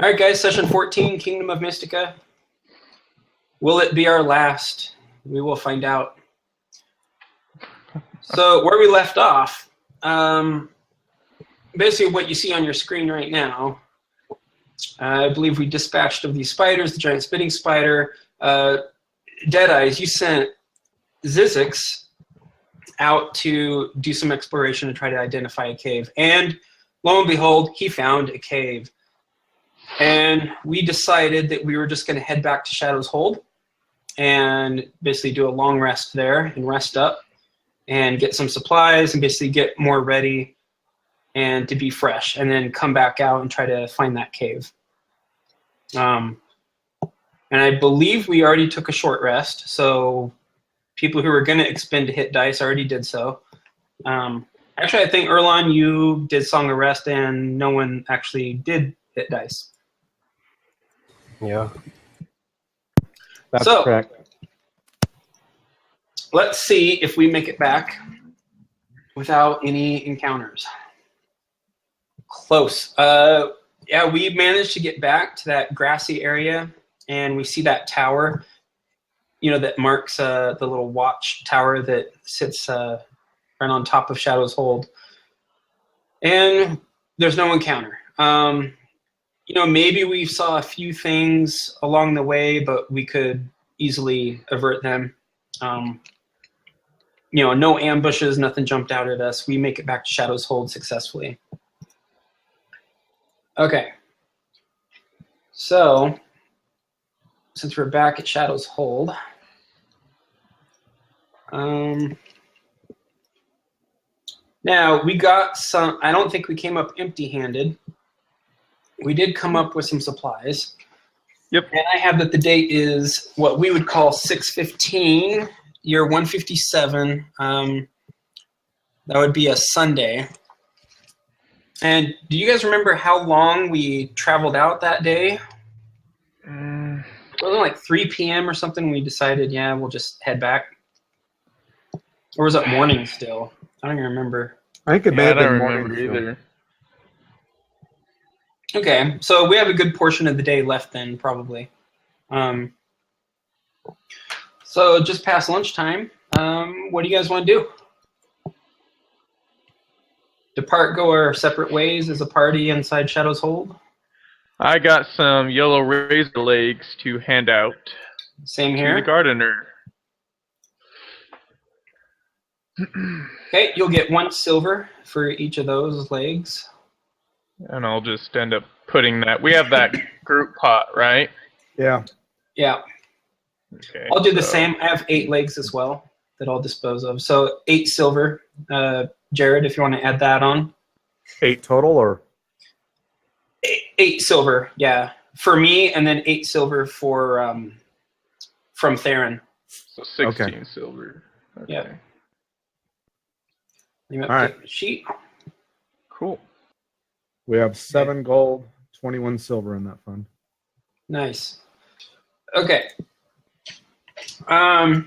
All right, guys, session 14, Kingdom of Mysticka. Will it be our last? We will find out. So where we left off, basically what you see on your screen right now, I believe we dispatched of these spiders, the giant spitting spider. Deadeyes, you sent Zizix out to do some exploration to try to identify a cave. And lo and behold, he found a cave. And we decided that we were just going to head back to Shadow's Hold and basically do a long rest there and rest up and get some supplies and basically get more ready and to be fresh, and then come back out and try to find that cave. And I believe we already took a short rest, so people who were going to expend a hit dice already did so. Actually, I think, Erlon, you did Song of Rest and no one actually did hit dice. Yeah. That's So, correct. Let's see if we make it back without any encounters. Close. Yeah, we managed to get back to that grassy area, and we see that tower, that marks the little watch tower that sits right on top of Shadow's Hold. And there's no encounter. Maybe we saw a few things along the way, but we could easily avert them. No ambushes, nothing jumped out at us. We make it back to Shadow's Hold successfully. Okay. So, since we're back at Shadow's Hold, now we got some, I don't think we came up empty-handed. We did come up with some supplies. Yep. And I have that the date is what we would call 6/15, year 157. That would be a Sunday. And do you guys remember how long we traveled out that day? It was like 3 p.m. or something. We decided, yeah, we'll just head back. Or was it morning still? I don't even remember. I think it may have been morning either. Okay, so we have a good portion of the day left then, probably. So just past lunchtime, what do you guys want to do? Depart, go our separate ways as a party inside Shadow's Hold? I got some yellow razor legs to hand out. Same To here. the gardener. Okay, you'll get 1 silver for each of those legs. And I'll just end up putting that. We have that group pot, right? Yeah. Yeah. Okay. I'll do the same. I have 8 legs as well that I'll dispose of. So 8 silver. Jared, if you want to add that on. 8 total, or? 8 silver, yeah. For me, and then 8 silver for from Theron. So 16 Okay. silver. Okay. Yeah. All right. Sheet. Cool. We have 7 gold, 21 silver in that fund. Nice. Okay. Yeah,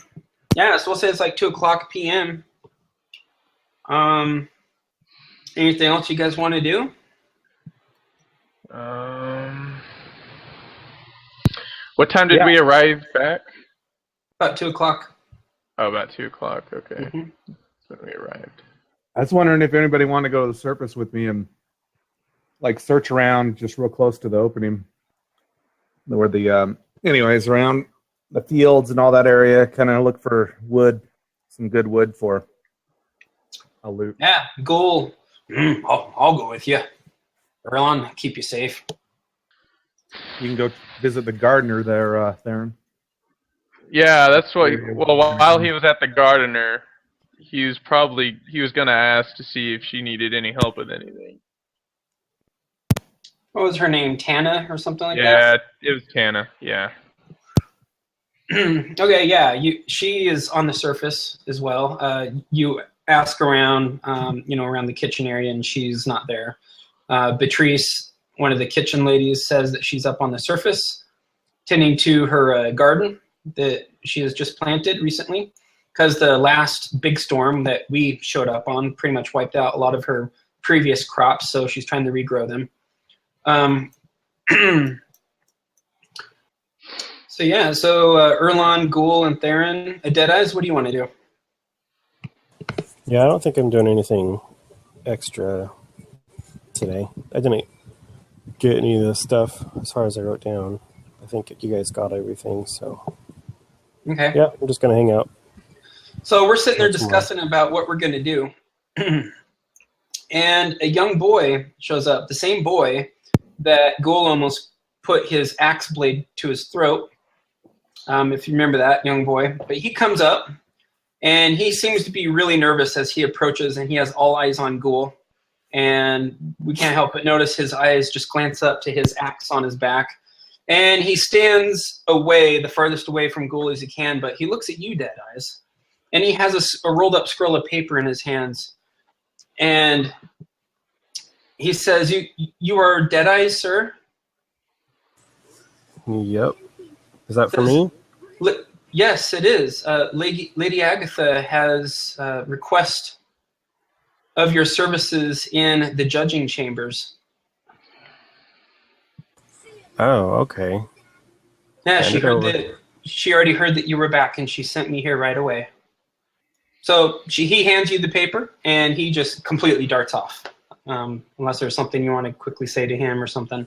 so we'll say it's like 2:00 p.m. Anything else you guys want to do? What time did we arrive back? About 2:00. Oh, about 2 o'clock. Okay. Mhm. That's when we arrived. I was wondering if anybody wanted to go to the surface with me and search around just real close to the opening. Where the, anyways, around the fields and all that area, kind of look for wood, some good wood for a loot. Yeah, goal. I'll go with you. Erlon, keep you safe. You can go visit the gardener there, Theron. Yeah, that's what. Well, while he was at the gardener, he was going to ask to see if she needed any help with anything. What was her name? Tana or something like that? Yeah, it was Tana. Yeah. Okay, yeah. She is on the surface as well. You ask around, around the kitchen area, and she's not there. Beatrice, one of the kitchen ladies, says that she's up on the surface, tending to her garden that she has just planted recently, because the last big storm that we showed up on pretty much wiped out a lot of her previous crops, so she's trying to regrow them. So Erlon, Ghoul, and Theron, Deadeyes, what do you want to do? Yeah, I don't think I'm doing anything extra today. I didn't get any of the stuff as far as I wrote down. I think you guys got everything, so Okay. yeah, I'm just gonna hang out. So we're sitting there discussing about what we're going to do. And a young boy shows up, the same boy that Ghoul almost put his axe blade to his throat, if you remember that young boy. But he comes up, and he seems to be really nervous as he approaches, and he has all eyes on Ghoul. And we can't help but notice his eyes just glance up to his axe on his back. And he stands away, the farthest away from Ghoul as he can, but he looks at you, Deadeyes. And he has a rolled-up scroll of paper in his hands. And he says, You are Deadeyes, sir? Yep. Is that for me? Yes, it is. Lady Agatha has a request of your services in the judging chambers. Oh, okay. Yeah, she already heard that you were back, and she sent me here right away. So he hands you the paper, and he just completely darts off. Unless there's something you want to quickly say to him or something.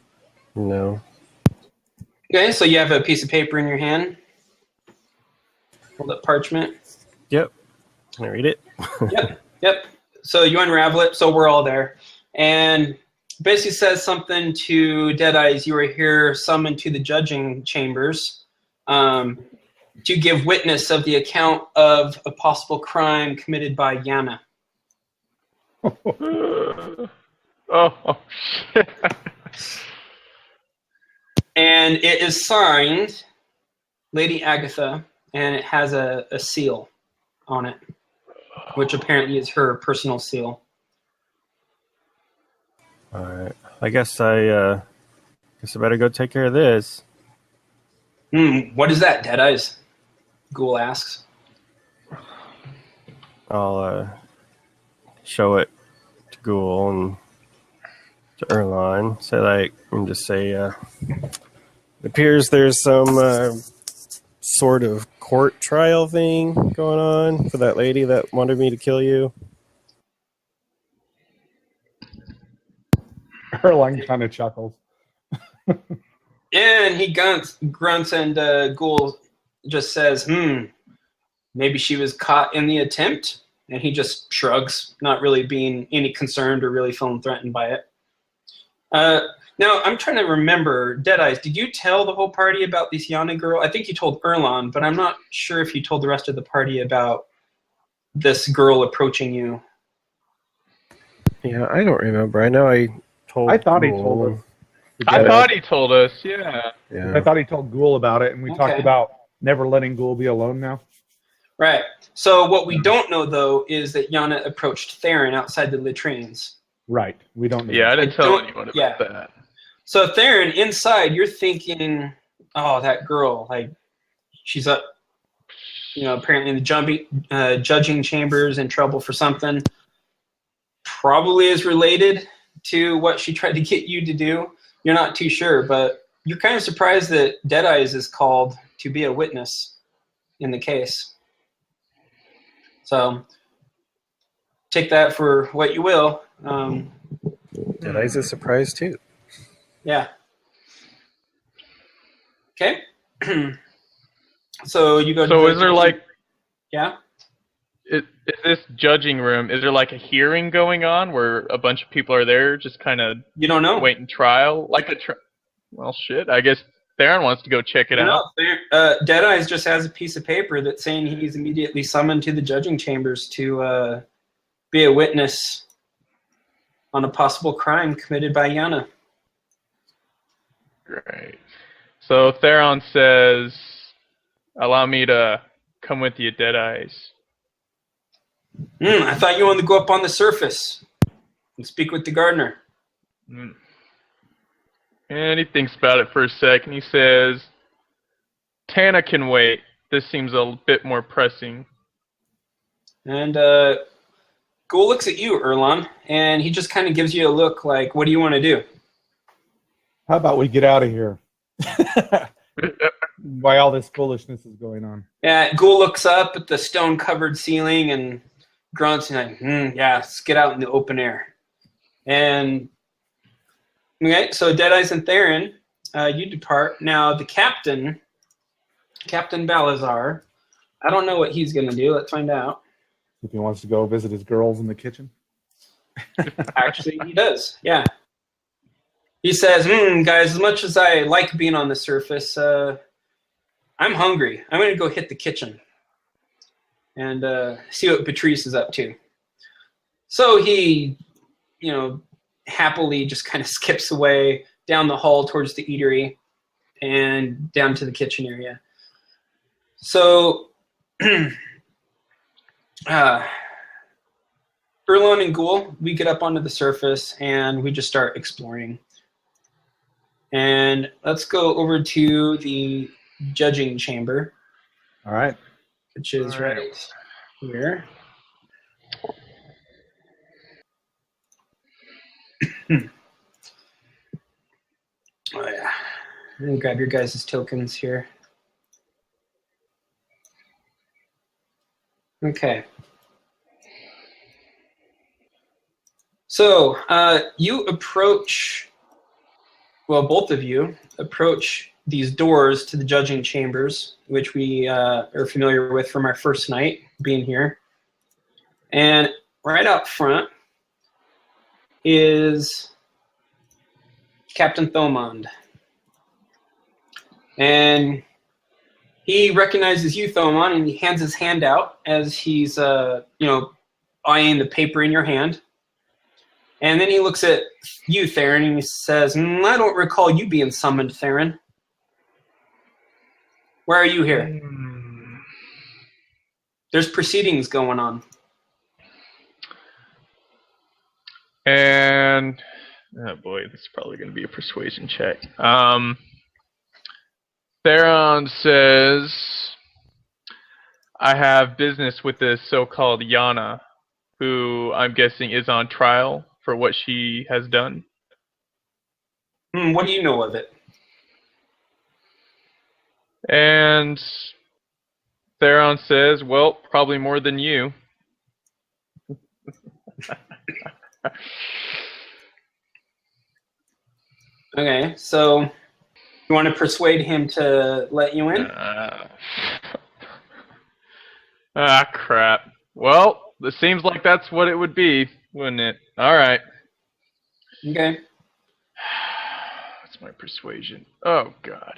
No. Okay, so you have a piece of paper in your hand. Hold up parchment. Yep. Can I read it? Yep. So you unravel it, so we're all there. And basically says something to Deadeyes, you are here summoned to the judging chambers to give witness of the account of a possible crime committed by Yana. Oh, shit. And it is signed Lady Agatha, and it has a seal on it, which apparently is her personal seal. All right. I guess I better go take care of this. What is that, Deadeyes? Ghoul asks. I'll show it to Ghoul and to Erlon. It appears there's some sort of court trial thing going on for that lady that wanted me to kill you. Erlang kind of chuckles. And he grunts, and Ghoul just says, maybe she was caught in the attempt. And he just shrugs, not really being any concerned or really feeling threatened by it. Now, I'm trying to remember, Deadeyes, did you tell the whole party about this Yana girl? I think you told Erlon, but I'm not sure if you told the rest of the party about this girl approaching you. Yeah, I don't remember. I know I told thought he Ghoul. told us. I thought he told us, yeah. I thought he told Ghoul about it, and we talked about never letting Ghoul be alone now. Right. So what we don't know, though, is that Yana approached Theron outside the latrines. Right. We don't know. Yeah, I didn't tell anyone about that. So Theron, inside, you're thinking, oh, that girl, like, she's up, apparently in the judging chambers, in trouble for something. Probably is related to what she tried to get you to do. You're not too sure, but you're kind of surprised that Deadeyes is called to be a witness in the case. So take that for what you will. Deadeyes is surprised too. Yeah. Okay. So you go. So is there like? Yeah. Is this judging room? Is there like a hearing going on where a bunch of people are there, just kind of? You don't know. Waiting trial, like well, shit. I guess Theron wants to go check it out. Deadeyes just has a piece of paper that's saying he's immediately summoned to the judging chambers to be a witness on a possible crime committed by Yana. Great. So Theron says, "Allow me to come with you, Deadeyes." I thought you wanted to go up on the surface and speak with the gardener. And he thinks about it for a second. He says, "Tana can wait. This seems a bit more pressing." And Ghoul looks at you, Erlon, and he just kind of gives you a look like, what do you want to do? How about we get out of here? Why all this foolishness is going on? Yeah, Ghoul looks up at the stone-covered ceiling and grunts and like, yeah, let's get out in the open air. And okay, so Deadeyes and Theron, you depart. Now the captain, Captain Balazar, I don't know what he's going to do. Let's find out. If he wants to go visit his girls in the kitchen. Actually, he does. Yeah. He says, guys, as much as I like being on the surface, I'm hungry. I'm going to go hit the kitchen and see what Patrice is up to. So he, happily just kind of skips away down the hall towards the eatery and down to the kitchen area. So Erlon and Ghoul, we get up onto the surface and we just start exploring. And let's go over to the judging chamber. All right. Which is right here. Oh yeah. Let me grab your guys' tokens here. Okay. So you approach, well, both of you approach these doors to the judging chambers, which we are familiar with from our first night being here. And right out front is Captain Thomond. And he recognizes you, Thomond, and he hands his hand out as he's, eyeing the paper in your hand. And then he looks at you, Theron, and he says, I don't recall you being summoned, Theron. Why are you here? There's proceedings going on. And, oh boy, this is probably going to be a persuasion check. Theron says, I have business with this so-called Yana, who I'm guessing is on trial for what she has done. What do you know of it? And Theron says, well, probably more than you. Okay, so you want to persuade him to let you in? Crap. Well, it seems like that's what it would be, wouldn't it? All right. Okay. What's my persuasion? Oh, God.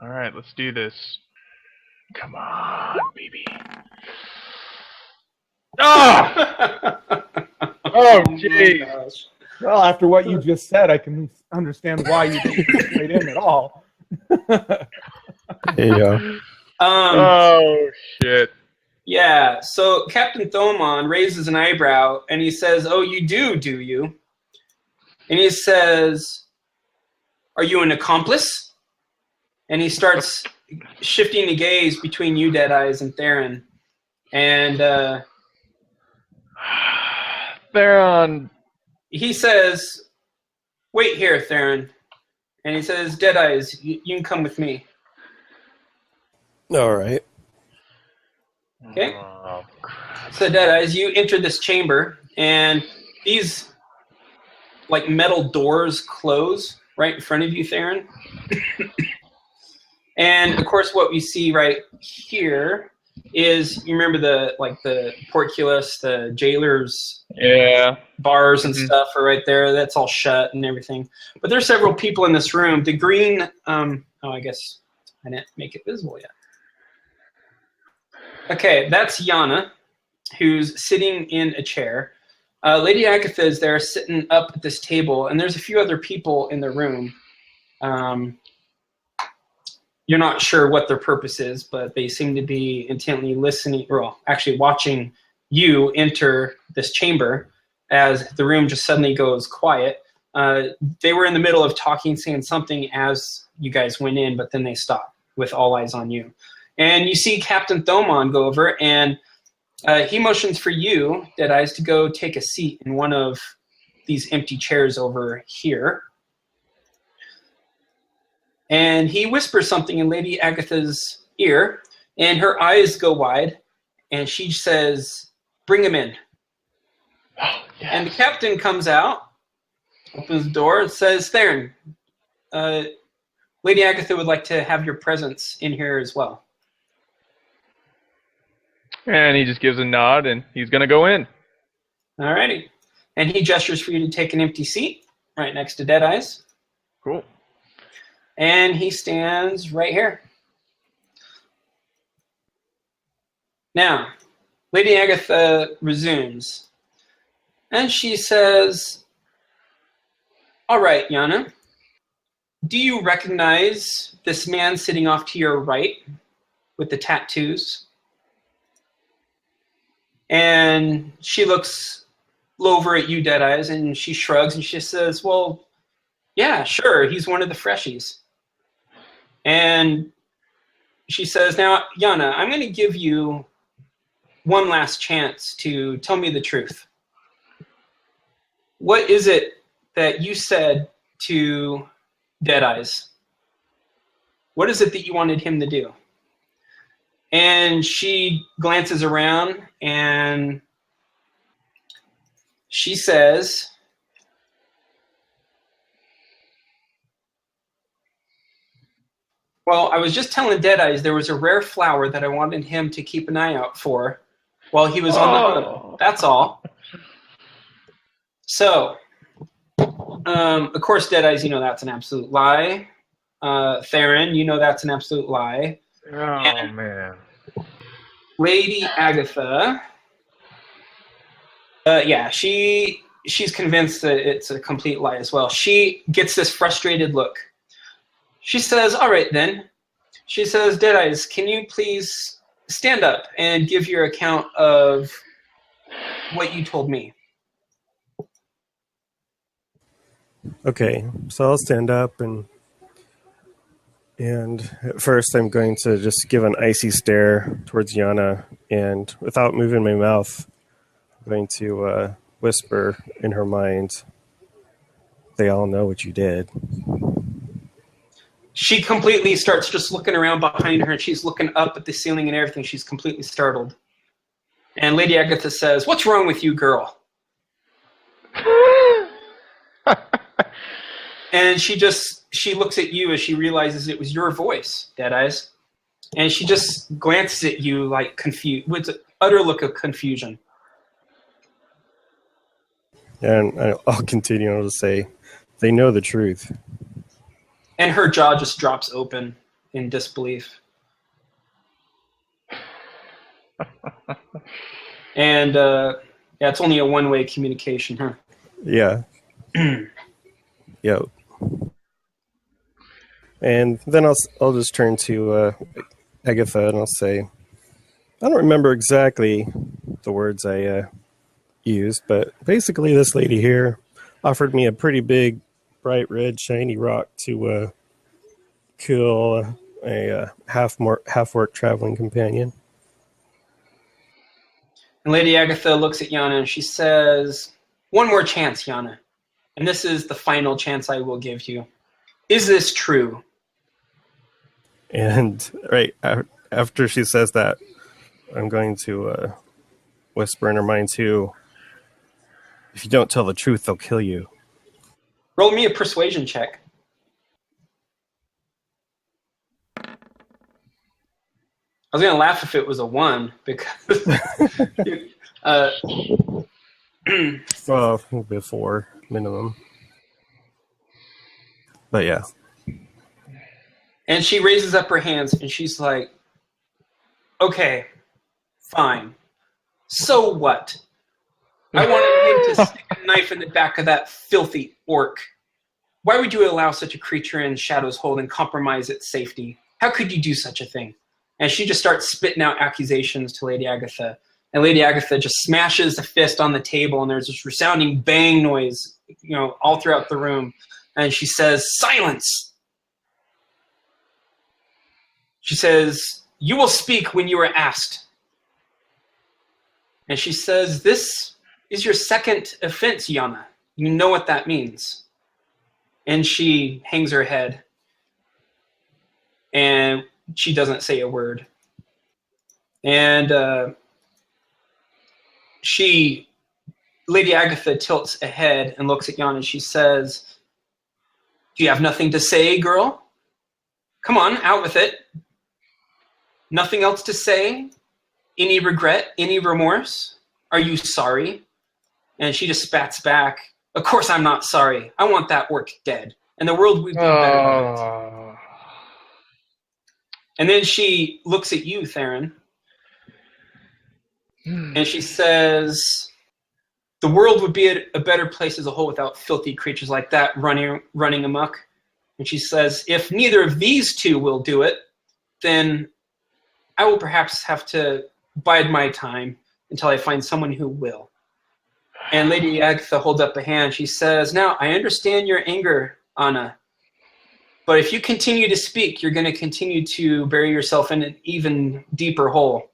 All right, let's do this. Come on, baby. Oh! Oh, jeez. Well, after what you just said, I can understand why you didn't participate in at all. There you go. Oh, shit. Yeah, so Captain Thomond raises an eyebrow, and he says, oh, you do you? And he says, are you an accomplice? And he starts shifting the gaze between you, Deadeyes, and Theron. And Theron. He says, wait here, Theron. And he says, Deadeyes, you can come with me. All right. Okay. So Deadeyes, you enter this chamber, and these metal doors close right in front of you, Theron. And of course, what we see right here is, you remember the portcullis, the jailer's bars and stuff are right there. That's all shut and everything. But there's several people in this room. The green, I guess I didn't make it visible yet. Okay, that's Yana, who's sitting in a chair. Lady Agatha is there sitting up at this table, and there's a few other people in the room. You're not sure what their purpose is, but they seem to be intently listening, or actually watching you enter this chamber as the room just suddenly goes quiet. They were in the middle of talking, saying something as you guys went in, but then they stopped with all eyes on you. And you see Captain Thomond go over, and he motions for you, Deadeyes, to go take a seat in one of these empty chairs over here. And he whispers something in Lady Agatha's ear, and her eyes go wide, and she says, "Bring him in." Oh, yes. And the captain comes out, opens the door, and says, "Theron, Lady Agatha would like to have your presence in here as well." And he just gives a nod, and he's going to go in. Alrighty. And he gestures for you to take an empty seat right next to Deadeyes. Cool. And he stands right here. Now, Lady Agatha resumes. And she says, "All right, Yana. Do you recognize this man sitting off to your right with the tattoos?" And she looks over at you, Deadeyes, and she shrugs and she says, "Well, yeah, sure, he's one of the freshies." And she says, "Now, Yana, I'm going to give you one last chance to tell me the truth. What is it that you said to Deadeyes? What is it that you wanted him to do?" And she glances around and she says, "Well, I was just telling Deadeyes there was a rare flower that I wanted him to keep an eye out for while he was on the hunt. That's all." So, of course, Deadeyes, you know that's an absolute lie. Theron, you know that's an absolute lie. Oh, And man. Lady Agatha, yeah, she's convinced that it's a complete lie as well. She gets this frustrated look. She says, "All right, then." She says, "Deadeyes, can you please stand up and give your account of what you told me?" Okay, so I'll stand up and at first I'm going to just give an icy stare towards Yana, and without moving my mouth, I'm going to whisper in her mind, "They all know what you did." She completely starts just looking around behind her, and she's looking up at the ceiling and everything. She's completely startled. And Lady Agatha says, "What's wrong with you, girl?" And she looks at you as she realizes it was your voice, Deadeyes. And she just glances at you like confused, with an utter look of confusion. And I'll continue to say, "They know the truth." And her jaw just drops open in disbelief. And yeah, it's only a one-way communication, huh? Yeah. Yep. And then I'll just turn to Agatha and I'll say, "I don't remember exactly the words I used, but basically this lady here offered me a pretty big, bright red, shiny rock to kill a half-orc traveling companion." And Lady Agatha looks at Yana and she says, "One more chance, Yana. And this is the final chance I will give you. Is this true?" And right after she says that, I'm going to whisper in her mind too, "If you don't tell the truth, they'll kill you." Roll me a persuasion check. I was going to laugh if it was a 1 because Well, before minimum. But yeah. And she raises up her hands and she's like, "Okay, fine. So what? I wanted him to stick a knife in the back of that filthy orc. Why would you allow such a creature in Shadow's Hold and compromise its safety? How could you do such a thing?" And she just starts spitting out accusations to Lady Agatha. And Lady Agatha just smashes a fist on the table, and there's this resounding bang noise, all throughout the room. And she says, "Silence!" She says, "You will speak when you are asked." And she says, "This is your second offense, Yana. You know what that means." And she hangs her head. and she doesn't say a word. And Lady Agatha tilts ahead and looks at Yana, and she says, "Do you have nothing to say, girl? Come on, out with it. Nothing else to say? Any regret? Any remorse? Are you sorry?" And she just spats back, "Of course I'm not sorry. I want that orc dead. And the world would be better with it." And then she looks at you, Theron, and she says, "The world would be a better place as a whole without filthy creatures like that running amok." And she says, "If neither of these two will do it, then I will perhaps have to bide my time until I find someone who will." And Lady Agatha holds up a hand. She says, "Now, I understand your anger, Anna, but if you continue to speak, you're going to continue to bury yourself in an even deeper hole."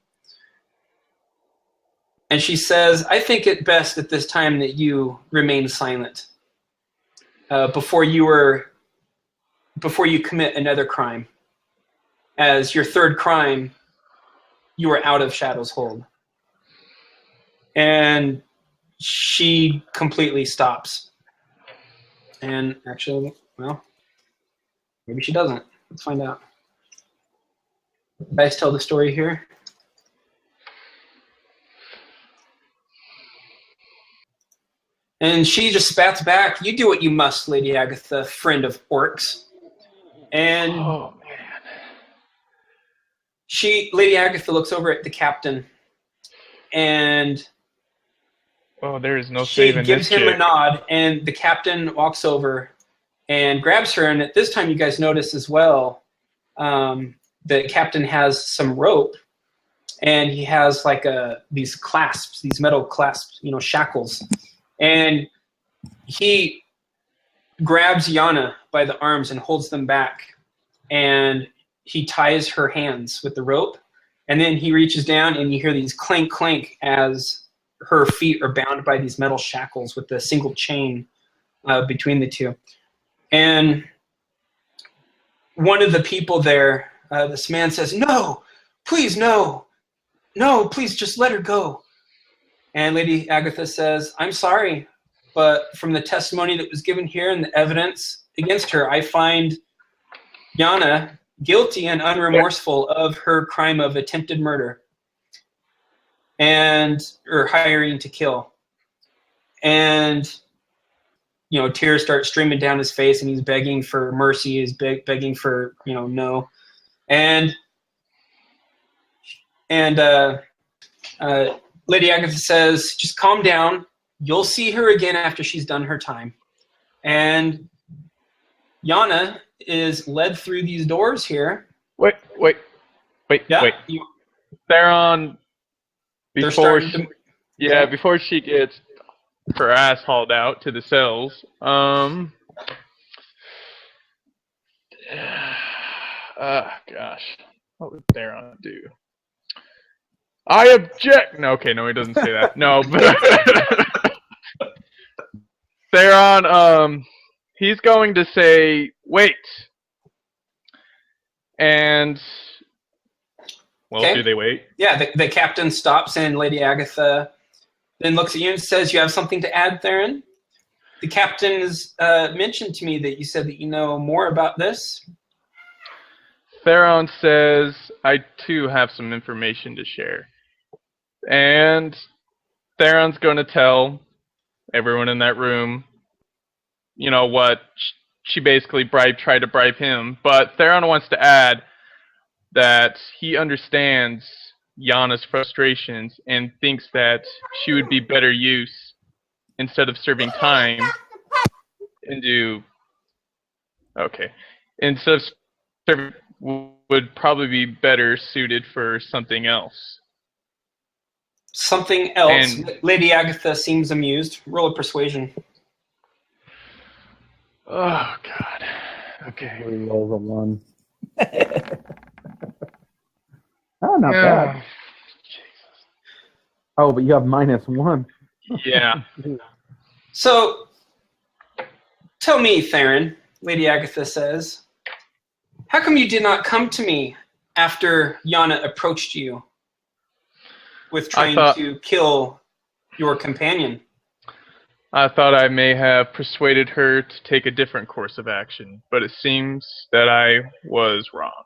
And she says, "I think it best at this time that you remain silent before you commit another crime. As your third crime, you are out of Shadow's hold." And she completely stops. And actually, well, maybe she doesn't. Let's find out. Guys, tell the story here. And she just spats back, "You do what you must, Lady Agatha, friend of orcs." And Lady Agatha looks over at the captain, and there is no she saving gives this him a chick. nod, and the captain walks over and grabs her. And at this time, you guys notice as well, the captain has some rope, and he has like these clasps, these metal clasps, shackles. And he grabs Yana by the arms and holds them back, and he ties her hands with the rope, and then he reaches down, and you hear these clank clank as her feet are bound by these metal shackles with a single chain between the two. And one of the people there, this man says, "No, please, no, please just let her go." And Lady Agatha says, "I'm sorry, but from the testimony that was given here and the evidence against her, I find Yana guilty and unremorseful of her crime of attempted murder or hiring to kill." And, tears start streaming down his face, and he's begging for mercy, he's begging for, no. And Lady Agatha says, "Just calm down. You'll see her again after she's done her time." And Yana is led through these doors here. Wait. Yeah, Theron, before she gets her ass hauled out to the cells, gosh, what would Theron do? "I object." No, he doesn't say that. No, but Theron, he's going to say, "Wait." And, Okay. Do they wait? Yeah, the captain stops, and Lady Agatha then looks at you and says, "You have something to add, Theron? The captain has mentioned to me that you said that you know more about this." Theron says, "I too have some information to share." And Theron's going to tell everyone in that room, what she basically tried to bribe him. But Theron wants to add that he understands Yana's frustrations and thinks that she would be better use, instead of serving time, instead of serving, would probably be better suited for something else. Something else? And Lady Agatha seems amused. Roll a persuasion. Oh, God. Okay. We roll a 1. Oh, not bad. Oh, but you have -1. Yeah. So, tell me, Theron, Lady Agatha says, How come you did not come to me after Yana approached you with trying to kill your companion? I thought I may have persuaded her to take a different course of action, but it seems that I was wrong.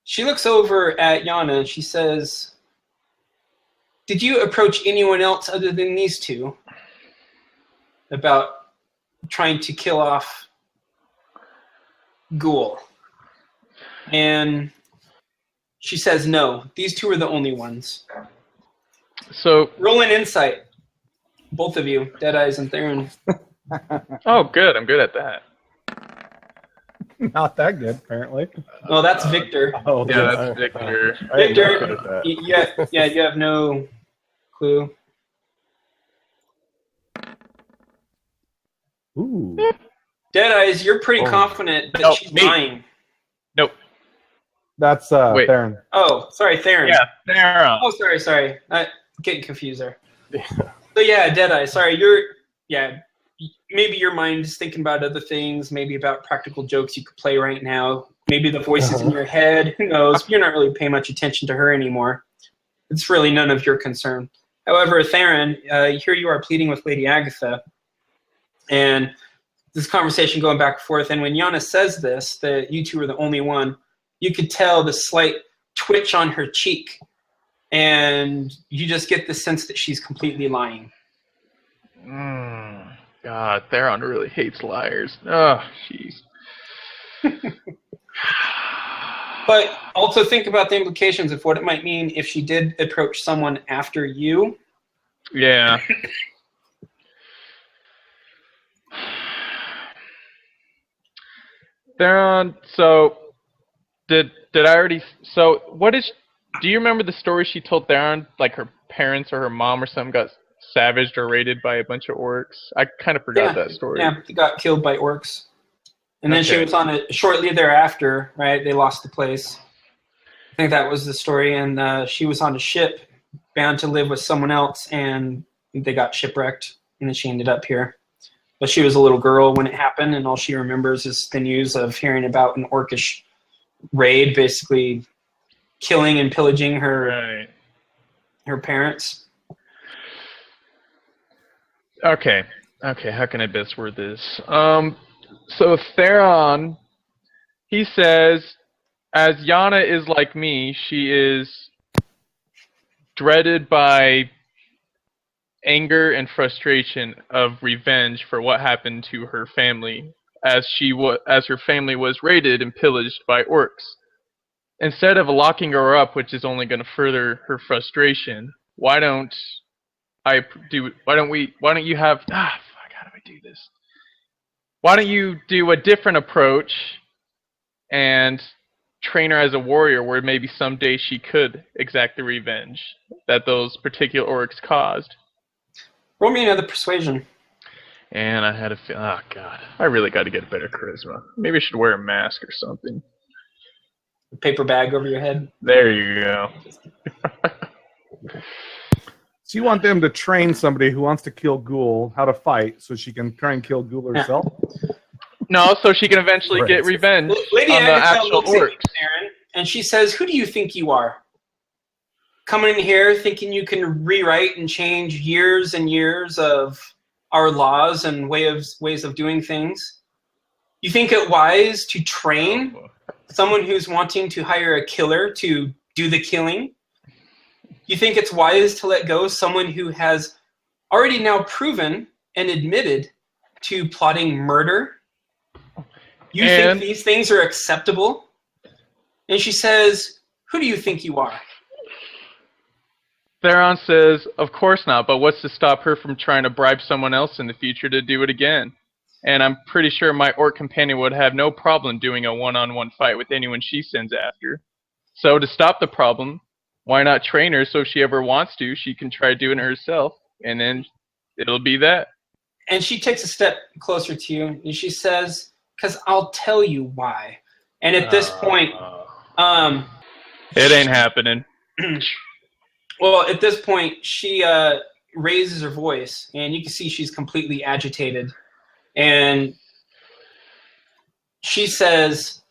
She looks over at Yana and she says, did you approach anyone else other than these two about trying to kill off Ghoul? And she says, no, these two are the only ones. So roll an insight, both of you, Deadeyes and Theron. Oh, good. I'm good at that. Not that good, apparently. Oh, that's Victor. Oh, Yeah, that's Victor. I am not good Victor, at that. you have no clue. Ooh. Deadeyes, you're pretty confident that she's lying. Nope. That's Wait. Theron. Oh, sorry, Theron. Yeah, Theron. Oh, sorry. Getting confused there. Yeah. So yeah, Deadeye, sorry, maybe your mind is thinking about other things, maybe about practical jokes you could play right now. Maybe the voices in your head, who knows? You're not really paying much attention to her anymore. It's really none of your concern. However, Theron, here you are pleading with Lady Agatha, and this conversation going back and forth, and when Yana says this, that you two are the only one, you could tell the slight twitch on her cheek, and you just get the sense that she's completely lying. God, Theron really hates liars. Oh, jeez. But also think about the implications of what it might mean if she did approach someone after you. Yeah. Theron, so did I already? So what is? Do you remember the story she told Theron? Like her parents or her mom or something got savaged or raided by a bunch of orcs. I kind of forgot that story. Yeah, they got killed by orcs, and then she was on it shortly thereafter. Right, they lost the place. I think that was the story, and she was on a ship bound to live with someone else, and they got shipwrecked, and then she ended up here. But she was a little girl when it happened, and all she remembers is the news of hearing about an orcish raid, basically killing and pillaging her parents. Okay, how can I best word this? So Theron, he says, as Yana is like me, she is dreaded by anger and frustration of revenge for what happened to her family as her family was raided and pillaged by orcs. Instead of locking her up, which is only going to further her frustration, why don't you do a different approach and train her as a warrior where maybe someday she could exact the revenge that those particular orcs caused? Roll me another persuasion. And I had a feel. Oh God, I really got to get a better charisma. Maybe I should wear a mask or something. A paper bag over your head. There you go. So you want them to train somebody who wants to kill Ghoul how to fight so she can try and kill Ghoul herself? No, so she can eventually get revenge Lady on the Agatha actual looks at you, orcs. Aaron, and she says, who do you think you are? Coming in here thinking you can rewrite and change years and years of our laws and ways of doing things? You think it wise to train someone who's wanting to hire a killer to do the killing? You think it's wise to let go someone who has already now proven and admitted to plotting murder? You think these things are acceptable? And she says, who do you think you are? Theron says, of course not, but what's to stop her from trying to bribe someone else in the future to do it again? And I'm pretty sure my orc companion would have no problem doing a one-on-one fight with anyone she sends after. So to stop the problem, why not train her so if she ever wants to, she can try doing it herself, and then it'll be that. And she takes a step closer to you, and she says, because I'll tell you why. And at this point... it ain't happening. Well, at this point, she raises her voice, and you can see she's completely agitated. And she says,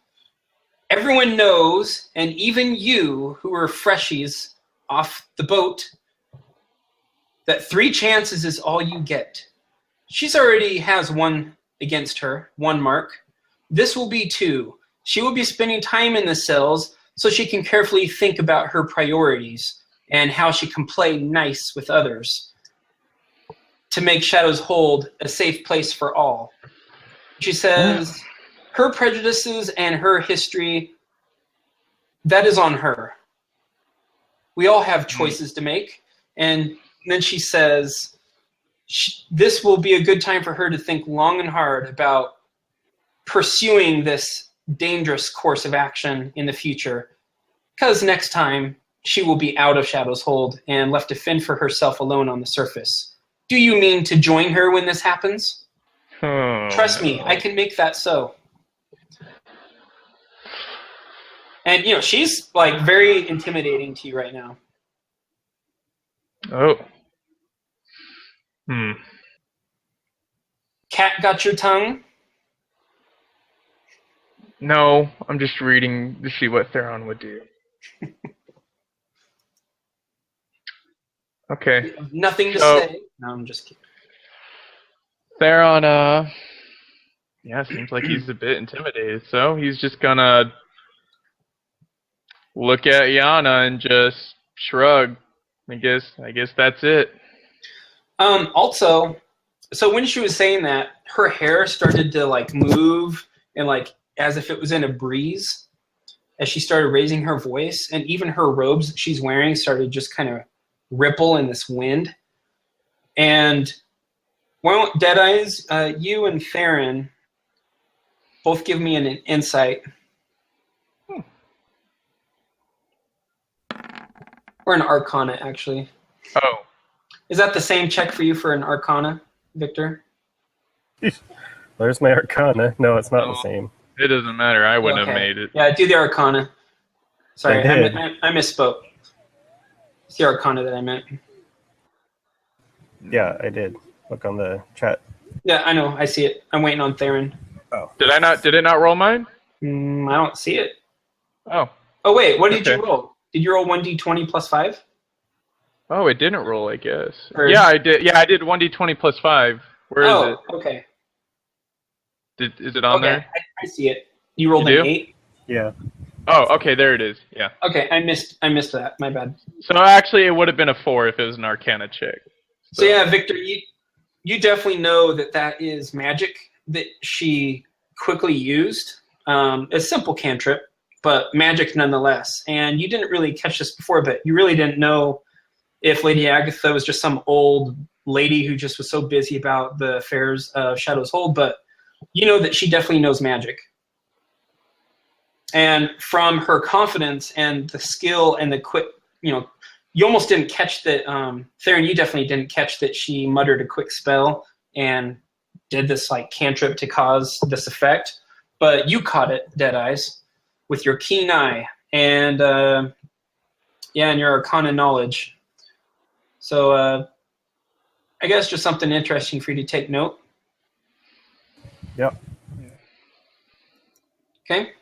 everyone knows, and even you who are freshies off the boat, that 3 chances is all you get. She's already has 1 against her, 1 mark. This will be 2. She will be spending time in the cells so she can carefully think about her priorities and how she can play nice with others to make Shadow's Hold a safe place for all. She says her prejudices and her history, that is on her. We all have choices to make. And then she says this will be a good time for her to think long and hard about pursuing this dangerous course of action in the future, because next time she will be out of Shadow's Hold and left to fend for herself alone on the surface. Do you mean to join her when this happens? Trust me, I can make that so. And, you know, she's, like, very intimidating to you right now. Oh. Cat got your tongue? No, I'm just reading to see what Theron would do. Okay. Nothing to say? No, I'm just kidding. Theron, yeah, seems like he's a bit intimidated, so he's just gonna look at Yana and just shrug. I guess that's it. Also, so when she was saying that, her hair started to, like, move and, like, as if it was in a breeze as she started raising her voice, and even her robes that she's wearing started just kind of ripple in this wind. And why don't Deadeyes, you and Theron both give me an insight. Or an Arcana, actually. Oh. Is that the same check for you for an Arcana, Victor? There's my Arcana. No, it's not the same. It doesn't matter. I wouldn't have made it. Yeah, do the Arcana. Sorry, I misspoke. It's the Arcana that I meant. Yeah, I did. Look on the chat. Yeah, I know. I see it. I'm waiting on Theron. Oh. Did it not roll mine? I don't see it. Oh. Oh, wait. What did you roll? Did you roll 1d20 plus 5? Oh, it didn't roll, I guess. Or yeah, I did. Yeah, I did 1d20 plus 5. Where is it? Okay. Is it on there? I see it. You rolled You an do? 8? Yeah. Oh, okay, there it is. Yeah. Okay, I missed that. My bad. So actually, it would have been a 4 if it was an Arcana check. So yeah, Victor, you definitely know that is magic that she quickly used. A simple cantrip, but magic nonetheless. And you didn't really catch this before, but you really didn't know if Lady Agatha was just some old lady who just was so busy about the affairs of Shadow's Hold, but you know that she definitely knows magic. And from her confidence and the skill and the quick, you almost didn't catch that, Theron, you definitely didn't catch that she muttered a quick spell and did this, like, cantrip to cause this effect. But you caught it, Deadeyes, with your keen eye and, and your Arcana knowledge. So, I guess just something interesting for you to take note. Yep. Okay.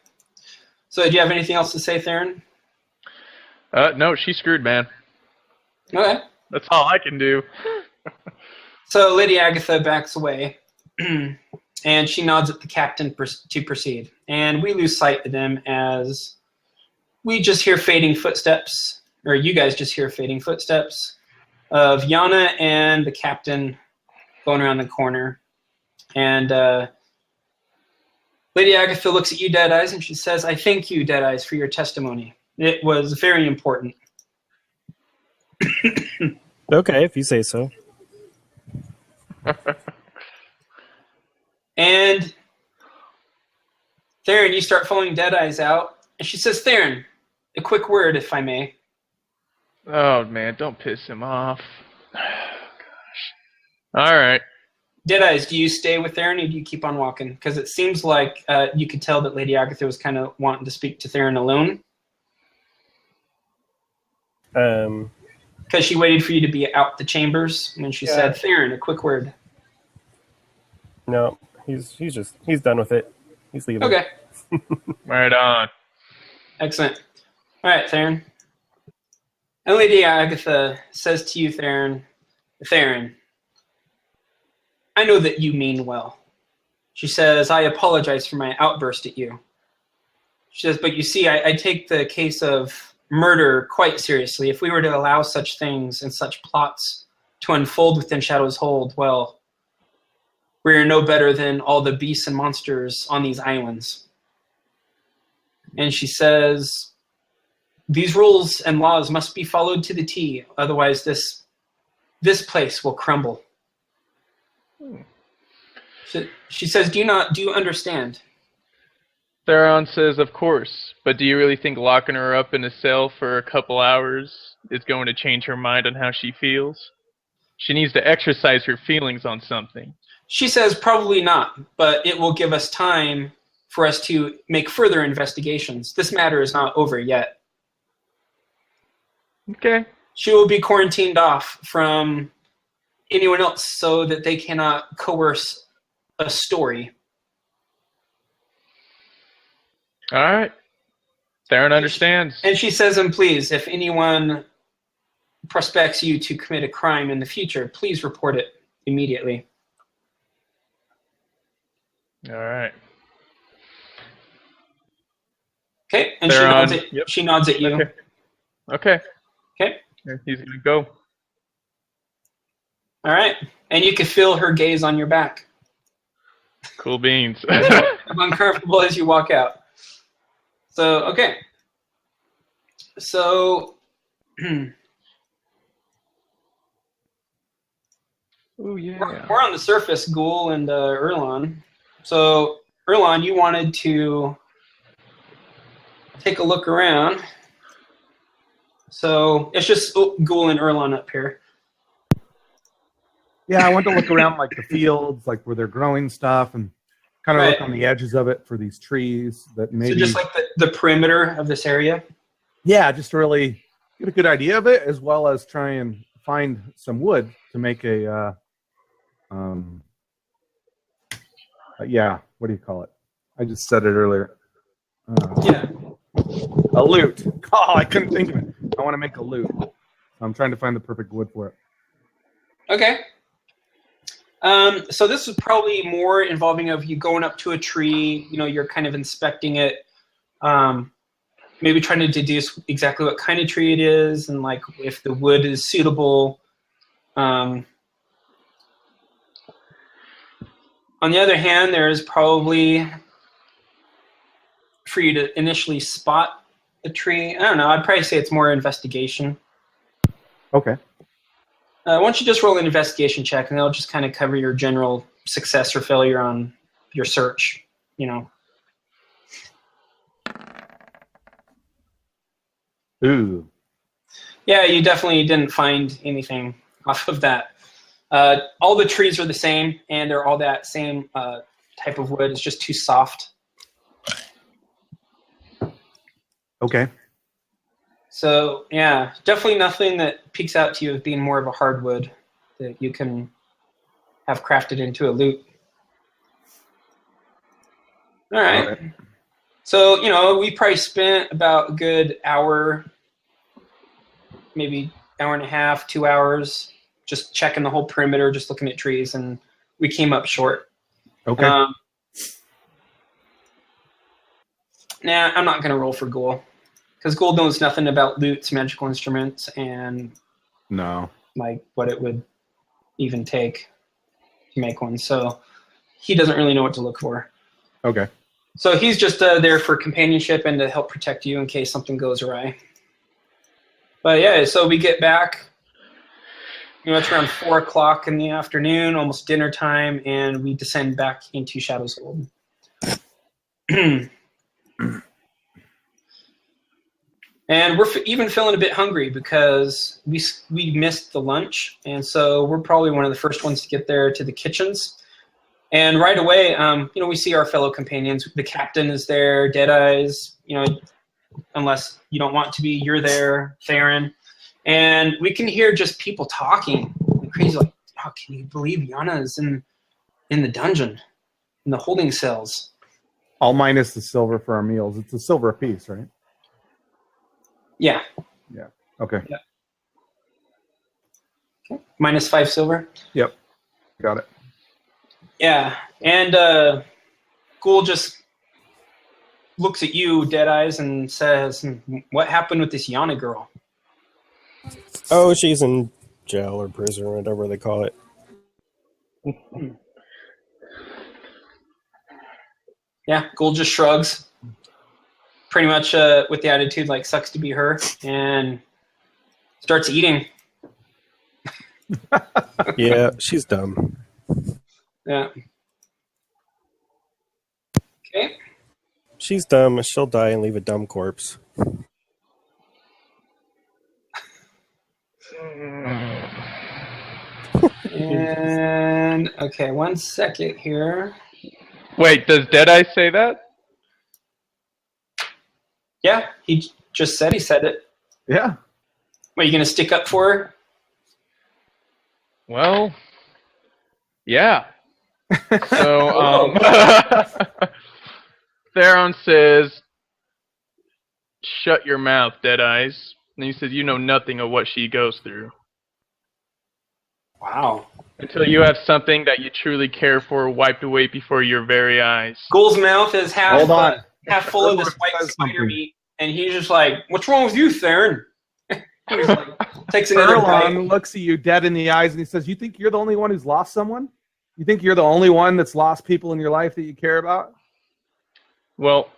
So, do you have anything else to say, Theron? No, she's screwed, man. Okay. That's all I can do. So, Lady Agatha backs away, and she nods at the captain to proceed. And we lose sight of them as we just hear fading footsteps, or you guys just hear fading footsteps of Yana and the captain going around the corner. And Lady Agatha looks at you, Deadeyes, and she says, I thank you, Deadeyes, for your testimony. It was very important. Okay, if you say so. And Theron, you start following Deadeyes out, and she says, Theron, a quick word, if I may. Oh, man, don't piss him off. Gosh. All right. Deadeyes, do you stay with Theron, or do you keep on walking? Because it seems like you could tell that Lady Agatha was kind of wanting to speak to Theron alone. Because she waited for you to be out the chambers, and then she said, Theron, a quick word. No, he's done with it. He's leaving. Okay. Right on. Excellent. All right, Theron. And Lady Agatha says to you, Theron, I know that you mean well. She says, I apologize for my outburst at you. She says, but you see, I take the case of murder quite seriously. If we were to allow such things and such plots to unfold within Shadow's Hold, well, we're no better than all the beasts and monsters on these islands. And she says, these rules and laws must be followed to the T, otherwise this place will crumble. She says, do you understand? Theron says, of course, but do you really think locking her up in a cell for a couple hours is going to change her mind on how she feels? She needs to exercise her feelings on something. She says, probably not, but it will give us time for us to make further investigations. This matter is not over yet. Okay. She will be quarantined off from anyone else so that they cannot coerce a story. All right. Theron understands. And she says, and please, if anyone prospects you to commit a crime in the future, please report it immediately. All right. Okay, and Theron, she nods at you. Okay. Okay. He's going to go. All right, and you can feel her gaze on your back. Cool beans. I'm uncomfortable as you walk out. So, okay. So, Oh yeah. we're on the surface, Ghoul and Erlon. So, Erlon, you wanted to take a look around. So, it's just Ghoul and Erlon up here. Yeah, I want to look around like the fields, like where they're growing stuff, and kind of look on the edges of it for these trees that maybe. So just like the perimeter of this area? Yeah, just to really get a good idea of it, as well as try and find some wood to make a, yeah, what do you call it? I just said it earlier. Yeah. A loot. Oh, I couldn't think of it. I want to make a loot. I'm trying to find the perfect wood for it. Okay. So this is probably more involving of you going up to a tree, you're kind of inspecting it, maybe trying to deduce exactly what kind of tree it is and like if the wood is suitable. On the other hand, there's probably for you to initially spot a tree. I don't know. I'd probably say it's more investigation. Okay. Why don't you just roll an investigation check, and that'll just kind of cover your general success or failure on your search, Ooh. Yeah, you definitely didn't find anything off of that. All the trees are the same, and they're all that same type of wood. It's just too soft. Okay. So, yeah, definitely nothing that peeks out to you as being more of a hardwood that you can have crafted into a loot. All right. Okay. So, we probably spent about a good hour, maybe hour and a half, 2 hours, just checking the whole perimeter, just looking at trees, and we came up short. Okay. Nah, I'm not going to roll for Ghoul. Because Ghoul knows nothing about loots, magical instruments, and No. like what it would even take to make one. So he doesn't really know what to look for. Okay. So he's just there for companionship and to help protect you in case something goes awry. But yeah, so we get back. It's around 4 o'clock in the afternoon, almost dinner time, and we descend back into Shadow's Hold. And we're even feeling a bit hungry because we missed the lunch, and so we're probably one of the first ones to get there to the kitchens. And right away, we see our fellow companions. The captain is there, Deadeyes, unless you don't want to be, you're there, Theron. And we can hear just people talking like crazy, like, oh, can you believe Yana is in the dungeon, in the holding cells? All minus the silver for our meals. It's a silver apiece, right? Yeah. Okay. Okay. -5 silver. Yep. Got it. Yeah. And Ghoul just looks at you, dead eyes, and says, "What happened with this Yana girl?" Oh, she's in jail or prison or whatever they call it. Yeah, Ghoul just shrugs. Pretty much with the attitude like sucks to be her, and starts eating. Yeah, she's dumb. Yeah. Okay. She's dumb. She'll die and leave a dumb corpse. And okay, 1 second here. Wait, does Deadeye say that? Yeah, he just said he said it. Yeah. What, you gonna stick up for her? Well, yeah. So, Theron says, "Shut your mouth, Deadeyes." And he says, "You know nothing of what she goes through. Wow. Until you have something that you truly care for wiped away before your very eyes." Ghoul's mouth is half Hold on. half full of this white Says spider something. meat, and he's just like, "What's wrong with you, Theron?" He's like, takes another Erlon bite. looks at you dead in the eyes and he says, "You think you're the only one who's lost someone? You think you're the only one that's lost people in your life that you care about?" Well,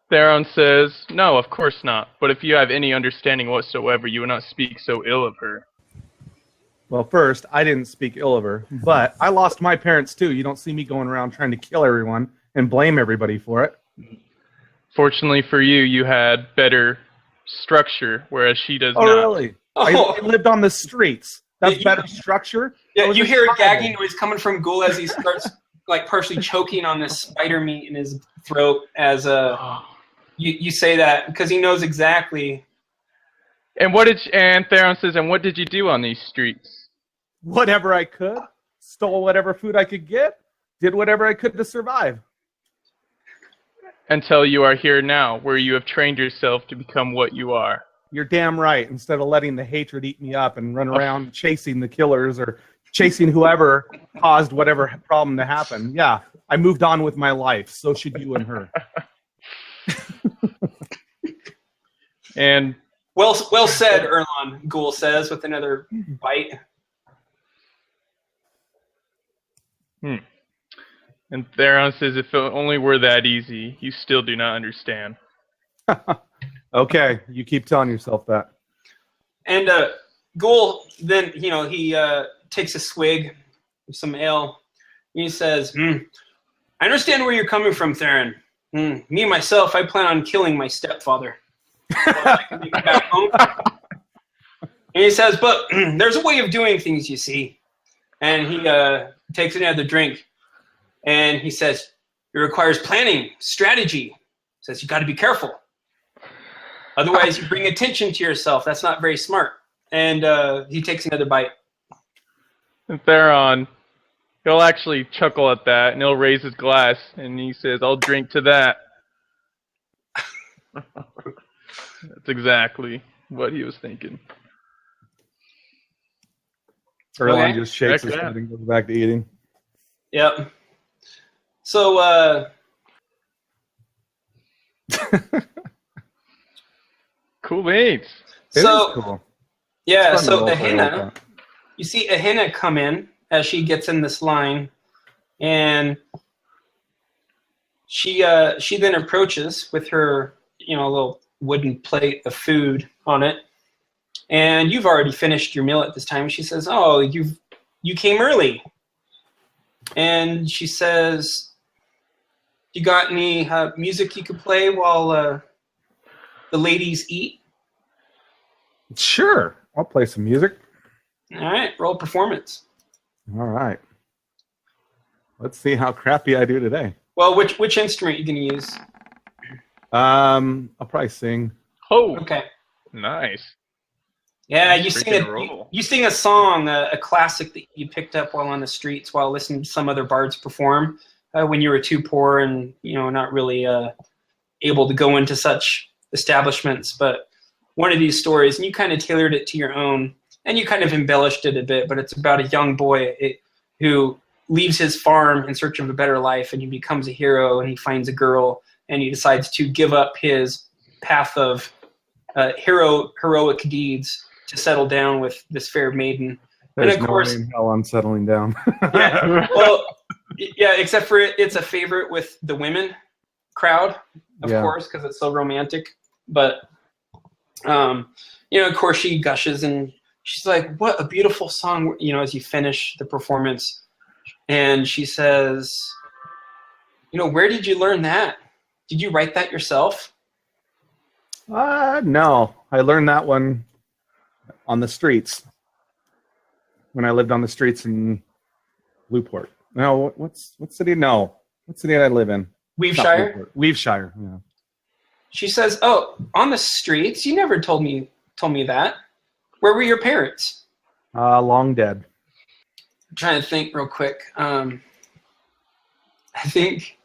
Theron says, "No, of course not. But if you have any understanding whatsoever, you would not speak so ill of her." Well, first, I didn't speak ill of her, but I lost my parents too. You don't see me going around trying to kill everyone and blame everybody for it. Fortunately for you, you had better structure, whereas she does Oh, not. really? I lived on the streets. That's Yeah, better structure? Yeah, I was you a hear a child. gagging noise coming from Ghoul as he starts like partially choking on this spider meat in his throat as you say that because he knows exactly. And Theron says, "And what did you do on these streets?" Whatever I could. Stole whatever food I could get. Did whatever I could to survive. Until you are here now, where you have trained yourself to become what you are. You're damn right. Instead of letting the hatred eat me up and run around chasing the killers or chasing whoever caused whatever problem to happen. Yeah, I moved on with my life. So should you and her. And Well said, Erlon, Ghoul says with another bite. And Theron says, "If it only were that easy, you still do not understand." Okay, you keep telling yourself that. And Ghoul then, he takes a swig of some ale. And he says, "I understand where you're coming from, Theron. Me, myself, I plan on killing my stepfather. So I can make it back home." And he says, "But there's a way of doing things, you see." And he takes another drink. And he says, "It requires planning, strategy." He says, "You got to be careful. Otherwise, you bring attention to yourself. That's not very smart." And he takes another bite. And Theron, he'll actually chuckle at that, and he'll raise his glass, and he says, "I'll drink to that." That's exactly what he was thinking. Erlon Okay. just shakes Back his to head that. and goes back to eating. Yep. So, Cool beans. It so is cool. yeah, It's fun to so roll play like Ahina, that. you see Ahina come in as she gets in this line, and she then approaches with her, little wooden plate of food on it, and you've already finished your meal at this time. She says, "Oh, you came early," and she says, "You got any music you could play while the ladies eat?" Sure. I'll play some music. All right, roll performance. All right. Let's see how crappy I do today. Well, which instrument are you going to use? I'll probably sing. Oh, Okay. nice. Yeah, Nice freaking you sing a song, a classic that you picked up while on the streets while listening to some other bards perform when you were too poor and not really able to go into such establishments. But one of these stories, and you kind of tailored it to your own, and you kind of embellished it a bit, but it's about a young boy who leaves his farm in search of a better life, and he becomes a hero, and he finds a girl, and he decides to give up his path of heroic deeds to settle down with this fair maiden. There's and of course, no way in hell I'm settling down. yeah, well, yeah, except for it's a favorite with the women crowd, of course, because it's so romantic. But, of course, she gushes, and she's like, what a beautiful song, as you finish the performance. And she says, where did you learn that? Did you write that yourself? No. I learned that one on the streets. When I lived on the streets in Newport. No, what city? No. What city did I live in? Weaveshire? Weaveshire, yeah. She says, oh, on the streets? You never told me that. Where were your parents? Long dead. I'm trying to think real quick. I think...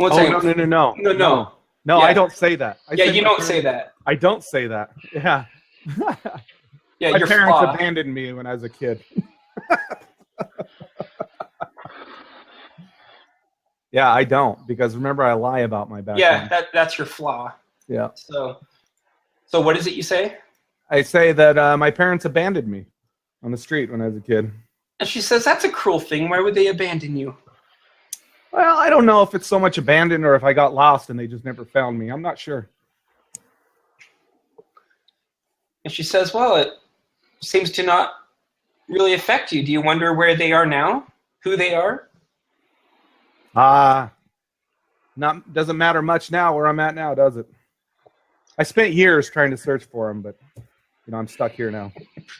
No. No, Yeah. I don't say that. You don't say that. I don't say that. Yeah. Yeah, my your parents flaw. abandoned me when I was a kid. Yeah, I don't, because remember I lie about my background. Yeah, that's your flaw. Yeah. So what is it you say? I say that my parents abandoned me on the street when I was a kid. And she says, that's a cruel thing. Why would they abandon you? Well, I don't know if it's so much abandoned or if I got lost and they just never found me. I'm not sure. And she says, well, it seems to not really affect you. Do you wonder where they are now? Who they are? Doesn't matter much now where I'm at now, does it? I spent years trying to search for them, but I'm stuck here now.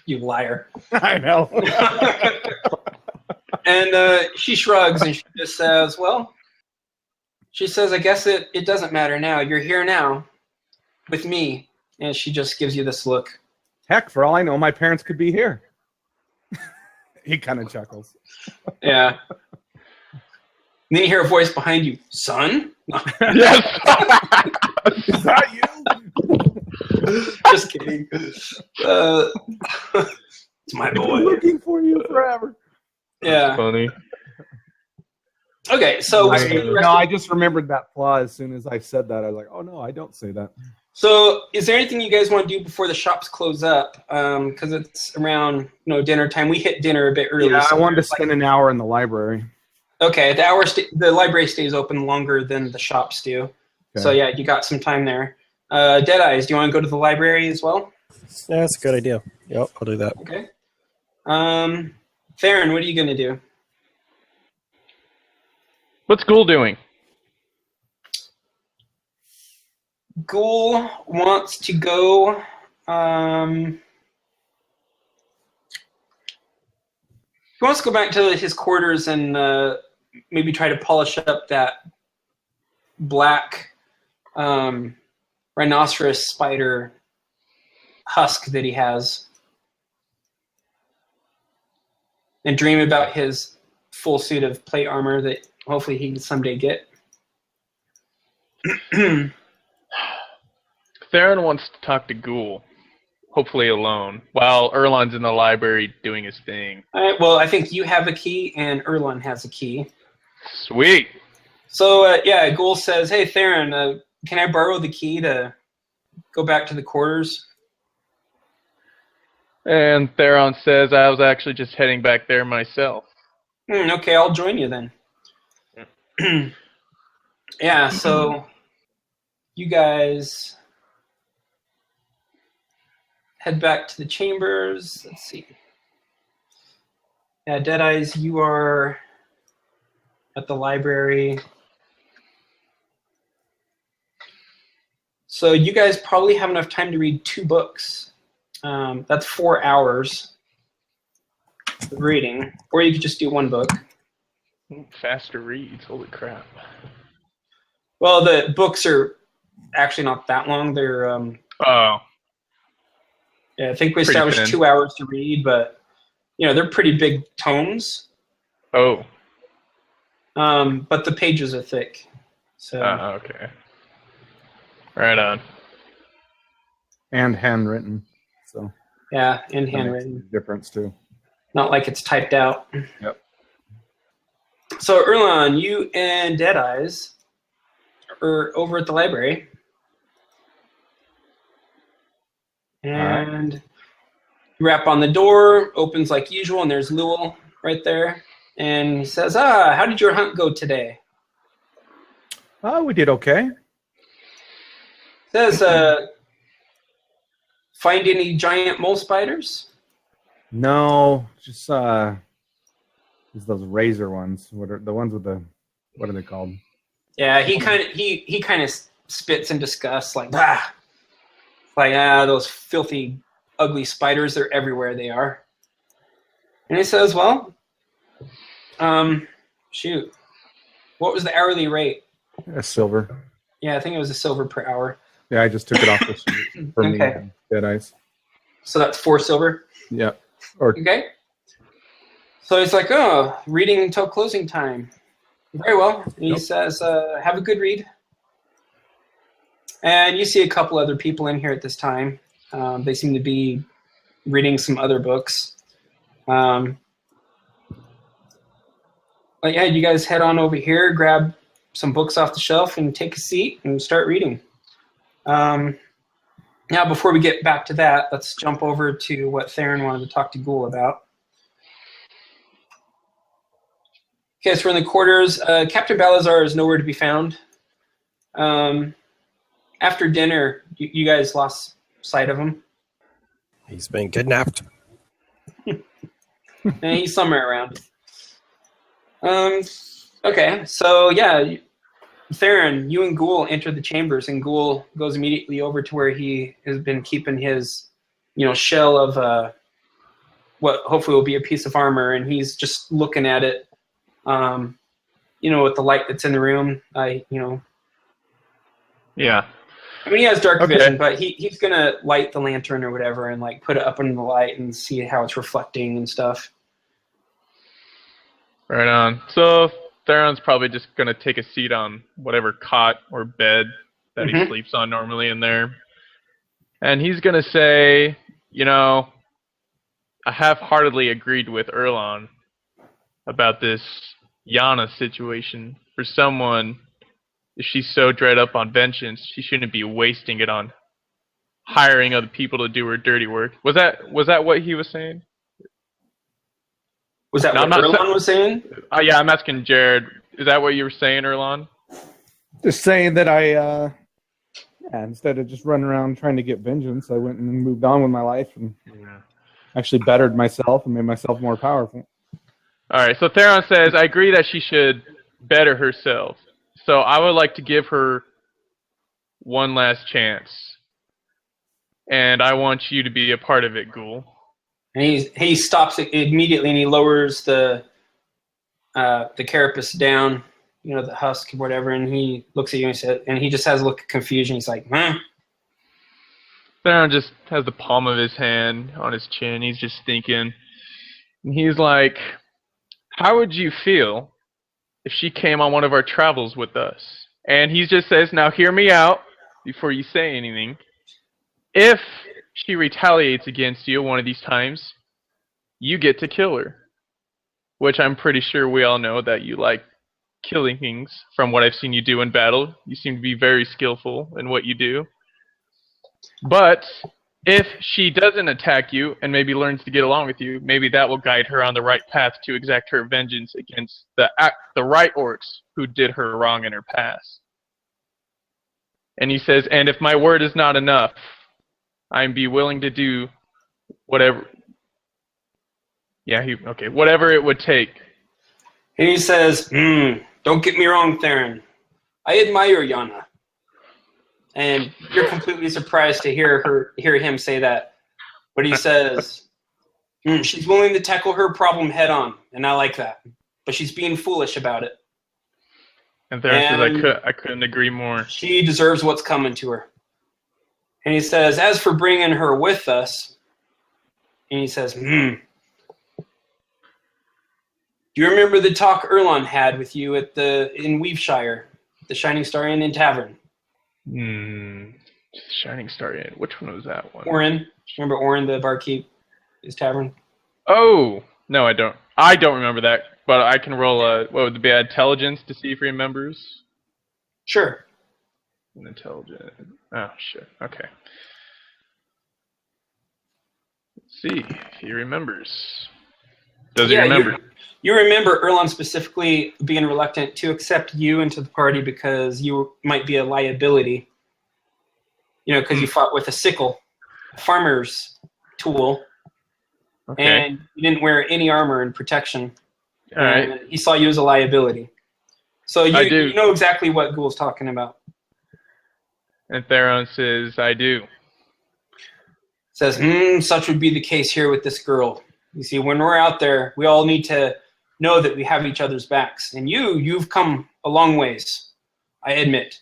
You liar. I know. And she shrugs and she just says, well, she says, I guess it doesn't matter now. You're here now with me. And she just gives you this look. Heck, for all I know, my parents could be here. He kind of chuckles. Yeah. And then you hear a voice behind you, son? Yes. Is that you? Just kidding. It's my I've been boy. looking for you forever. Yeah. Funny. Okay, so I just remembered that flaw as soon as I said that. I was like, oh no, I don't say that. So is there anything you guys want to do before the shops close up? Because it's around dinner time. We hit dinner a bit early. Yeah, so I wanted to spend an hour in the library. Okay, the library stays open longer than the shops do. Okay. So yeah, you got some time there. Deadeyes, do you want to go to the library as well? Yeah, that's a good idea. Yep, I'll do that. Okay. Theron, what are you going to do? What's Ghoul doing? Ghoul wants to go. He wants to go back to his quarters and maybe try to polish up that black rhinoceros spider husk that he has, and dream about his full suit of plate armor that hopefully he can someday get. Theron wants to talk to Ghoul, hopefully alone, while Erlon's in the library doing his thing. All right, well, I think you have a key and Erlon has a key. Sweet. So, Ghoul says, hey, Theron, can I borrow the key to go back to the quarters? And Theron says, I was actually just heading back there myself. Okay, I'll join you then. Yeah, so you guys head back to the chambers. Let's see. Yeah, Deadeyes, you are at the library. So you guys probably have enough time to read 2 books. That's 4 hours of reading. Or you could just do 1 book. Faster reads, holy crap. Well, the books are actually not that long. They're Oh. yeah, I think we Pretty established thin. 2 hours to read, but they're pretty big tomes. Oh. But the pages are thick. So Okay. Right on. And handwritten. So Yeah, and that makes handwritten. a difference too. Not like it's typed out. Yep. So, Erlon, you and Deadeyes are over at the library. And you rap on the door, opens like usual, and there's Lewell right there. And he says, how did your hunt go today? We did okay. Says, find any giant mole spiders? No, just those razor ones. What are the ones with what are they called? Yeah, he kind of spits in disgust, like, bah! Like, those filthy, ugly spiders, they're everywhere they are. And he says, well, shoot. What was the hourly rate? A silver. Yeah, I think it was a silver per hour. Yeah, I just took it off the sheet for me and Deadeyes. So that's 4 silver? Yep. Or Okay. So he's like, reading until closing time. Very well. And he says, have a good read. And you see a couple other people in here at this time. They seem to be reading some other books. But yeah, you guys head on over here, grab some books off the shelf, and take a seat and start reading. Now, before we get back to that, let's jump over to what Theron wanted to talk to Ghoul about. Okay, so we're in the quarters. Captain Balazar is nowhere to be found. After dinner, you guys lost sight of him. He's been kidnapped. And he's somewhere around. Okay, so yeah, Theron, you and Ghoul enter the chambers, and Ghoul goes immediately over to where he has been keeping his, shell of what hopefully will be a piece of armor, and he's just looking at it, with the light that's in the room. Yeah. I mean, he has dark vision, but he's gonna light the lantern or whatever and put it up in the light and see how it's reflecting and stuff. Right on. So Theron's probably just going to take a seat on whatever cot or bed that he sleeps on normally in there. And he's going to say, I half-heartedly agreed with Erlon about this Yana situation. For someone, if she's so dread up on vengeance, she shouldn't be wasting it on hiring other people to do her dirty work. Was that what he was saying? Was that what Erlon was saying? Yeah, I'm asking Jared. Is that what you were saying, Erlon? just saying that I, instead of just running around trying to get vengeance, I went and moved on with my life and actually bettered myself and made myself more powerful. All right, so Theron says, I agree that she should better herself. So I would like to give her one last chance. And I want you to be a part of it, Ghoul. And he stops it immediately, and he lowers the carapace down, the husk or whatever, and he looks at you and he just has a look of confusion. He's like, huh? Theron just has the palm of his hand on his chin. He's just thinking. And he's like, how would you feel if she came on one of our travels with us? And he just says, now hear me out before you say anything. If she retaliates against you one of these times, you get to kill her. Which I'm pretty sure we all know that you like killing things from what I've seen you do in battle. You seem to be very skillful in what you do. But if she doesn't attack you and maybe learns to get along with you, maybe that will guide her on the right path to exact her vengeance against the right orcs who did her wrong in her past. And he says, and if my word is not enough, I'd be willing to do whatever. Yeah, whatever it would take. And he says, don't get me wrong, Theron. I admire Yana. And you're completely surprised to hear him say that. But he says, she's willing to tackle her problem head on, and I like that. But she's being foolish about it. And Theron says, I couldn't agree more. She deserves what's coming to her. And he says, as for bringing her with us, and he says, do you remember the talk Erlon had with you in Weaveshire, the Shining Star Inn and Tavern? Shining Star Inn. Which one was that one? Orin. Remember Orin, the barkeep, his tavern? Oh, no, I don't. I don't remember that, but I can roll what would it be, intelligence to see if he remembers? Sure. An intelligence. Oh, shit. Okay. Let's see. He remembers. Does he remember? You remember Erlon specifically being reluctant to accept you into the party because you might be a liability. Because you fought with a sickle, a farmer's tool, and you didn't wear any armor and protection. All right. He saw you as a liability. So you know exactly what Ghoul's talking about. And Theron says, I do. Says, such would be the case here with this girl. You see, when we're out there, we all need to know that we have each other's backs. And you've come a long ways, I admit.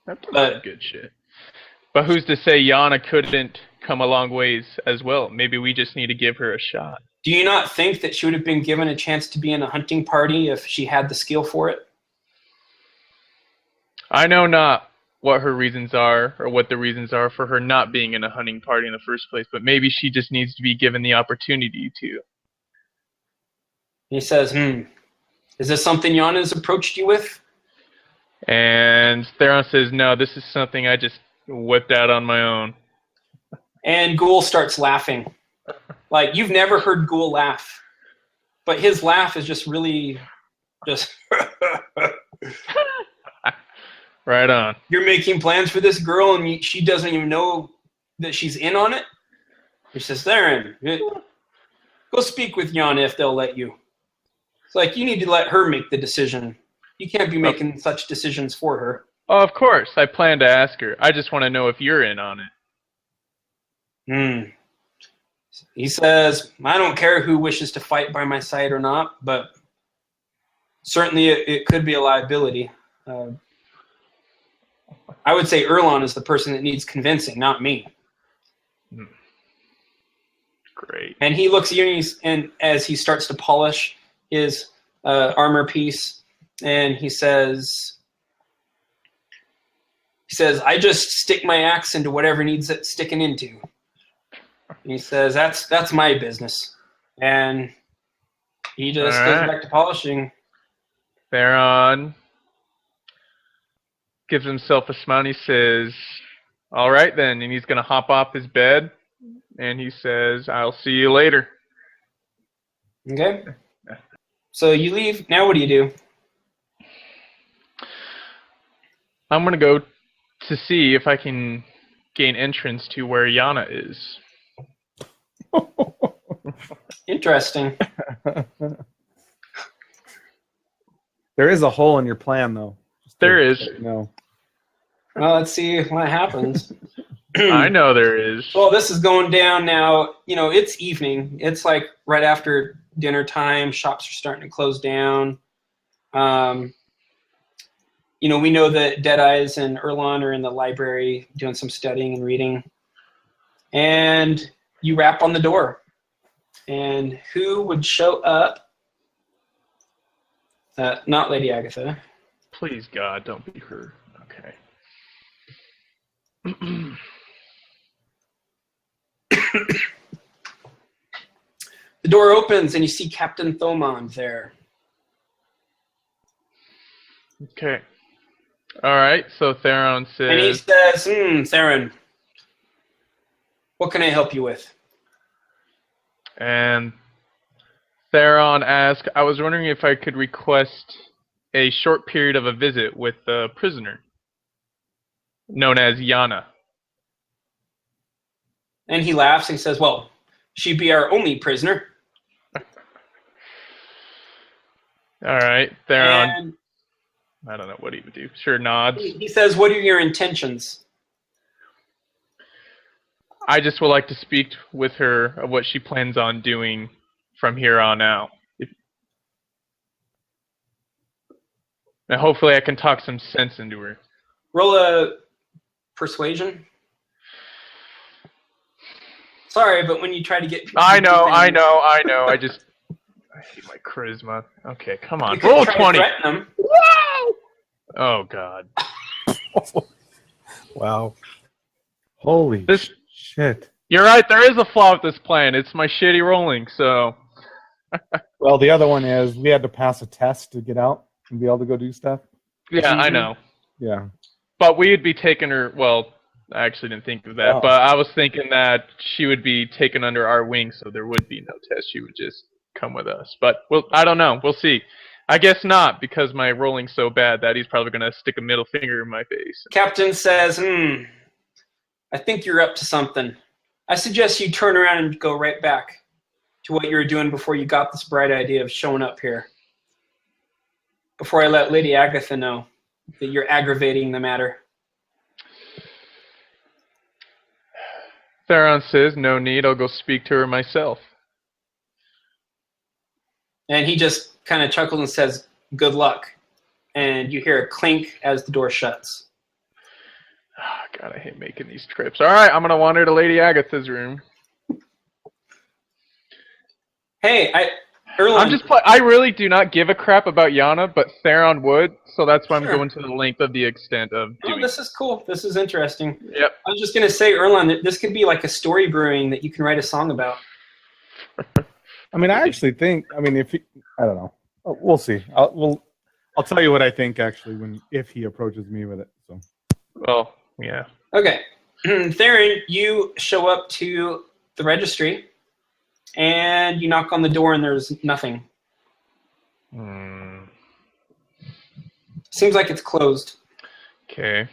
That's good shit. But who's to say Yana couldn't come a long ways as well? Maybe we just need to give her a shot. Do you not think that she would have been given a chance to be in a hunting party if she had the skill for it? I know not what her reasons are, or what the reasons are for her not being in a hunting party in the first place, but maybe she just needs to be given the opportunity to. He says, is this something Yana's approached you with? And Theron says, no, this is something I just whipped out on my own. And Ghoul starts laughing. Like, you've never heard Ghoul laugh. But his laugh is just really just... Right on. You're making plans for this girl and she doesn't even know that she's in on it? He says, Theron, go speak with Yana if they'll let you. It's like, you need to let her make the decision. You can't be making such decisions for her. Oh, of course. I plan to ask her. I just want to know if you're in on it. He says, I don't care who wishes to fight by my side or not, but certainly it could be a liability. I would say Erlon is the person that needs convincing, not me. Great. And he looks at you and as he starts to polish his armor piece, and he says, I just stick my axe into whatever needs it sticking into. And he says, that's my business. And he just goes back to polishing. Theron gives himself a smile and he says, all right then. And he's going to hop off his bed. And he says, I'll see you later. Okay. So you leave. Now what do you do? I'm going to go to see if I can gain entrance to where Yana is. Interesting. There is a hole in your plan, though. There is. No. Well, let's see what happens. I know there is. Well, this is going down now. It's evening. It's like right after dinner time. Shops are starting to close down. We know that Deadeyes and Erlon are in the library doing some studying and reading. And you rap on the door. And who would show up? Not Lady Agatha. Please, God, don't be her. Okay. The door opens and you see Captain Thomond there. Okay. All right, so Theron says... And he says, Theron, what can I help you with? And Theron asks, I was wondering if I could request a short period of a visit with the prisoner, known as Yana. And he laughs and he says, well, she'd be our only prisoner. All right, Theron... And I don't know what he would do. Sure nods. he says, what are your intentions? I just would like to speak with her of what she plans on doing from here on out. And hopefully I can talk some sense into her. Roll a persuasion. Sorry, but when you try to get people... I know. I hate my charisma. Okay, come on. Roll 20. Whoa! Oh, God. Wow. Holy This- shit. You're right, there is a flaw with this plan. It's my shitty rolling, so... Well, the other one is we had to pass a test to get out and be able to go do stuff. Yeah, I know. Yeah. But we'd be taking her... Well, I actually didn't think of that, Oh. but I was thinking that she would be taken under our wing, so there would be no test. She would just come with us. But I don't know. We'll see. I guess not, because my rolling's so bad that he's probably going to stick a middle finger in my face. Captain says, I think you're up to something. I suggest you turn around and go right back to what you were doing before you got this bright idea of showing up here. Before I let Lady Agatha know that you're aggravating the matter. Theron says, no need, I'll go speak to her myself. And he just kind of chuckles and says, good luck. And you hear a clink as the door shuts. Oh, God, I hate making these trips. All right, I'm going to wander to Lady Agatha's room. Hey, Erland. I really do not give a crap about Yana, but Theron would, so that's why Sure. I'm going to the length of the extent of doing This is cool. This is interesting. Yep. I was just going to say, Erland, that this could be like a story brewing that you can write a song about. I mean, I actually think. I mean, I don't know. We'll see. I'll tell you what I think actually if he approaches me with it. So. Well, yeah. Okay. Theron, you show up to the registry, and you knock on the door, and there's nothing. Seems like it's closed. Okay.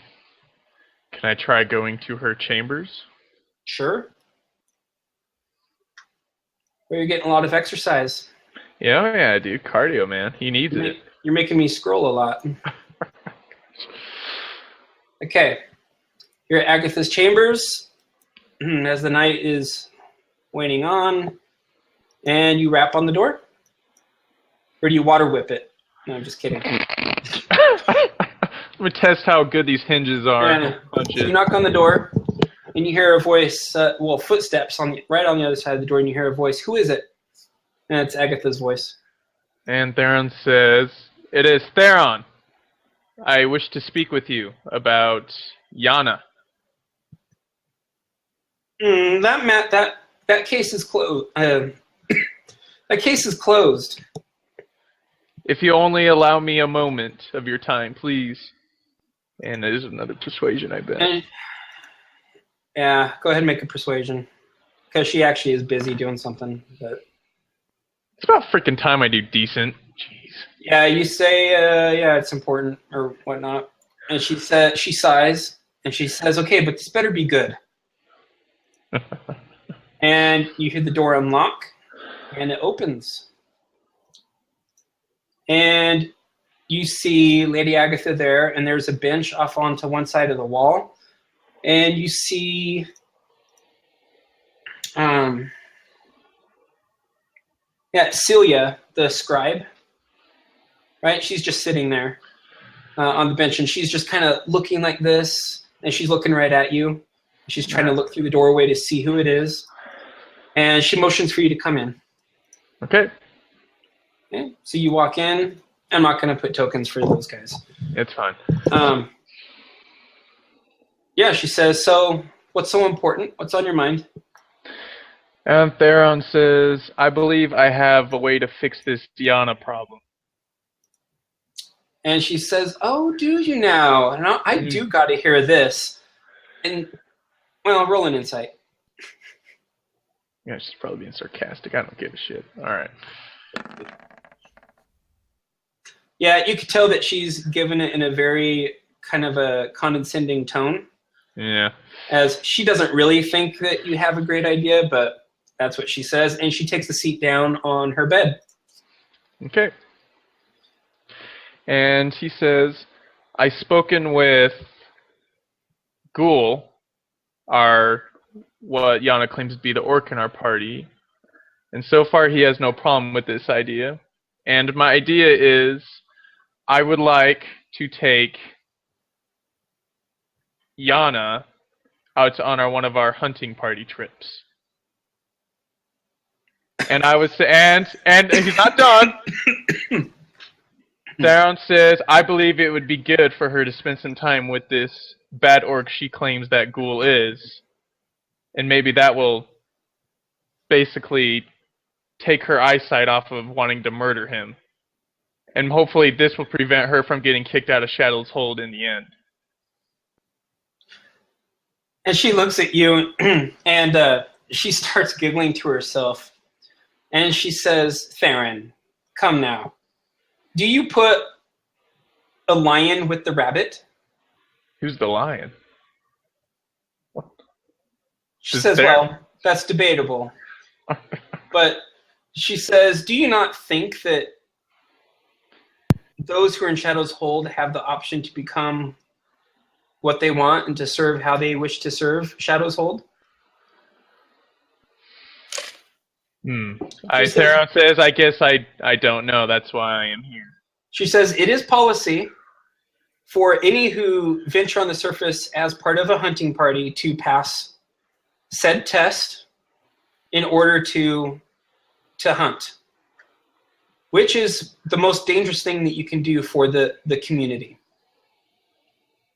Can I try going to her chambers? Sure. Well, you're getting a lot of exercise. Yeah, dude. Cardio, man. He needs it. You're making me scroll a lot. Okay. You're at Agatha's chambers as the night is waning on, and you rap on the door? Or do you water whip it? No, I'm just kidding. Let me test how good these hinges are. Yeah, so you knock on the door, and you hear a voice, footsteps right on the other side of the door, and you hear a voice. Who is it? And it's Agatha's voice. And Theron says, it is Theron. I wish to speak with you about Yana. That case is closed. That case is closed. If you only allow me a moment of your time, please. And there's another persuasion, I bet. Yeah, go ahead and make a persuasion. Because she actually is busy doing something. But it's about freaking time I do decent. Jeez. Yeah, you say, it's important, or whatnot. And she sighs, and she says, okay, but this better be good. And you hear the door unlock, and it opens. And you see Lady Agatha there, and there's a bench off onto one side of the wall. And you see Celia, the scribe, right? She's just sitting there on the bench, and she's just kind of looking like this, and she's looking right at you. She's trying to look through the doorway to see who it is. And she motions for you to come in. Okay. Okay, so you walk in. I'm not going to put tokens for those guys. It's fine. She says, so what's so important? What's on your mind? And Theron says, I believe I have a way to fix this Yana problem. And she says, oh, do you now? And I do got to hear this. And, well, roll an insight. Yeah, she's probably being sarcastic. I don't give a shit. All right. Yeah, you could tell that she's given it in a very kind of a condescending tone. Yeah. As she doesn't really think that you have a great idea, but that's what she says. And she takes the seat down on her bed. Okay. And he says, I've spoken with Ghoul, what Yana claims to be the orc in our party. And so far he has no problem with this idea. And my idea is I would like to take Yana out on one of our hunting party trips. And I was and he's not done. Theron says, I believe it would be good for her to spend some time with this bad orc she claims that ghoul is. And maybe that will basically take her eyesight off of wanting to murder him. And hopefully this will prevent her from getting kicked out of Shadow's Hold in the end. And she looks at you, and she starts giggling to herself. And she says, Theron, come now. Do you put a lion with the rabbit? Who's the lion? She says, well, that's debatable. But she says, do you not think that those who are in Shadow's Hold have the option to become what they want and to serve how they wish to serve Shadow's Hold? Theron says, I guess I don't know. That's why I am here. She says, it is policy for any who venture on the surface as part of a hunting party to pass said test in order to hunt, which is the most dangerous thing that you can do for the community.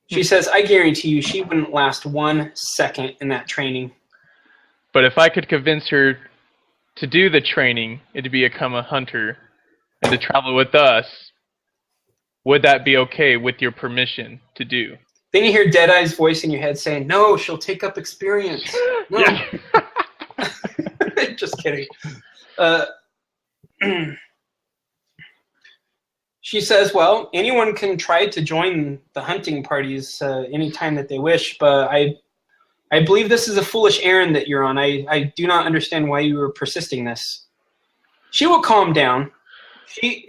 She says, I guarantee you she wouldn't last 1 second in that training. But if I could convince her to do the training and to become a hunter and to travel with us, would that be okay with your permission to do? Then you hear Deadeye's voice in your head saying, no, she'll take up experience. No. Just kidding. She says, well, anyone can try to join the hunting parties anytime that they wish, but I believe this is a foolish errand that you're on. I do not understand why you were persisting this. She will calm down.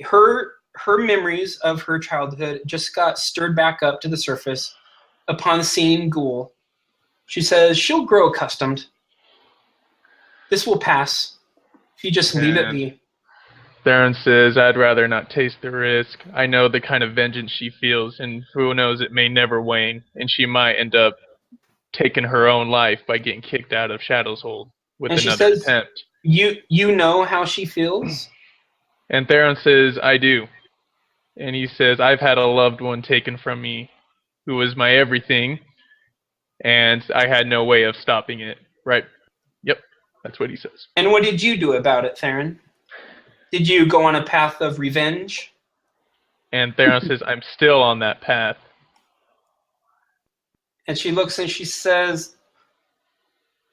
Her memories of her childhood just got stirred back up to the surface upon seeing Ghoul. She says she'll grow accustomed. This will pass if you just leave it be. Theron says, I'd rather not taste the risk. I know the kind of vengeance she feels, and who knows, it may never wane, and she might end up taking her own life by getting kicked out of Shadow's Hold with another attempt. You know how she feels? And Theron says, I do. And he says, I've had a loved one taken from me who was my everything, and I had no way of stopping it. Right? Yep, that's what he says. And what did you do about it, Theron? Did you go on a path of revenge? And Theron says, I'm still on that path. And she looks and she says,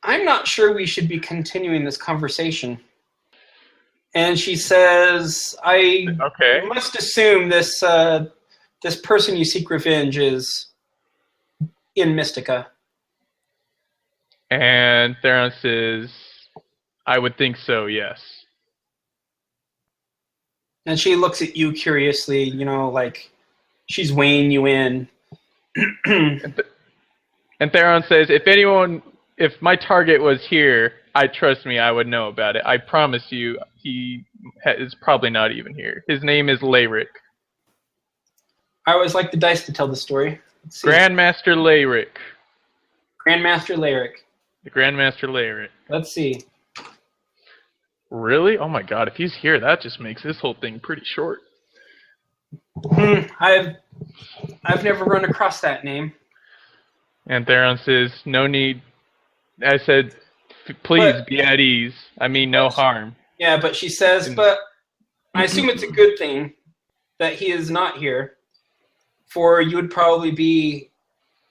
I'm not sure we should be continuing this conversation. And she says, I must assume this person you seek revenge is in Mysticka. And Theron says, I would think so, yes. And she looks at you curiously, like she's weighing you in. And Theron says, if my target was here, trust me, I would know about it. I promise you, he is probably not even here. His name is Layrick. I always like the dice to tell the story. Grandmaster Layrick. Grandmaster Layrick. The Grandmaster Layrick. Let's see. Really? Oh my god, if he's here, that just makes this whole thing pretty short. I've never run across that name. And Theron says, no need. I said, please be at ease. I mean no harm. Yeah, but she says, but I assume it's a good thing that he is not here, for you would probably be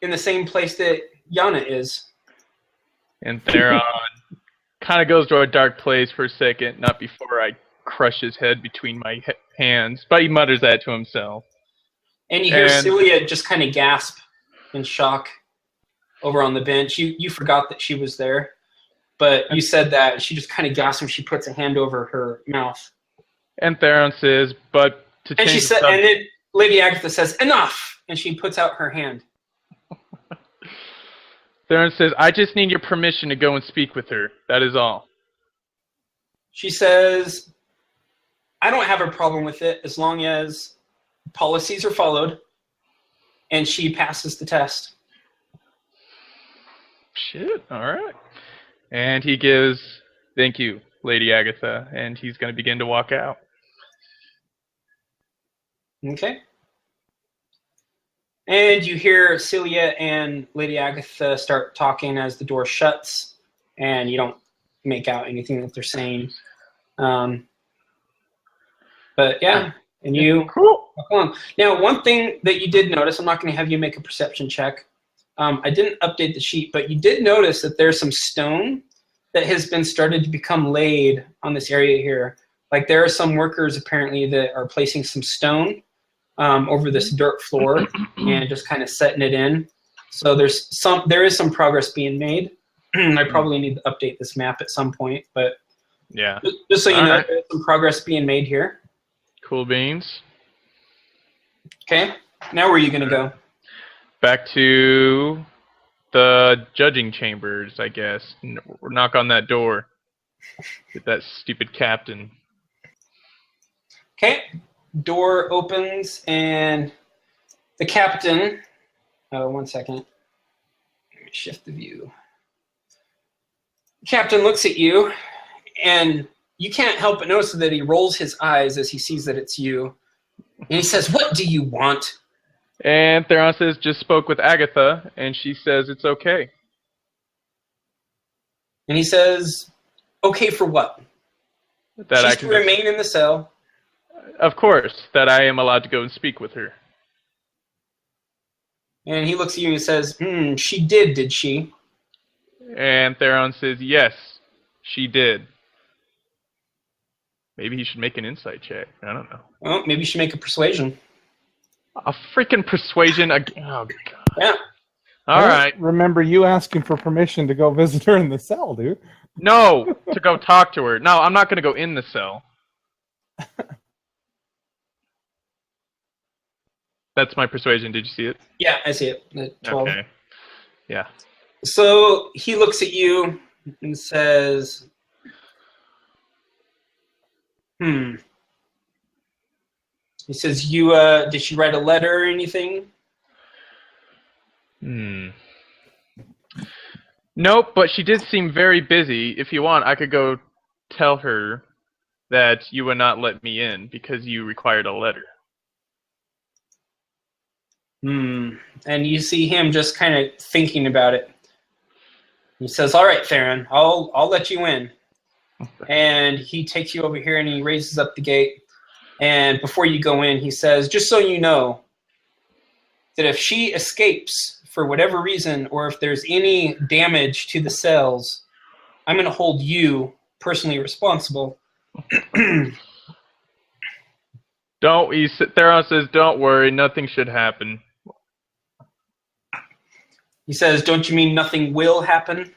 in the same place that Yana is. And Theron kind of goes to a dark place for a second, not before I crush his head between my hands, but he mutters that to himself. And you hear Celia just kind of gasp in shock over on the bench. You forgot that she was there, but you said that. She just kind of gasps when she puts a hand over her mouth. And Theron says, but to change and then Lady Agatha says, enough! And she puts out her hand. Theron says, I just need your permission to go and speak with her. That is all. She says, I don't have a problem with it as long as policies are followed and she passes the test. Shit, alright. And he gives, thank you, Lady Agatha, and he's going to begin to walk out. Okay. And you hear Celia and Lady Agatha start talking as the door shuts, and you don't make out anything that they're saying. But yeah, and you Cool. walk along. Now, one thing that you did notice, I'm not going to have you make a perception check. I didn't update the sheet, but you did notice that there's some stone that has been started to become laid on this area here. Like there are some workers apparently that are placing some stone over this dirt floor and just kind of setting it in. So there is some progress being made. I probably need to update this map at some point, but Yeah. just so you know, Alright. there's some progress being made here. Cool beans. Okay, now where are you going to go? Back to the judging chambers, I guess. Knock on that door. Get that stupid captain. Okay, door opens and the captain, one second, let me shift the view. The captain looks at you and you can't help but notice that he rolls his eyes as he sees that it's you. And he says, "What do you want?" And Theron says, just spoke with Agatha, and she says it's okay. And he says, "Okay for what?" That She's I to can remain in the cell. Of course, that I am allowed to go and speak with her. And he looks at you and says, she did she? And Theron says, yes, she did. Maybe he should make an insight check. I don't know. Well, maybe you should make a persuasion. A freaking persuasion again. Oh, God. Yeah. All right. Remember you asking for permission to go visit her in the cell, dude. No, to go talk to her. No, I'm not going to go in the cell. That's my persuasion. Did you see it? Yeah, I see it. At 12. Okay. Yeah. So he looks at you and says, He says, "You did she write a letter or anything?" Nope, but she did seem very busy. If you want, I could go tell her that you would not let me in because you required a letter. And you see him just kind of thinking about it. He says, "All right, Theron, I'll let you in." And he takes you over here and he raises up the gate. And before you go in, he says, "Just so you know, that if she escapes for whatever reason, or if there's any damage to the cells, I'm going to hold you personally responsible." Theron says, don't worry, nothing should happen. He says, "Don't you mean nothing will happen?"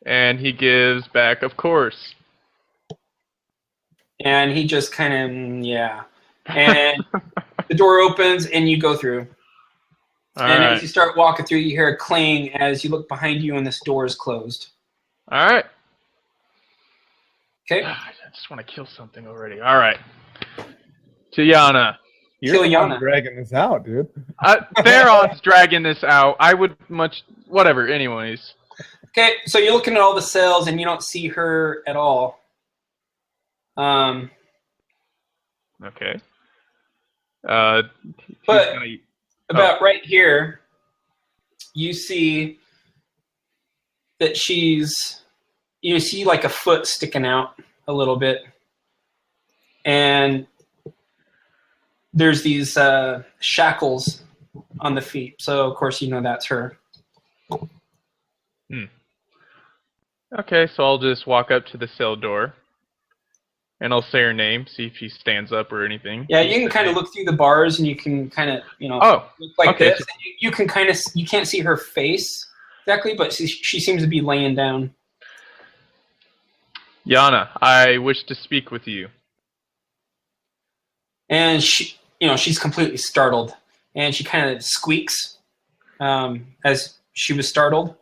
And he gives back, of course. And he just kind of, yeah. And the door opens and you go through. As you start walking through, you hear a clang as you look behind you and this door is closed. All right. Okay. I just want to kill something already. All right. To Yana. Kill Yana. Dragging this out, dude. Theron's dragging this out. I would whatever, anyways. Okay, so you're looking at all the cells and you don't see her at all. Okay. But about right here, you see that you see like a foot sticking out a little bit. And there's these shackles on the feet. So, of course, you know that's her. Okay, so I'll just walk up to the cell door. And I'll say her name, see if she stands up or anything. Yeah, you can kind of look through the bars and you can kind of, look like okay. this. And you can kind of, you can't see her face exactly, but she seems to be laying down. Yana, I wish to speak with you. And she's completely startled. And she kind of squeaks as she was startled.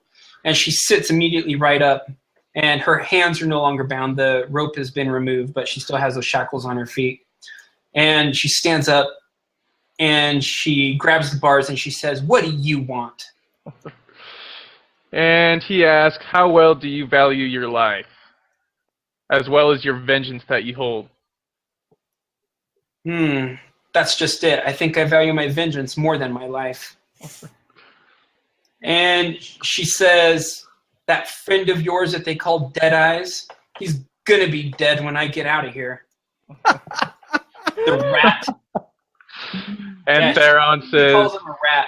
And she sits immediately right up. And her hands are no longer bound. The rope has been removed, but she still has those shackles on her feet. And she stands up and she grabs the bars and she says, "What do you want?" And he asks, how well do you value your life? As well as your vengeance that you hold? that's just it. I think I value my vengeance more than my life. And she says, that friend of yours that they call Dead Eyes, he's gonna be dead when I get out of here. The rat. And Theron He says, calls him a rat.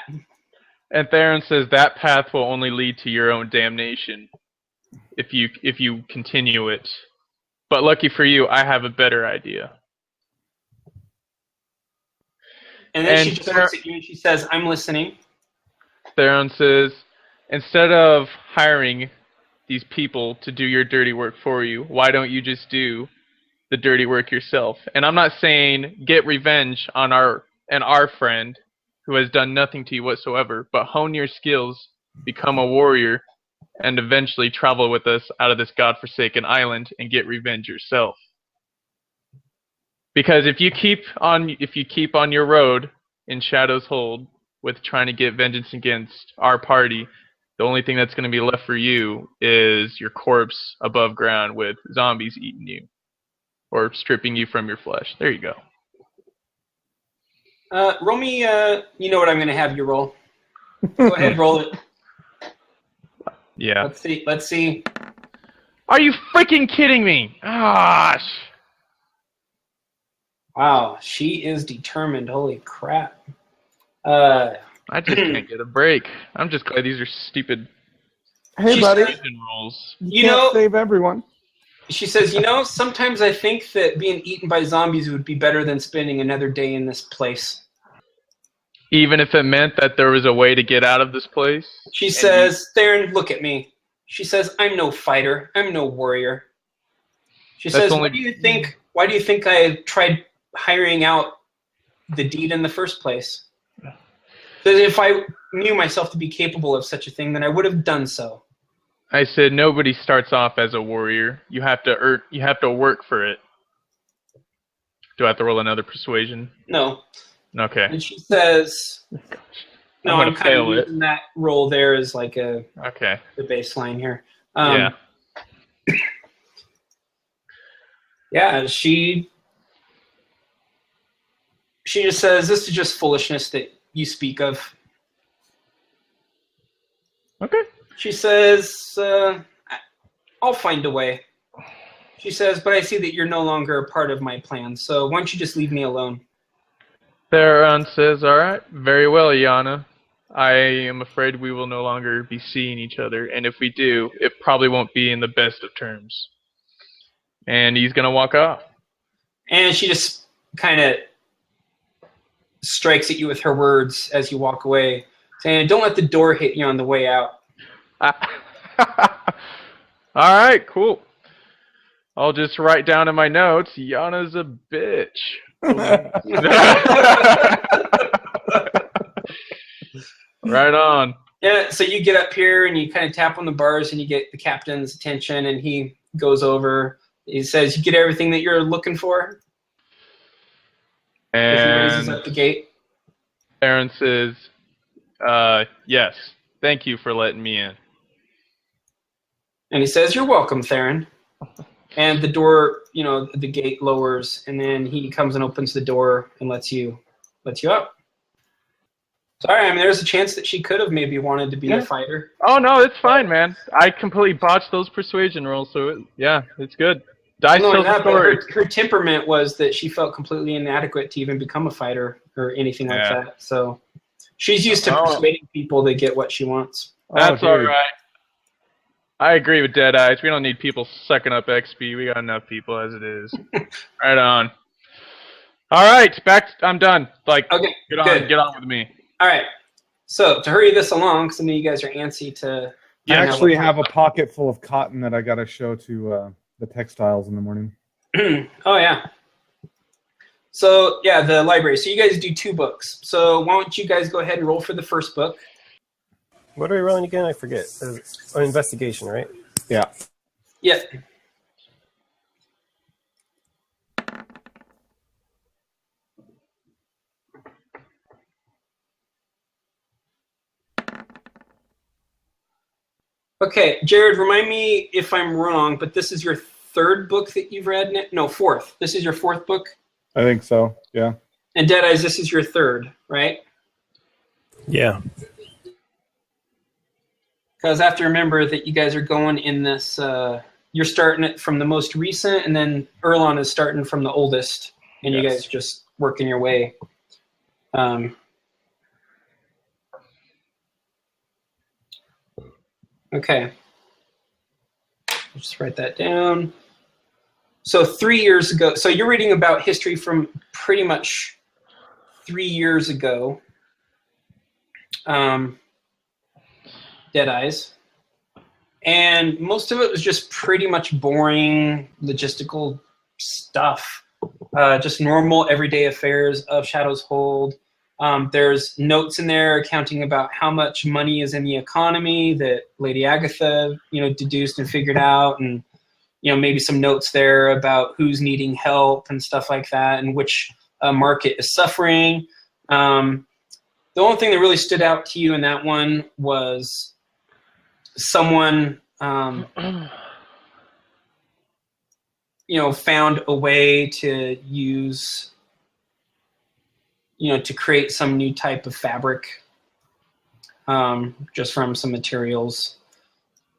and Theron says that path will only lead to your own damnation if you continue it. But lucky for you, I have a better idea. And then And she just looks at you and she says, I'm listening. Theron says, instead of hiring these people to do your dirty work for you, why don't you just do the dirty work yourself? And I'm not saying get revenge on our friend who has done nothing to you whatsoever, but hone your skills, become a warrior, and eventually travel with us out of this godforsaken island and get revenge yourself. Because if you keep on your road in Shadow's Hold with trying to get vengeance against our party, the only thing that's going to be left for you is your corpse above ground with zombies eating you or stripping you from your flesh. There you go. Roll me, you know what I'm going to have you roll. Go ahead, roll it. Yeah. Let's see. Are you freaking kidding me? Gosh. Wow, she is determined. Holy crap. I just can't get a break. I'm just glad these are stupid Hey, buddy. rolls. You Can't know, save everyone. she says, sometimes I think that being eaten by zombies would be better than spending another day in this place. Even if it meant that there was a way to get out of this place? She says, Theron, look at me. She says, I'm no fighter. I'm no warrior. She says, why do you think I tried hiring out the deed in the first place? Because if I knew myself to be capable of such a thing, then I would have done so. I said nobody starts off as a warrior. You have to work for it. Do I have to roll another persuasion? No. Okay. And she says, no, I'm kind of using that roll there as like the baseline here. Yeah. Yeah, she just says, this is just foolishness that you speak of. Okay. She says, I'll find a way. She says, but I see that you're no longer a part of my plan, so why don't you just leave me alone? Theron says, all right, very well, Yana. I am afraid we will no longer be seeing each other, and if we do, it probably won't be in the best of terms. And he's going to walk off. And she just kind of strikes at you with her words as you walk away, saying, don't let the door hit you on the way out. All right, cool. I'll just write down in my notes, Yana's a bitch. Right on. Yeah, so you get up here and you kind of tap on the bars and you get the captain's attention, and he goes over. He says, you get everything that you're looking for? And he raises up the gate. Aaron says, yes, thank you for letting me in. And he says, you're welcome, Theron. And the door, the gate lowers, and then he comes and opens the door and lets you up. Sorry, there's a chance that she could have maybe wanted to be a fighter. Oh, no, it's fine, man. I completely botched those persuasion rolls, so it's good. Dice tells the story. Her temperament was that she felt completely inadequate to even become a fighter or anything like that. So she's used to persuading people to get what she wants. That's all right. I agree with Dead Eyes. We don't need people sucking up XP. We got enough people as it is. Right on. All right, I'm done. Okay, get on with me. All right. So to hurry this along, because I know you guys are antsy to. I actually have a pocket full of cotton that I got to show to the textiles in the morning. Oh yeah. So yeah, the library. So you guys do 2 books. So why don't you guys go ahead and roll for the first book? What are we rolling again? I forget. Investigation, right? Yeah. Yep. Okay, Jared, remind me if I'm wrong, but this is your 3rd book that you've read? No, 4th. This is your 4th book? I think so, yeah. And Deadeyes, this is your third, right? Yeah. Because I have to remember that you guys are going in this, you're starting it from the most recent, and then Erlon is starting from the oldest, and you guys just working your way. Okay. Just write that down. So 3 years ago, so you're reading about history from pretty much 3 years ago. Deadeyes. And most of it was just pretty much boring logistical stuff. Just normal everyday affairs of Shadow's Hold. There's notes in there accounting about how much money is in the economy that Lady Agatha, deduced and figured out, and maybe some notes there about who's needing help and stuff like that, and which market is suffering. The only thing that really stood out to you in that one was someone, found a way to use, to create some new type of fabric, just from some materials.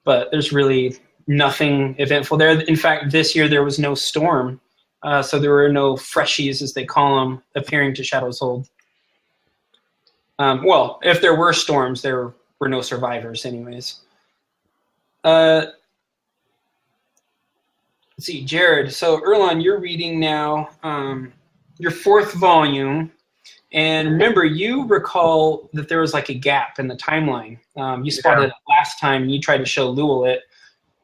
But there's really nothing eventful there. In fact, this year there was no storm, so there were no freshies, as they call them, appearing to Shadow's Hold. Well, if there were storms, there were no survivors anyways. Let's see, Jared. So, Erlon, you're reading now your fourth volume. And remember, you recall that there was like a gap in the timeline. You spotted it last time, and you tried to show Lewell it.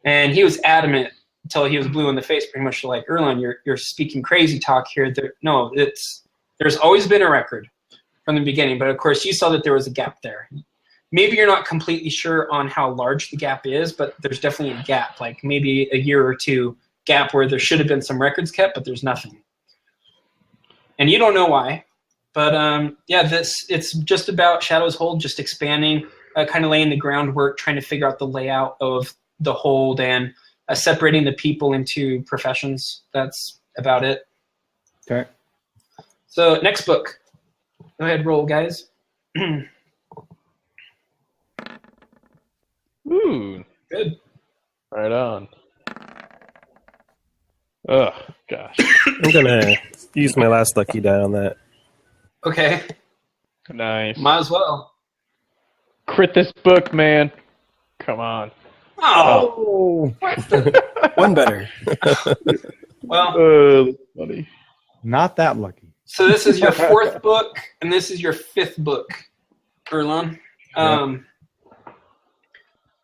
And he was adamant until he was blue in the face, pretty much like, Erlon, you're speaking crazy talk here. There's always been a record from the beginning. But, of course, you saw that there was a gap there. Maybe you're not completely sure on how large the gap is, but there's definitely a gap, like maybe a year or two gap where there should have been some records kept, but there's nothing. And you don't know why. But, it's just about Shadow's Hold, just expanding, kind of laying the groundwork, trying to figure out the layout of the hold, and separating the people into professions. That's about it. Okay. So, next book. Go ahead, roll, guys. Ooh. Good. Right on. Oh, gosh. I'm going to use my last lucky die on that. Okay. Nice. Might as well. Crit this book, man. Come on. Oh! One better. Well, That's funny. Not that lucky. so this is your fourth book, and this is your fifth book, Erlon.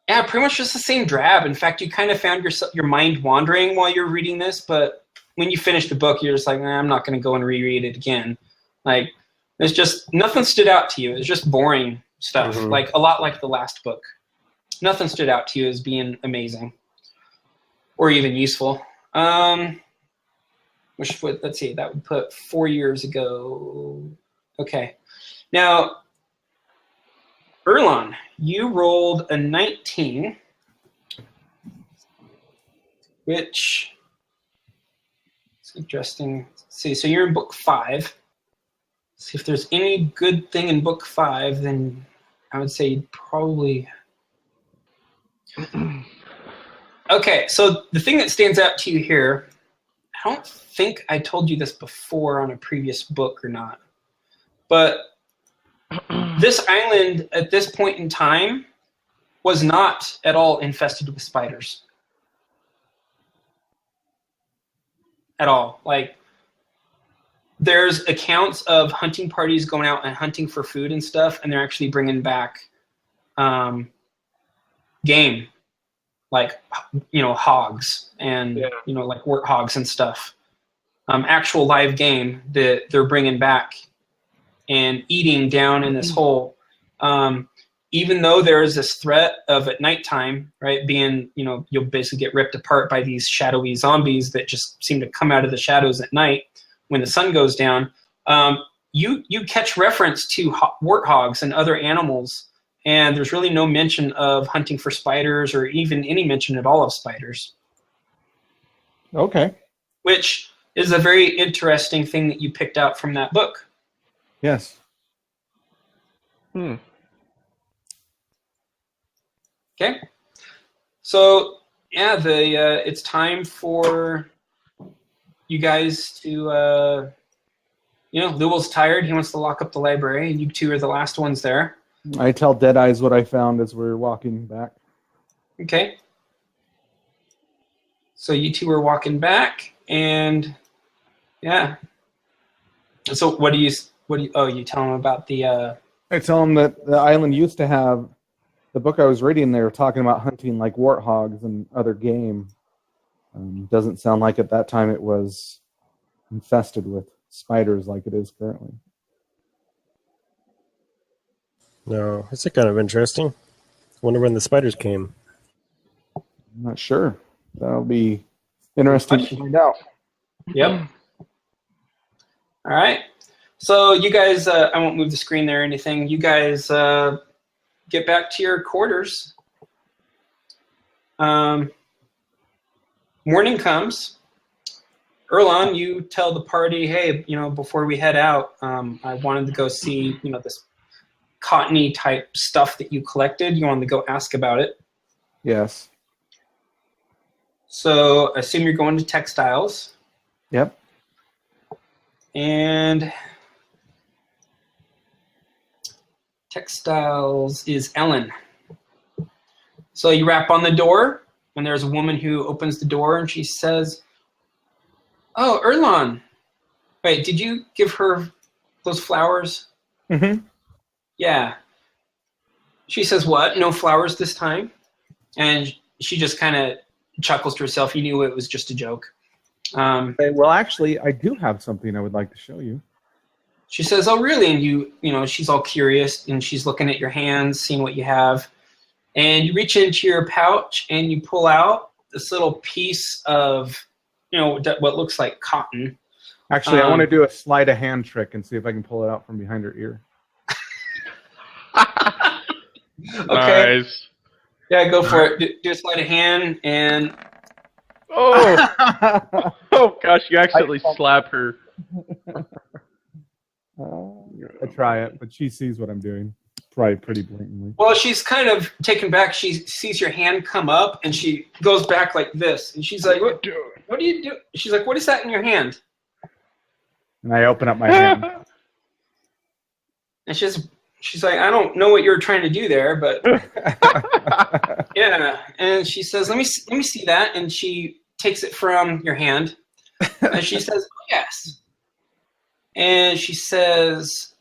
Yeah, pretty much just the same drab. In fact, you kind of found your mind wandering while you're reading this, but when you finish the book, you're just like, I'm not going to go and reread it again. Like, there's just nothing stood out to you. It's just boring stuff, like a lot like the last book. Nothing stood out to you as being amazing or even useful. Let's see, that would put 4 years ago. Okay. Now, Erlon, you rolled a 19, which is interesting. Let's see, so you're in book 5. See if there's any good thing in book 5, then I would say you'd probably. Okay, so the thing that stands out to you here, I don't think I told you this before on a previous book or not, but this island at this point in time was not at all infested with spiders. At all. Like, there's accounts of hunting parties going out and hunting for food and stuff, and they're actually bringing back game, like, hogs and, like warthogs and stuff. Actual live game that they're bringing back and eating down in this hole. Even though there is this threat of at nighttime, right, being, you'll basically get ripped apart by these shadowy zombies that just seem to come out of the shadows at night when the sun goes down. You catch reference to warthogs and other animals, and there's really no mention of hunting for spiders or even any mention at all of spiders. Okay. Which is a very interesting thing that you picked out from that book. Yes. Hmm. Okay. So yeah, it's time for you guys to Lewell's tired. He wants to lock up the library, and you two are the last ones there. I tell Deadeyes what I found as we're walking back. Okay. So you two are walking back, and yeah. So what do you tell him about the I tell him that the island used to have the book I was reading. They were talking about hunting like warthogs and other game. Doesn't sound like at that time it was infested with spiders like it is currently. No, it's kind of interesting. Wonder when the spiders came. I'm not sure. That'll be interesting to find out. Yep. All right. So you guys, I won't move the screen there or anything. You guys get back to your quarters. Morning comes. Erlon, you tell the party, hey, before we head out, I wanted to go see, this cottony type stuff that you collected. You wanted to go ask about it. Yes. So I assume you're going to textiles. Yep. And textiles is Ellen. So you rap on the door, and there's a woman who opens the door, and she says, "Oh, Erlon. Wait, did you give her those flowers?" Mm-hmm. Yeah. She says, "What? No flowers this time?" And she just kind of chuckles to herself. You knew it was just a joke. Well, actually, I do have something I would like to show you. She says, "Oh, really?" And she's all curious, and she's looking at your hands, seeing what you have. And you reach into your pouch, and you pull out this little piece of, what looks like cotton. Actually, I want to do a sleight of hand trick and see if I can pull it out from behind her ear. Okay. Nice. Yeah, go for it. Do a sleight of hand, and Oh! Oh gosh, you accidentally slap her. I try it, but she sees what I'm doing. Probably pretty blatantly. well, she's kind of taken back. She sees your hand come up, and she goes back like this, and she's like, "What do you do?" She's like, "What is that in your hand?" And I open up my hand. And she's like, "I don't know what you're trying to do there, but yeah." And she says, "Let me see that." And she takes it from your hand, and she says, "Oh, yes." And she says,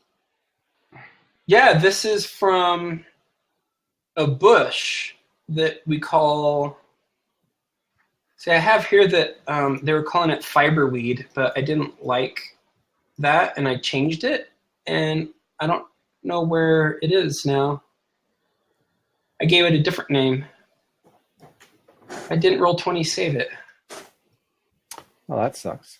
"Yeah, this is from a bush that we call." See, I have here that they were calling it fiberweed, but I didn't like that, and I changed it, and I don't know where it is now. I gave it a different name. I didn't roll 20 save it. Oh, that sucks.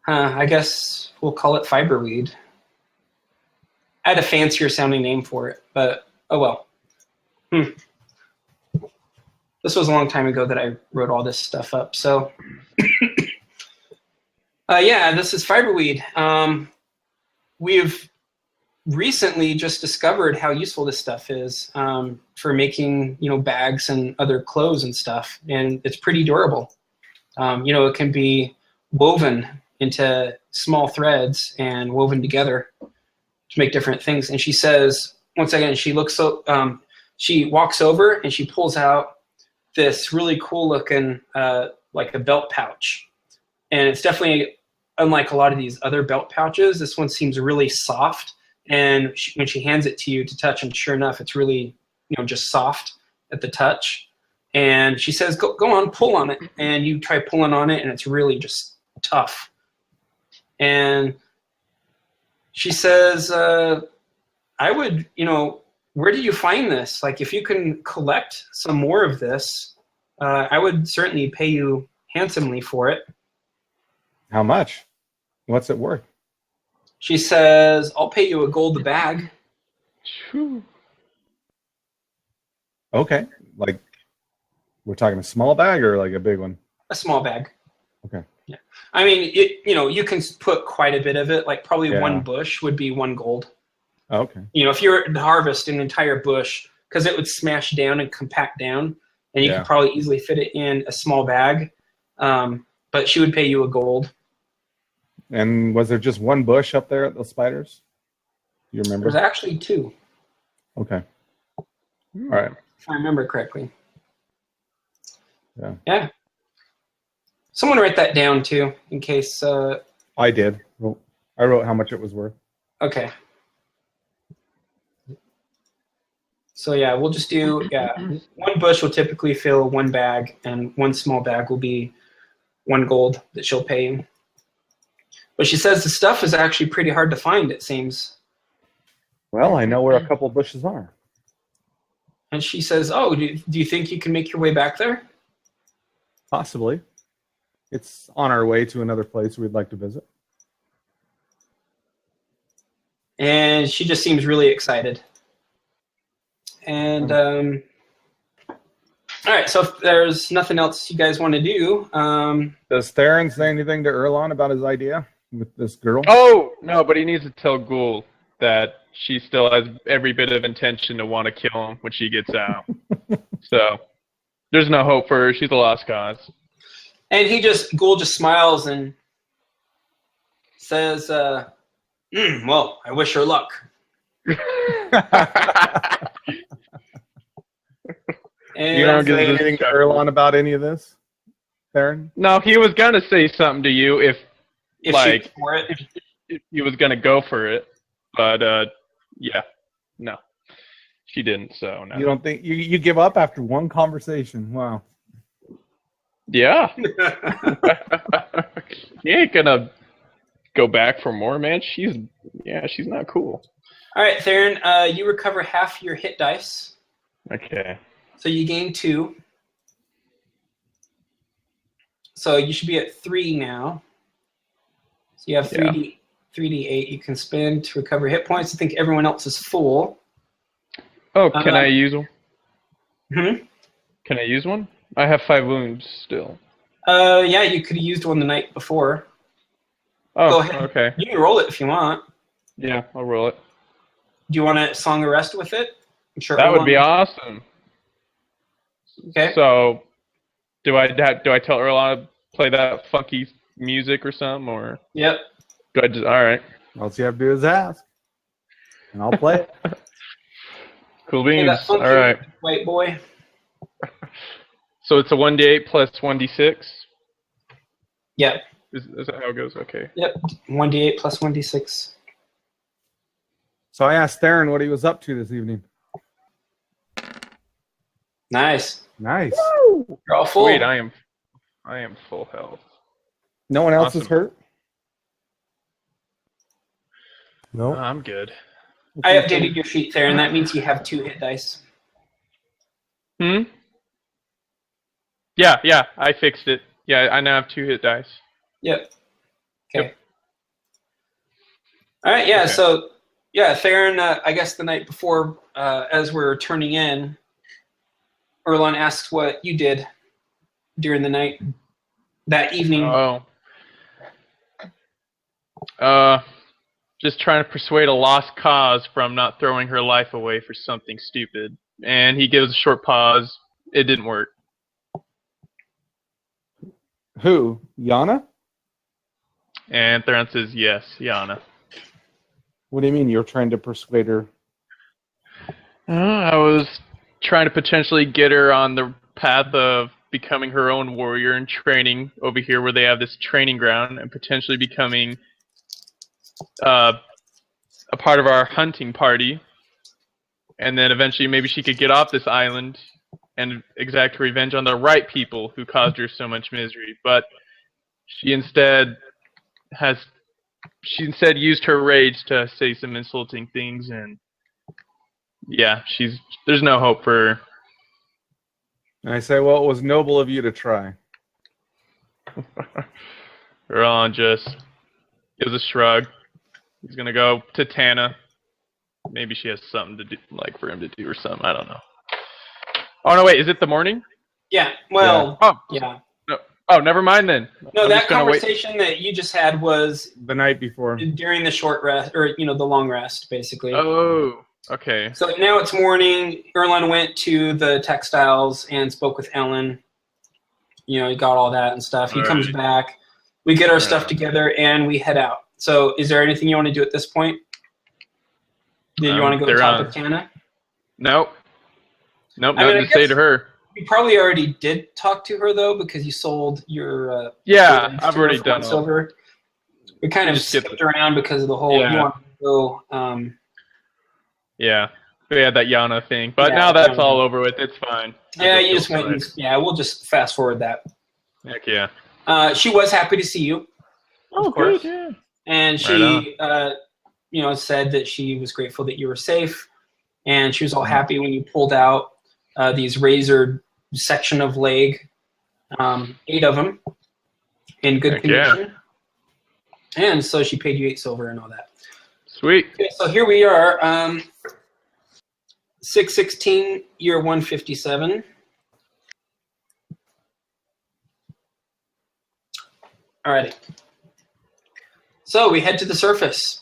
I guess we'll call it fiberweed. I had a fancier sounding name for it, but oh well. This was a long time ago that I wrote all this stuff up. So yeah, this is fiberweed. We've recently just discovered how useful this stuff is for making, bags and other clothes and stuff, and it's pretty durable. It can be woven into small threads and woven together to make different things. And she says, once again, she walks over and she pulls out this really cool looking, like a belt pouch. And it's definitely unlike a lot of these other belt pouches. This one seems really soft. And when she hands it to you to touch, and sure enough, it's really, just soft at the touch. And she says, go on, pull on it. And you try pulling on it, and it's really just tough. And she says, I would, where do you find this? Like, if you can collect some more of this, I would certainly pay you handsomely for it. How much? What's it worth? She says, I'll pay you a gold a bag. Okay. Like, we're talking a small bag or like a big one? A small bag. Okay. Yeah. I mean, you can put quite a bit of it. Like probably one bush would be 1 gold. Okay. If you're to harvest an entire bush, because it would smash down and compact down, and you could probably easily fit it in a small bag. But she would pay you 1 gold. And was there just 1 bush up there at the spiders? Do you remember? There's actually 2. Okay. All right. If I remember correctly. Yeah. Yeah. Someone write that down too, in case. I did. Well, I wrote how much it was worth. Okay. So yeah, we'll just do 1 bush will typically fill 1 bag, and 1 small bag will be 1 gold that she'll pay you. But she says the stuff is actually pretty hard to find, it seems. Well, I know where a couple bushes are. And she says, "Oh, do you think you can make your way back there?" Possibly. It's on our way to another place we'd like to visit. And she just seems really excited. And all right, so if there's nothing else you guys want to do, does Theron say anything to Erlon about his idea with this girl? Oh no, but he needs to tell Ghoul that she still has every bit of intention to want to kill him when she gets out. So there's no hope for her. She's a lost cause. And Ghoul just smiles and says, well, I wish her luck. And you don't say anything to Erlon about any of this, Theron? No, he was gonna say something to you if he was gonna go for it, but no, she didn't. So no. You don't think you give up after 1 conversation? Wow. Yeah. He ain't gonna go back for more, man. She's not cool. All right, Theron, you recover half your hit dice. Okay. So you gain 2. So you should be at 3 now. So you have 3d8 you can spend to recover hit points. I think everyone else is full. Oh, can I use one? Hmm? Can I use one? I have 5 wounds still. Yeah, you could have used one the night before. Oh, go ahead. Okay. You can roll it if you want. Yeah, I'll roll it. Do you want a Song of Rest with it? I'm sure that would be awesome. Okay. So, do I tell Erlon to play that funky music or something, or? Yep. Do I just, all right. All you have to do is ask, and I'll play it. Cool beans. Hey, that funky all right. white boy. So it's a 1d8 plus 1d6? Yep. Is that how it goes? Okay. Yep. 1d8 plus 1d6. So I asked Theron what he was up to this evening. Nice. Nice. Woo! You're all full. Wait, I am full health. No one else is hurt? No. I'm good. I updated your sheet there, and that means you have 2 hit dice. Hmm? Yeah, I fixed it. Yeah, I now have 2 hit dice. Yep. Okay. Yep. All right, yeah, Okay. so, yeah, Theron, I guess the night before, as we're turning in, Erlon asks what you did during the night, that evening. Just trying to persuade a lost cause from not throwing her life away for something stupid. And he gives a short pause. It didn't work. Who? Yana? And Theron says, yes, Yana. What do you mean you're trying to persuade her? I was trying to potentially get her on the path of becoming her own warrior and training over here where they have this training ground and potentially becoming a part of our hunting party. And then eventually maybe she could get off this island and exact revenge on the right people who caused her so much misery. But she instead used her rage to say some insulting things, and yeah, there's no hope for her. And I say, well, it was noble of you to try. Ron just gives a shrug. He's gonna go to Tana. Maybe she has something to do, like for him to do or something. I don't know. Oh no, wait, is it the morning? Yeah, well, Oh, yeah. no. Oh, never mind then. No, I'm that just gonna wait. conversation that you just had was The night before. during the short rest, or the long rest, basically. Oh, okay. So now it's morning. Erlen went to the textiles and spoke with Ellen. He got all that and stuff. He comes back. We get our stuff together and we head out. So is there anything you want to do at this point? Did you want to go talk with Tana? Nope. Nothing to say to her. You probably already did talk to her, though, because you sold your... Yeah, I've already done it. Silver. We kind of skipped around because of the whole... Yeah. You want to go... Yeah. We had that Yana thing. But now that's all over with. It's fine. Yeah, you just went and... Yeah, we'll just fast forward that. Heck yeah. She was happy to see you. Oh, of course. good, yeah. And she, said that she was grateful that you were safe. And she was all happy when you pulled out these razored section of leg, 8 of them, in good condition. Yeah. And so she paid you 8 silver and all that. Sweet. Okay, so here we are, 6/16, year 157. Alrighty. So we head to the surface.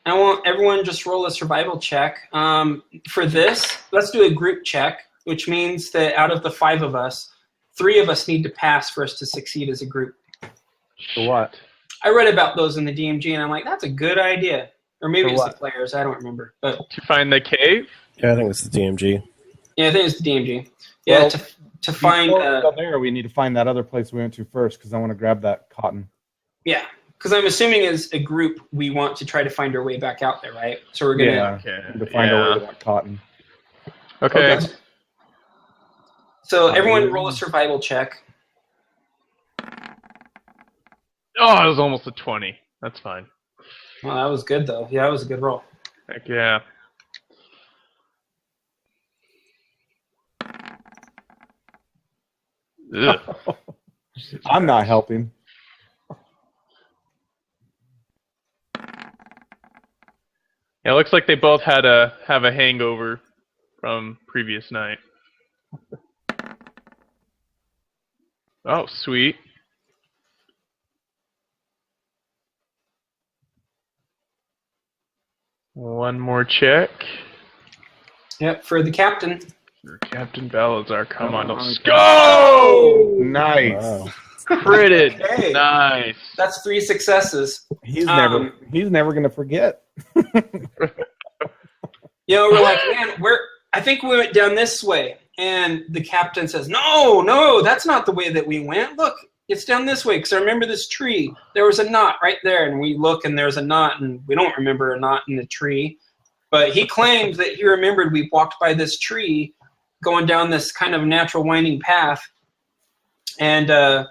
I want everyone just roll a survival check. For this, let's do a group check, which means that out of the 5 of us, 3 of us need to pass for us to succeed as a group. For what? I read about those in the DMG, and I'm like, that's a good idea. Or maybe it's the players. I don't remember. But To find the cave? Yeah, I think it's the DMG. yeah, I think it's the DMG. Yeah, Well, to find... Before we go there, we need to find that other place we went to first, because I want to grab that cotton. Yeah, because I'm assuming as a group, we want to try to find our way back out there, right? So we're going to find our way to that cotton. Okay. So everyone roll a survival check. Oh, it was almost a 20. That's fine. Well, that was good, though. Yeah, that was a good roll. Heck yeah. Ugh. I'm not helping. Yeah, it looks like they both have a hangover from previous night. Oh, sweet. One more check. Yep, for the captain. Captain Balazar, come on, let's go! Nice. Wow. Critted. Okay. Nice. That's 3 successes. He's never going to forget. We're like, man, I think we went down this way. And the captain says, no, that's not the way that we went. Look, it's down this way. Because I remember this tree. There was a knot right there. And we look, and there's a knot. And we don't remember a knot in the tree. But he claimed that he remembered we walked by this tree going down this kind of natural winding path. And I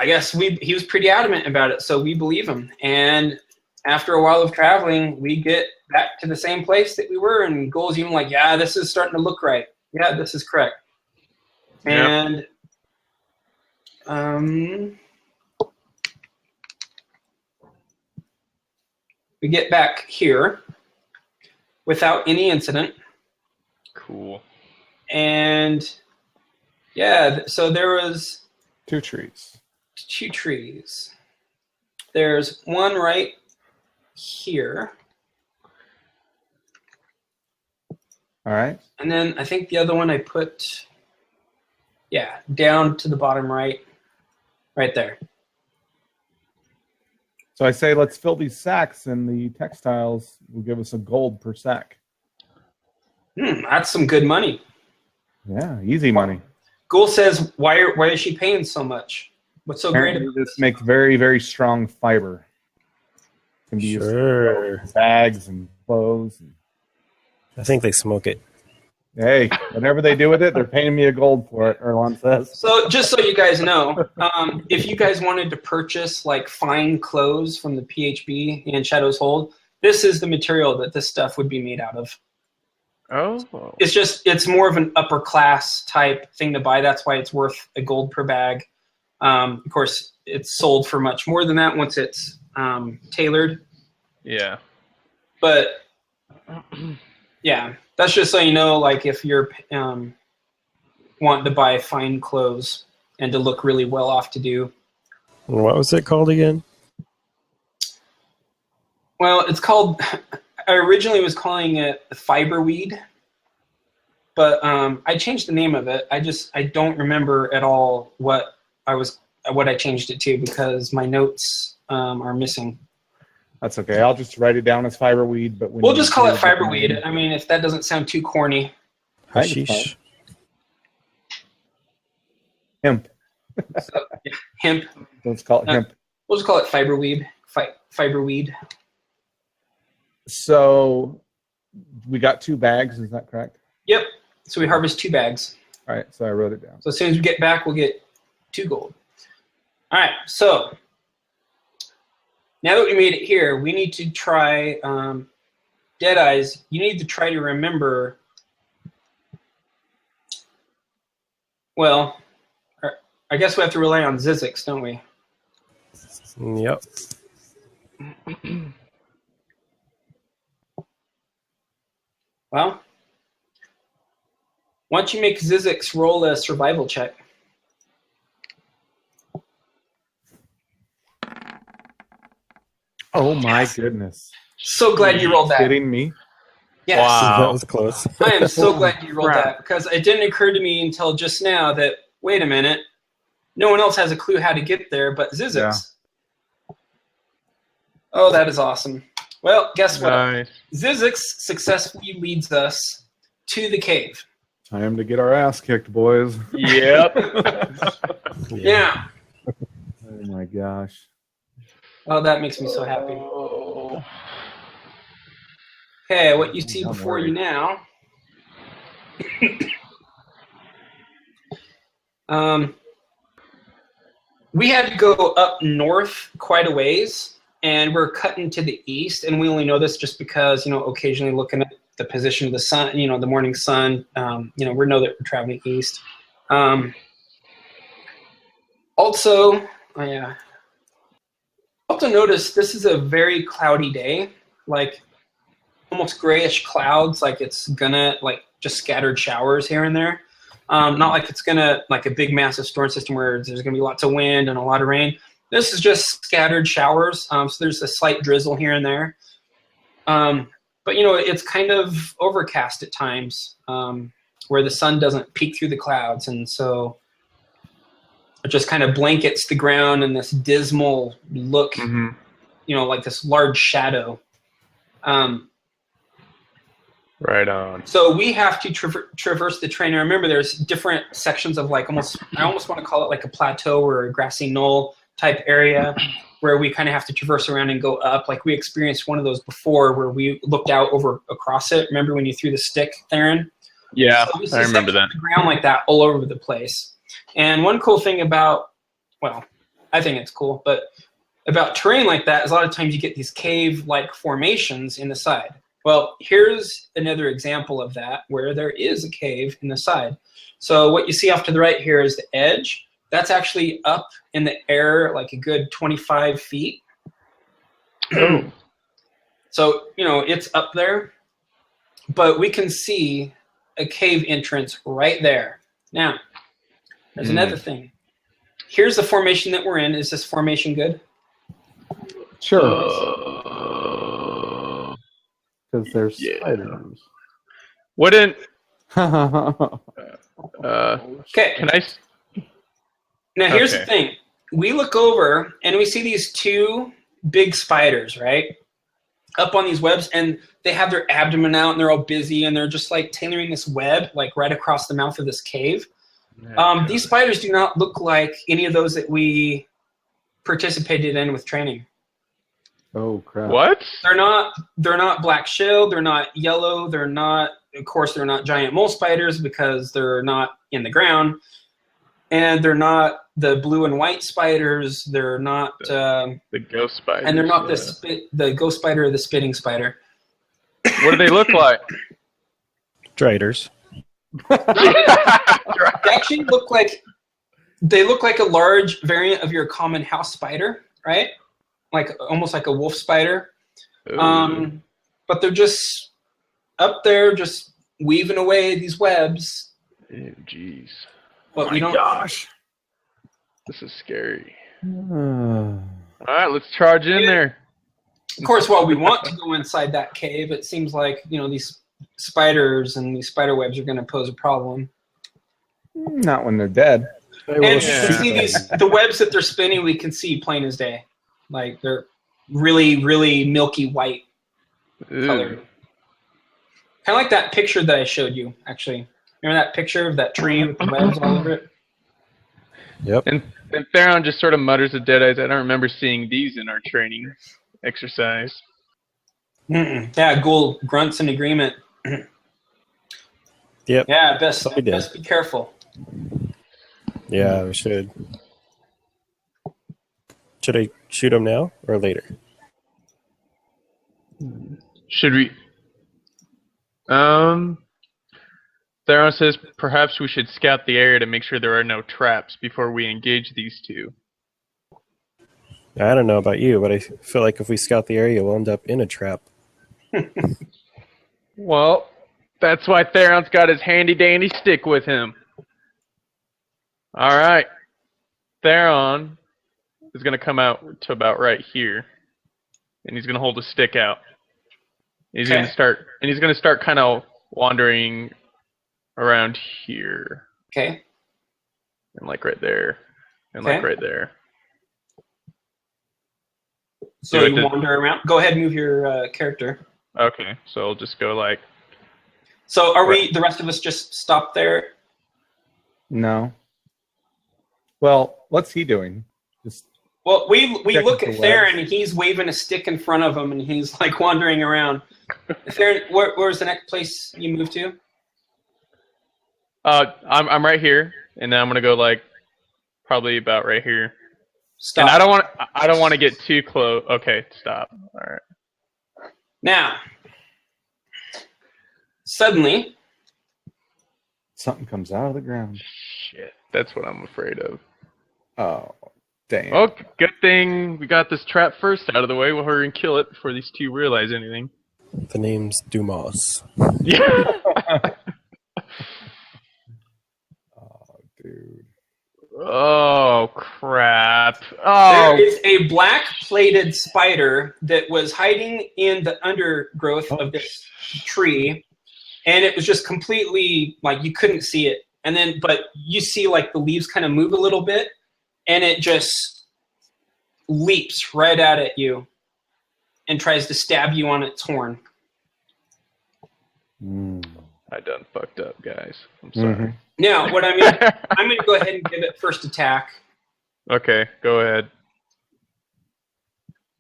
guess he was pretty adamant about it, so we believe him. And after a while of traveling, we get back to the same place that we were, and Goal's even like, yeah, this is starting to look right. Yeah, this is correct. Yep. And we get back here without any incident. Cool. And yeah, so there was 2 trees. 2 trees. There's one right here. All right. And then I think the other one I put, down to the bottom right there. So I say let's fill these sacks, and the textiles will give us a gold per sack. That's some good money. Yeah, easy money. Ghoul says, why is she paying so much? What's so great about this? Makes very, very strong fiber. Can be used for bags and clothes. I think they smoke it. Hey, whatever they do with it, they're paying me a gold for it, Erlen says. So just so you guys know, if you guys wanted to purchase like fine clothes from the PHB and Shadow's Hold, this is the material that this stuff would be made out of. Oh. It's more of an upper class type thing to buy. That's why it's worth a gold per bag. Of course, it's sold for much more than that once it's tailored. Yeah. But yeah, that's just so you know, like if you're wanting to buy fine clothes and to look really well off to do. What was it called again? Well, it's called. I originally was calling it fiberweed, but I changed the name of it. I don't remember at all what I changed it to because my notes are missing. That's okay. I'll just write it down as fiberweed. But We'll just call it fiberweed. I mean, if that doesn't sound too corny. Hashish. Hemp. So, yeah, hemp. Let's call it hemp. We'll just call it fiberweed. Fiberweed. So we got 2 bags. Is that correct? Yep. So we harvest 2 bags. All right. So I wrote it down. So as soon as we get back, we'll get 2 gold. All right. So now that we made it here, we need to try Deadeyes. You need to try to remember. Well, I guess we have to rely on Zizix, don't we? Yep. Well, why don't you make Zizix roll a survival check? Oh my goodness! So glad you rolled that. Kidding me? Yes. Wow. That was close. I am so glad you rolled Crap. that because it didn't occur to me until just now that, wait a minute, no one else has a clue how to get there but Zizix. Yeah. Oh, that is awesome. Well, guess what? Nice. Zizix successfully leads us to the cave. Time to get our ass kicked, boys. Yep. Yeah. Oh my gosh. Oh, that makes me so happy. Oh. Okay, what you see Don't before worry. you now. We had to go up north quite a ways, and we're cutting to the east, and we only know this just because, occasionally looking at the position of the sun, the morning sun, we know that we're traveling east. Also notice this is a very cloudy day, like almost grayish clouds, like it's gonna just scattered showers here and there. Not like it's gonna like a big massive storm system where there's gonna be lots of wind and a lot of rain. This is just scattered showers, so there's a slight drizzle here and there. But it's kind of overcast at times, where the sun doesn't peek through the clouds, and so it just kind of blankets the ground in this dismal look, like this large shadow. Right on. So we have to traverse the terrain. And remember, there's different sections of I almost want to call it like a plateau or a grassy knoll type area where we kind of have to traverse around and go up. Like we experienced one of those before where we looked out across it. Remember when you threw the stick, Theron? Yeah, So I remember that. the ground like that all over the place. And one cool thing about, I think it's cool, but about terrain like that is a lot of times you get these cave-like formations in the side. Well, here's another example of that where there is a cave in the side. So what you see off to the right here is the edge. That's actually up in the air like a good 25 feet. Oh. So, it's up there, but we can see a cave entrance right there. Now, there's another thing. Here's the formation that we're in. Is this formation good? Sure. Because there's spiders. Wouldn't Okay. can I? Now, here's Okay. the thing. We look over, and we see these 2 big spiders, right, up on these webs, and they have their abdomen out, and they're all busy, and they're just, tailoring this web, right across the mouth of this cave. These spiders do not look like any of those that we participated in with training. Oh crap! What? They're not black shell. They're not yellow. They're not giant mole spiders because they're not in the ground, and they're not the blue and white spiders. They're not The ghost spider. and they're not the ghost spider or the spitting spider. What do they look like? Driders. They actually look like a large variant of your common house spider, right? Almost like a wolf spider. But they're just up there, just weaving away these webs, Ew, jeez. But we don't. Gosh. This is scary. All right, let's charge in there. Of course, while we want to go inside that cave, it seems like these spiders and these spider webs are going to pose a problem. Not when they're dead. And you can see the webs that they're spinning. We can see plain as day, like they're really, really milky white color. Kind of like that picture that I showed you. Actually, remember that picture of that tree with the webs all over it? Yep. And Theron just sort of mutters to Deadeyes, I don't remember seeing these in our training exercise. Yeah, Ghoul grunts in agreement. Yep. Yeah, best be careful. Yeah, we should. Should I shoot him now or later? Should we? Theron says perhaps we should scout the area to make sure there are no traps before we engage these two. I don't know about you, but I feel like if we scout the area, we'll end up in a trap. Well, that's why Theron's got his handy-dandy stick with him. All right. Theron is going to come out to about right here, and he's going to hold his stick out. He's going to start, and he's going to start kind of wandering around here. Okay. And like right there, and like right there. So you wander around. Go ahead and move your character. Okay, so I'll just go like. So are we, the rest of us, just stop there? No. Well, what's he doing? Well, we look at Theron, and he's waving a stick in front of him, and he's like wandering around. Theron, where's the next place you move to? I'm right here, and then I'm gonna go like probably about right here. Stop. And I don't want to get too close. Okay, stop. All right. Now, suddenly, something comes out of the ground. Shit, that's what I'm afraid of. Oh, damn. Oh, good thing we got this trap first out of the way. We'll hurry and kill it before these two realize anything. The name's Dumas. Yeah. Oh, dude. Oh, crap. Oh. There is a black-plated spider that was hiding in the undergrowth of this tree, and it was just completely, like, you couldn't see it. And then, but you see, like, the leaves kind of move a little bit, and it just leaps right out at you and tries to stab you on its horn. I done fucked up, guys. I'm sorry. Mm-hmm. Now, what I'm going to go ahead and give it first attack. Okay, go ahead.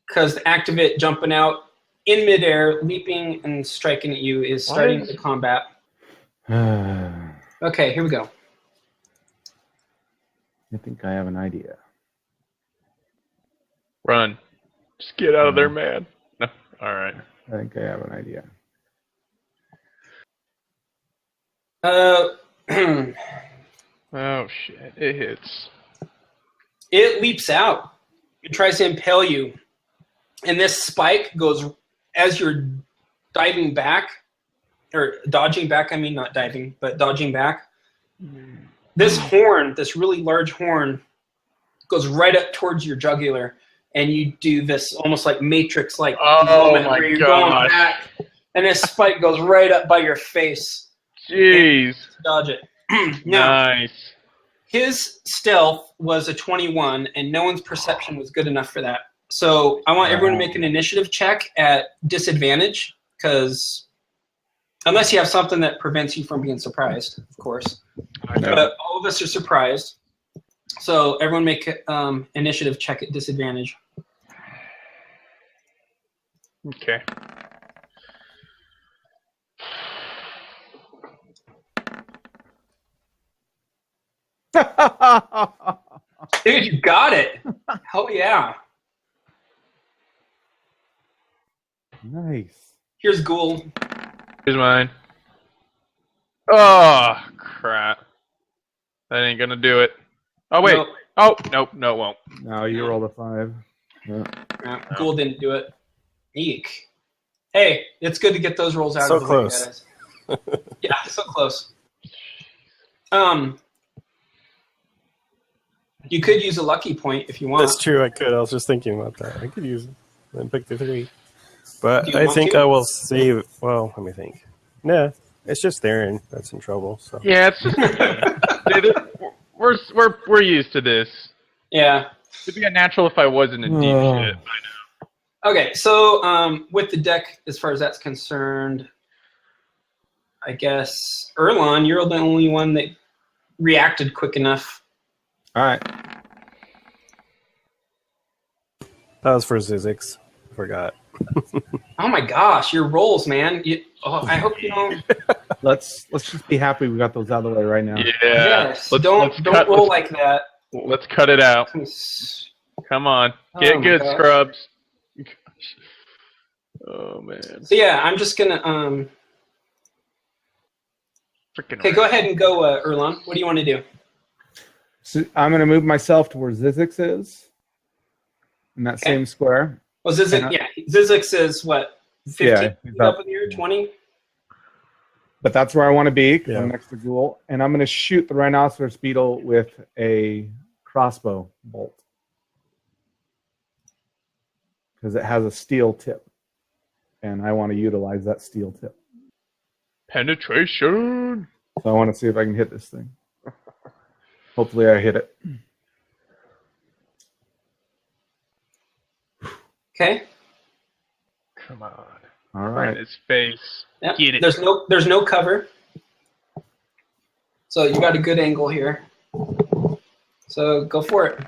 Because the act of it jumping out in midair, leaping and striking at you is starting the combat. Okay, here we go. I think I have an idea. Run. Just get out of there, man. No. All right. I think I have an idea. Oh, shit. It hits. It leaps out. It tries to impale you. And this spike goes, as you're diving back, or dodging back, I mean not diving, but dodging back. This horn, this really large horn, goes right up towards your jugular. And you do this almost like Matrix-like moment where you're going back. And this spike goes right up by your face. Jeez. Dodge it. Now, Nice. his stealth was a 21, and no one's perception was good enough for that. So I want everyone to make an initiative check at disadvantage, because unless you have something that prevents you from being surprised, of course. But all of us are surprised. So everyone make initiative check at disadvantage. Okay. Dude, you got it. Hell yeah. Nice. Here's Ghoul. Here's mine. Oh, crap. That ain't gonna do it. Oh, wait. Nope. Oh, nope. No, it won't. No, you rolled a 5. Yeah. Ghoul didn't do it. Eek. Hey, it's good to get those rolls out So of the close. way, guys. Yeah, so close. You could use a lucky point if you want. That's true. I could. I was just thinking about that. I could use it and pick the 3, but Do you I want think to? I will save. Well, let me think. Nah, it's just Theron that's in trouble. So Yeah, it's just we're used to this. Yeah. It'd be unnatural if I wasn't in deep shit. Okay, so with the deck, as far as that's concerned, I guess Erlon, you're the only one that reacted quick enough. All right. that was for Zizix. Forgot. Oh my gosh, your rolls, man! I hope you don't. Let's just be happy we got those out of the way right now. Yeah. Yes, don't roll like that. Let's cut it out. Come on, get Oh my good, gosh. scrubs. Oh man. So yeah, I'm just gonna Freaking Okay, go ahead and go, Erlon. What do you want to do? So I'm going to move myself to where Zizix is in that same square. Well, Zizix, Zizix is what? 15 Yeah, feet up in the air, 20. But that's where I want to be because Yeah. I'm next to Ghoul. And I'm going to shoot the Rhinoceros Beetle with a crossbow bolt because it has a steel tip. And I want to utilize that steel tip. penetration. So I want to see if I can hit this thing. Hopefully I hit it. Okay. Come on. All Right in right. his face. Yep. Get it. There's no cover. So you got a good angle here. So go for it.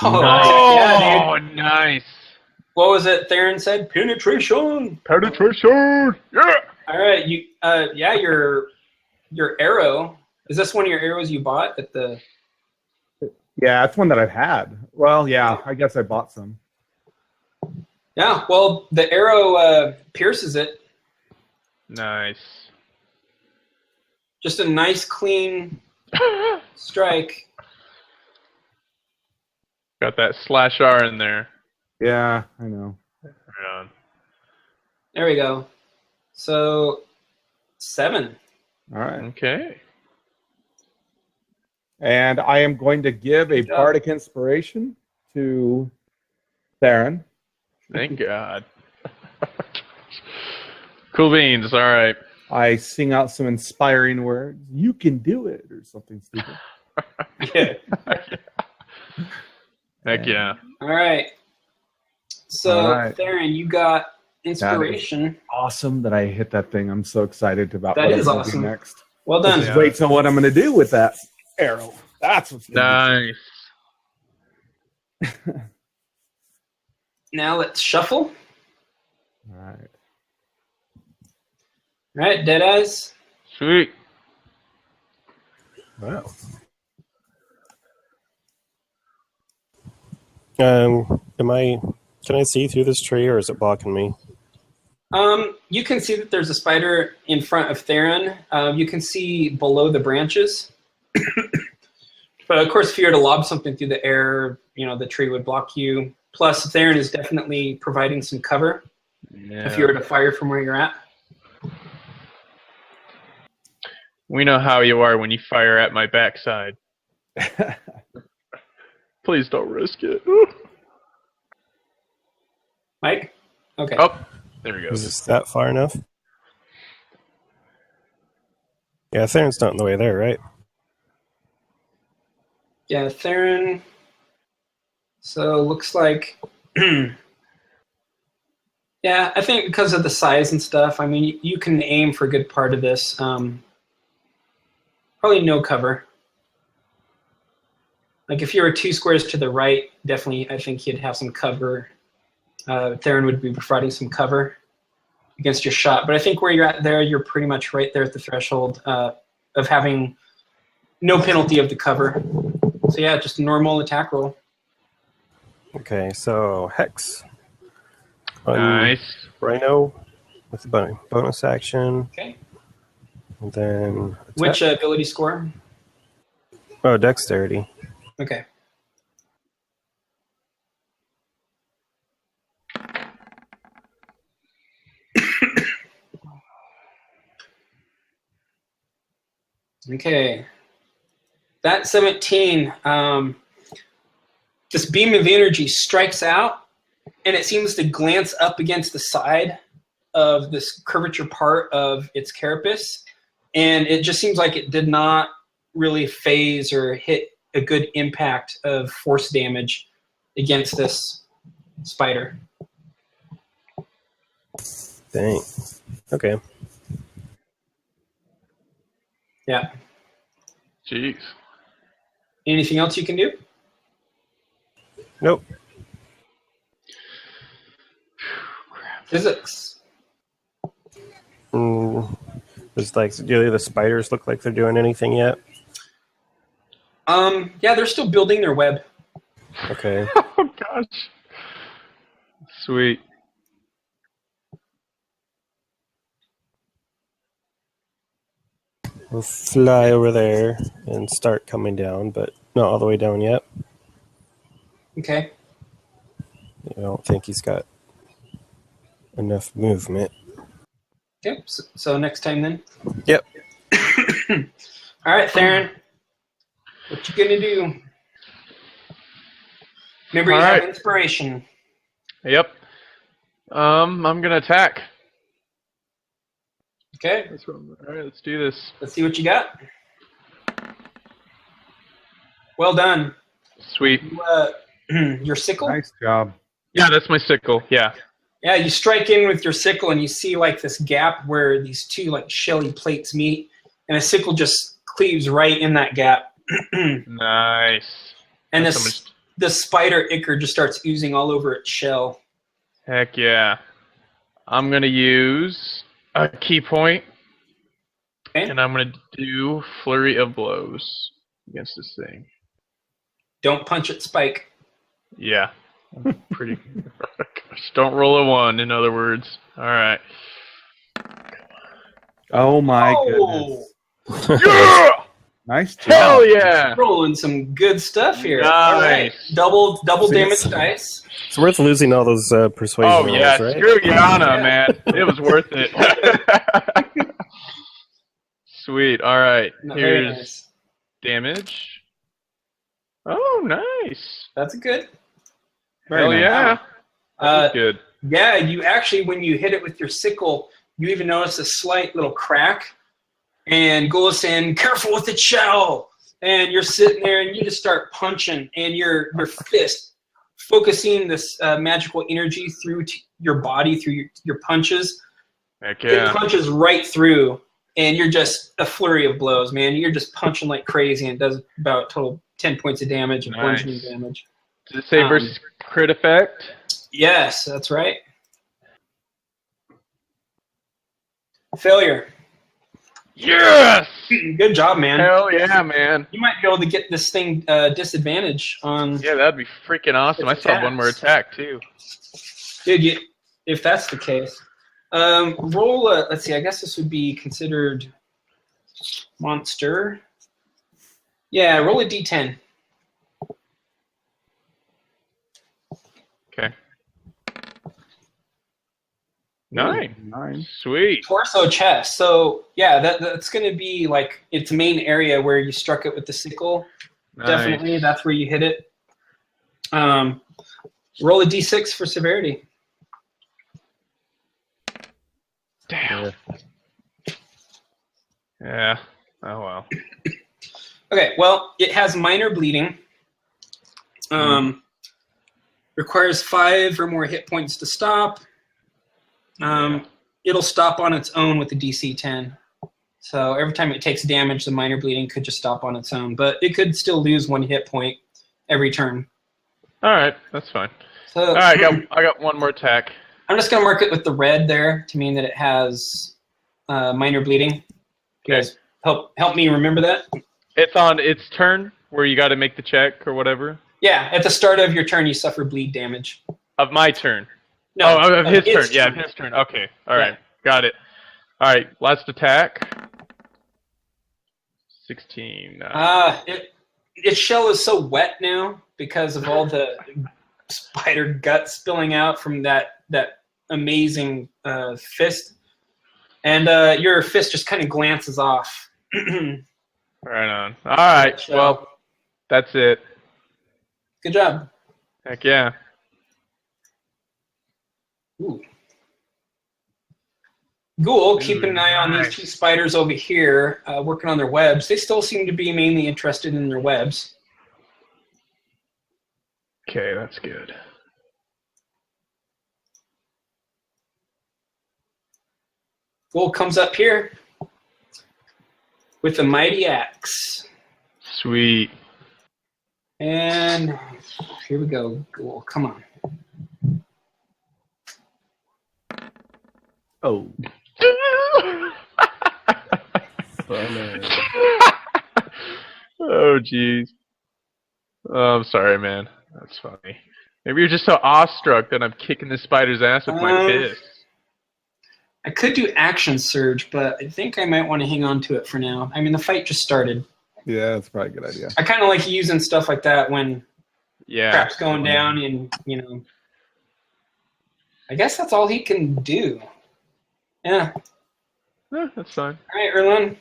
Oh, yeah, dude. Nice. What was it Theron said? Penetration. Penetration. Yeah. All right, your arrow. Is this one of your arrows you bought at the? Yeah, it's one that I've had. Well, yeah, I guess I bought some. Yeah, well, the arrow pierces it. Nice. Just a nice, clean strike. Got that slash R in there. Yeah, I know. Right on. There we go. So 7. All right. Okay. And I am going to give a Good job. bardic inspiration to Theron. Thank God. Cool beans. All right. I sing out some inspiring words. You can do it, or something stupid. Yeah. Heck yeah. All right. So All right. Theron, you got inspiration. Awesome that I hit that thing. I'm so excited about That what is I'm gonna do awesome. next. Well done. Just wait till what I'm going to do with that arrow. That's what's going Nice. Now let's shuffle. All right. All right, Deadeyes. Sweet. Wow. Can I see through this tree, or is it blocking me? You can see that there's a spider in front of Theron. You can see below the branches. But of course, if you were to lob something through the air, the tree would block you. Plus, Theron is definitely providing some cover Yeah. if you were to fire from where you're at. We know how you are when you fire at my backside. Please don't risk it. Mike? Okay. Oh, there he Is goes. this that far enough? Yeah, Theron's not in the way there, right? Yeah, Theron. So looks like, yeah, I think because of the size and stuff. I mean, you can aim for a good part of this. Probably no cover. Like if you were 2 squares to the right, definitely, I think he'd have some cover. Theron would be providing some cover against your shot. But I think where you're at there, you're pretty much right there at the threshold of having no penalty of the cover. So yeah, just a normal attack roll. Okay, so Hex. On Nice. Rhino with the bonus action. Okay. And then attack. Which ability score? Oh, Dexterity. Okay. Okay. That 17, this beam of energy strikes out, and it seems to glance up against the side of this curvature part of its carapace, and it just seems like it did not really phase or hit a good impact of force damage against this spider. Dang. Okay. Yeah. Jeez. Anything else you can do? Nope. Physics. Does do the spiders look like they're doing anything yet? Yeah, they're still building their web. Okay. Oh gosh. Sweet. We'll fly over there and start coming down, but not all the way down yet. Okay. I don't think he's got enough movement. Okay, so next time then. Yep. All right, Theron. What you gonna do? Remember, you have inspiration. Yep. I'm gonna attack. Okay. All right, let's do this. Let's see what you got. Well done. Sweet. Your sickle? Nice job. Yeah, that's my sickle. Yeah. Yeah, you strike in with your sickle, and you see like this gap where these two like shelly plates meet, and a sickle just cleaves right in that gap. Nice. And That's this spider ichor just starts oozing all over its shell. Heck yeah. I'm gonna use a key point, Okay. and I'm gonna do flurry of blows against this thing. Don't punch it, Spike. Yeah. I'm pretty. Gosh, don't roll a 1. In other words. All right. Oh my Oh! goodness. Yeah! Nice job. Hell yeah! Rolling some good stuff here. Nice. All right. Double See, damage dice. It's worth losing all those persuasion Oh rolls, yeah, right? screw Yana, Yeah. man. It was worth it. Sweet. All right. No, very Here's nice. damage. Oh, nice. That's good. Very Hell nice. yeah. That's Uh, good. yeah, you actually, when you hit it with your sickle, you even notice a slight little crack. And Gula's saying, "Careful with the shell." And you're sitting there, and you just start punching, and your fist focusing this magical energy through your body through your punches. Heck It yeah. punches right through, and you're just a flurry of blows, man. You're just punching like crazy, and it does about total 10 points of damage and Nice. bludgeoning damage. Does it say versus crit effect? Yes, that's right. Failure. Yes! Good job, man. Hell yeah, man. You might be able to get this thing disadvantage on. Yeah, that'd be freaking awesome. I still have one more attack, too. Dude, if that's the case. Roll a, let's see, I guess this would be considered monster. Yeah, roll a d10. Okay. 9. 9. Sweet. Torso chest. So, yeah, that's going to be like its main area where you struck it with the sickle. Nice. Definitely, that's where you hit it. Roll a d6 for severity. Damn. Yeah. Oh, well. Okay, well, it has minor bleeding. Requires 5 or more hit points to stop. It'll stop on its own with the DC 10. So every time it takes damage, the minor bleeding could just stop on its own. But it could still lose 1 hit point every turn. All right. That's fine. So, All right. I got one more attack. I'm just going to mark it with the red there to mean that it has minor bleeding. You guys help me remember that? It's on its turn where you got to make the check or whatever. Yeah, at the start of your turn, you suffer bleed damage. Of my turn. No, of his turn. its Yeah, of his turn. Okay. All right. Got it. All right. Last attack. 16. Its shell is so wet now because of all the spider gut spilling out from that amazing fist. And your fist just kind of glances off. Right on. All right. So, Well, that's it. good job. Heck yeah. Ooh. Ghoul, keeping an eye on these nice. 2 spiders over here, working on their webs. They still seem to be mainly interested in their webs. Okay, that's good. Ghoul comes up here with the mighty axe. Sweet. And here we go, Ghoul. Come on. Oh. Oh, jeez. Oh, I'm sorry, man. That's funny. Maybe you're just so awestruck that I'm kicking this spider's ass with my fist. I could do action surge, but I think I might want to hang on to it for now. I mean, the fight just started. Yeah, that's probably a good idea. I kind of like using stuff like that when Yeah. crap's going down and, you know. I guess that's all he can do. Yeah. That's fine. All right, Erlen.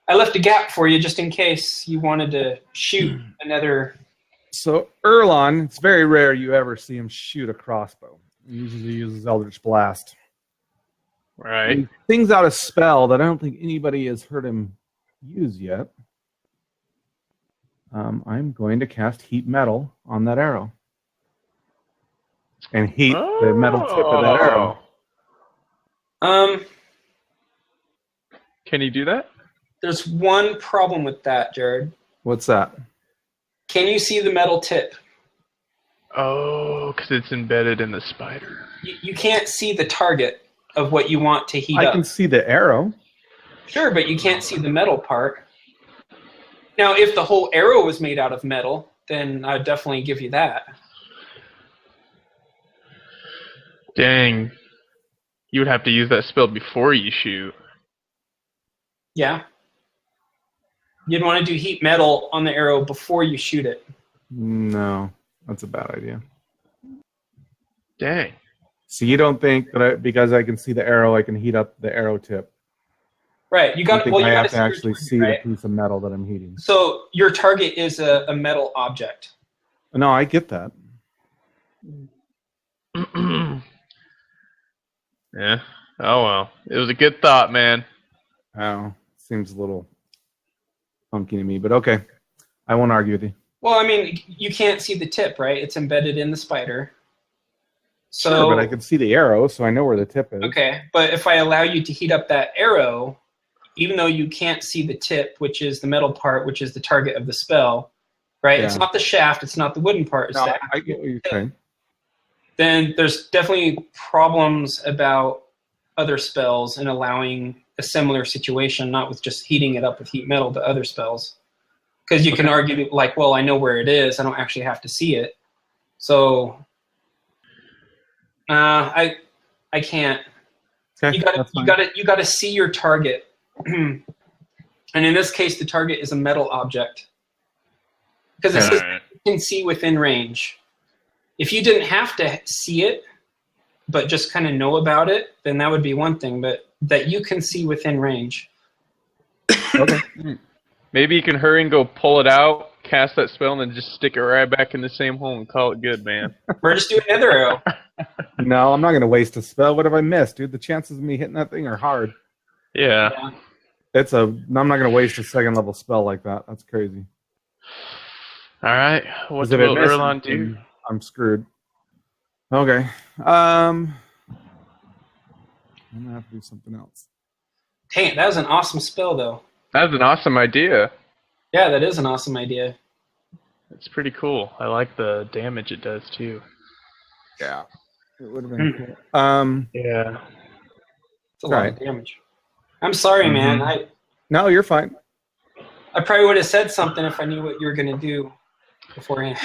I left a gap for you just in case you wanted to shoot another. So Erlon, it's very rare you ever see him shoot a crossbow. He usually uses Eldritch Blast. Right. He sings out a spell that I don't think anybody has heard him use yet. I'm going to cast Heat Metal on that arrow. And heat the metal tip of that arrow. Can he do that? There's one problem with that, Jared. What's that? Can you see the metal tip? Oh, because it's embedded in the spider. You can't see the target of what you want to heat I up. can see the arrow. Sure, but you can't see the metal part. Now, if the whole arrow was made out of metal, then I'd definitely give you that. Dang. You would have to use that spell before you shoot. Yeah. You'd want to do heat metal on the arrow before you shoot it. No, that's a bad idea. Dang. So you don't think that because I can see the arrow, I can heat up the arrow tip? Right. You got. I think Well, you I got have to actually see right? the piece of metal that I'm heating. So your target is a metal object. No, I get that. Yeah. Oh, well. It was a good thought, man. Oh, seems a little funky to me, but okay. I won't argue with you. Well, I mean, you can't see the tip, right? It's embedded in the spider. So, Sure, but I can see the arrow, so I know where the tip is. Okay, but if I allow you to heat up that arrow, even though you can't see the tip, which is the metal part, which is the target of the spell, right? Yeah. It's not the shaft, it's not the wooden part. It's No, the I get what you're saying. Then there's definitely problems about other spells and allowing a similar situation, not with just heating it up with heat metal, but other spells. Because you can argue, like, well, I know where it is. I don't actually have to see it. So, I can't. Okay, You gotta see your target. And in this case, the target is a metal object. Because it says you can see within range. If you didn't have to see it, but just kind of know about it, then that would be one thing. But that you can see within range. Okay. Maybe you can hurry and go pull it out, cast that spell, and then just stick it right back in the same hole and call it good, man. Or just do another arrow. No, I'm not going to waste a spell. What have I missed, dude? The chances of me hitting that thing are hard. Yeah. I'm not going to waste a second level spell like that. That's crazy. All right. What 'Cause if it will misses, Erlon do? then I'm screwed. Okay. I'm going to have to do something else. Dang, that was an awesome spell, though. That's an awesome idea. Yeah, that is an awesome idea. It's pretty cool. I like the damage it does, too. Yeah. It would have been cool. Yeah. It's a lot of damage. I'm sorry, man. No, you're fine. I probably would have said something if I knew what you were going to do beforehand.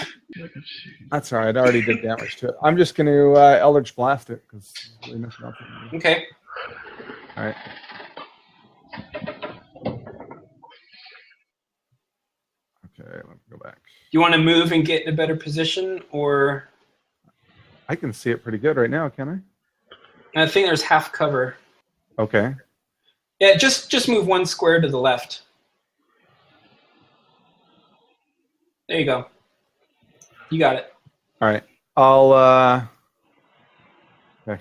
That's all right. I already did damage to it. I'm just going to Eldritch Blast it because really nothing else. Okay. All right. Okay, let me go back. You want to move and get in a better position, or? I can see it pretty good right now, can I think there's half cover. I? Okay. Yeah, just move one square to the left. There you go. You got it. All right. I'll. Okay.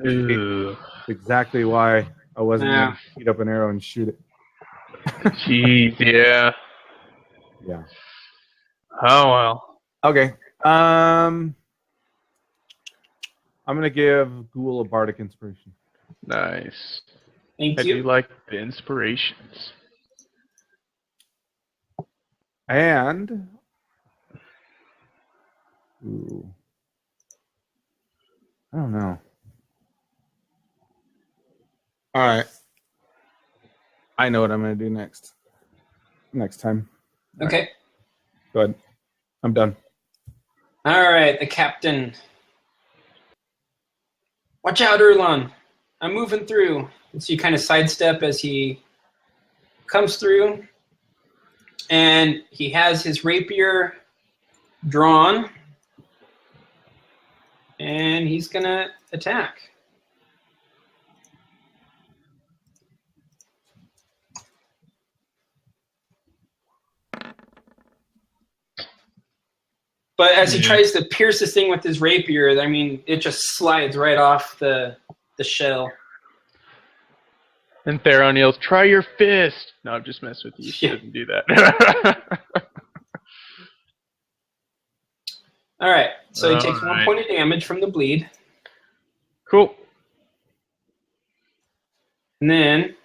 Ooh. Exactly why I wasn't Yeah. going to heat up an arrow and shoot it. Jeez, yeah. Yeah. Oh well. Okay. I'm gonna give Ghoul a bardic inspiration. Nice. Thank I do you. like the inspirations. And ooh, I don't know. All right. I know what I'm gonna do next. Next time. Okay. Go ahead. I'm done. All right, the captain. Watch out, Erlon. I'm moving through. And so you kind of sidestep as he comes through. And he has his rapier drawn. And he's going to attack. But as he tries to pierce this thing with his rapier, I mean, it just slides right off the shell. And Theron yells, "Try your fist!" No, I'm just messing with you. She doesn't do that. All right, so he takes All 1 right. point of damage from the bleed. Cool. And then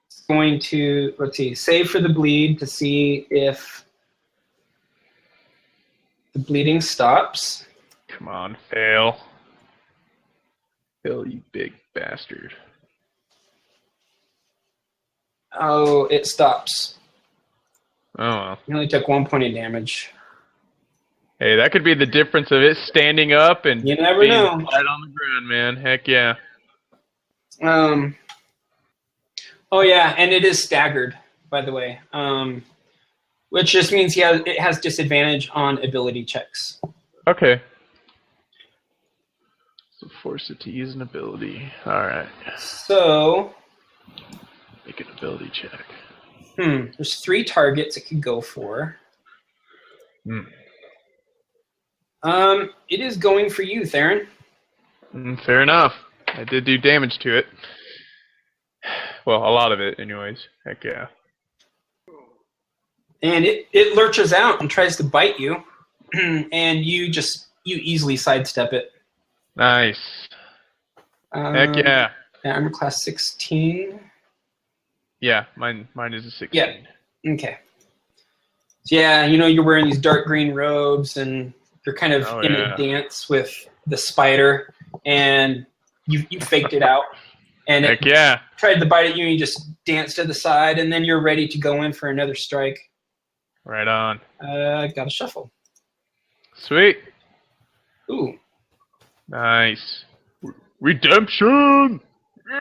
it's going to, let's see, save for the bleed to see if the bleeding stops. Come on, fail. Fail, you big bastard. Oh, it stops. Oh well. He only took 1 point of damage. Hey, that could be the difference of it standing up and You never being know. flat on the ground, man. Heck yeah. Oh yeah, and it is staggered, by the way. Which just means it has disadvantage on ability checks. Okay. So force it to use an ability. Alright. So, Make an ability check. there's 3 targets it could go for. It is going for you, Theron. Fair enough. I did do damage to it. Well, a lot of it, anyways. Heck yeah. And it lurches out and tries to bite you, and you easily sidestep it. Nice. Heck yeah. Armor class 16. Yeah, mine is a 16. Yeah. Okay. So yeah, you're wearing these dark green robes, and you're kind of in a dance with the spider, and you faked it out. And Heck it yeah. tried to bite at you, and you just dance to the side, and then you're ready to go in for another strike. Right on. Got a shuffle. Sweet. Ooh. Nice. Redemption! Yeah.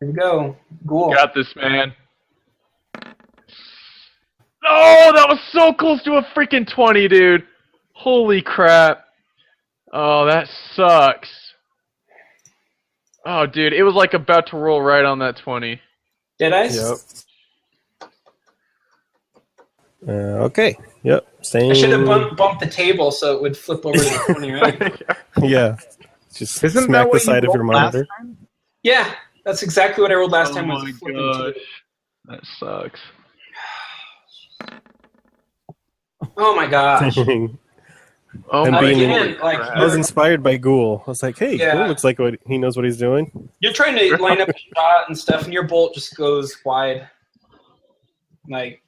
Here we go. Ghoul. Got this, man. Oh, that was so close to a freaking 20, dude. Holy crap. Oh, that sucks. Oh, dude, it was like about to roll right on that 20. Did I? Yep. Okay. Yep. Same. I should have bumped the table so it would flip over to the 20, right? Yeah. Just Isn't that smack the what you side of your rolled last monitor. time? Yeah, that's exactly what I rolled last Oh time. Was my a flipping gosh. table. That sucks. Oh my gosh. Oh And my being- Again, like I was inspired by Ghoul. I was like, hey, Yeah. Ghoul looks like he knows what he's doing. you're trying to line up a shot and stuff, and your bolt just goes wide. Like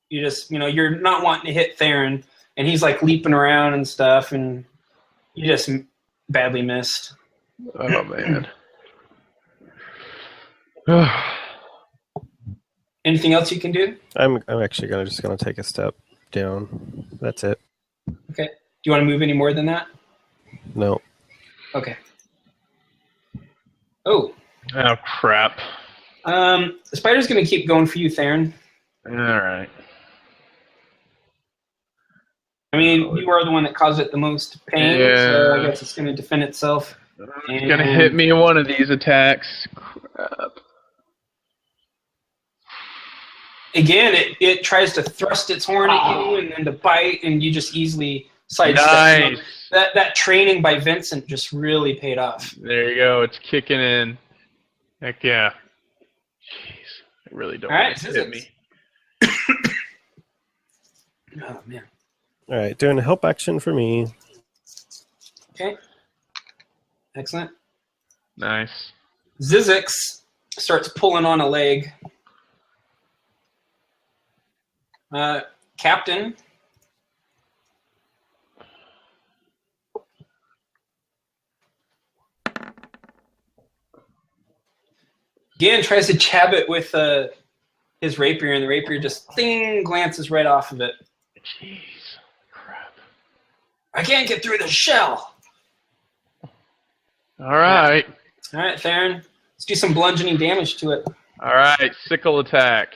you just, you're not wanting to hit Theron, and he's like leaping around and stuff, and you just badly missed. Oh, man. Anything else you can do? I'm actually just gonna take a step down. That's it. Okay. Do you want to move any more than that? No. Okay. Oh. Oh, crap. The spider's going to keep going for you, Theron. Alright. I mean, you are the one that caused it the most pain, so I Yeah. guess it's going to defend itself. It's gonna hit me in one of these attacks. Crap. Again, it tries to thrust its horn at you and then to bite, and you just easily sidestep. Nice. That training by Vincent just really paid off. There you go. It's kicking in. Heck yeah. Jeez. I really don't All right, want it to hit me. Oh, man. All right, doing a help action for me. Okay. Excellent. Nice. Zizix starts pulling on a leg. Captain. Again, tries to jab it with his rapier, and the rapier just glances right off of it. Jeez. Crap. I can't get through the shell. All right. All right, Theron. Let's do some bludgeoning damage to it. All right. Sickle attack.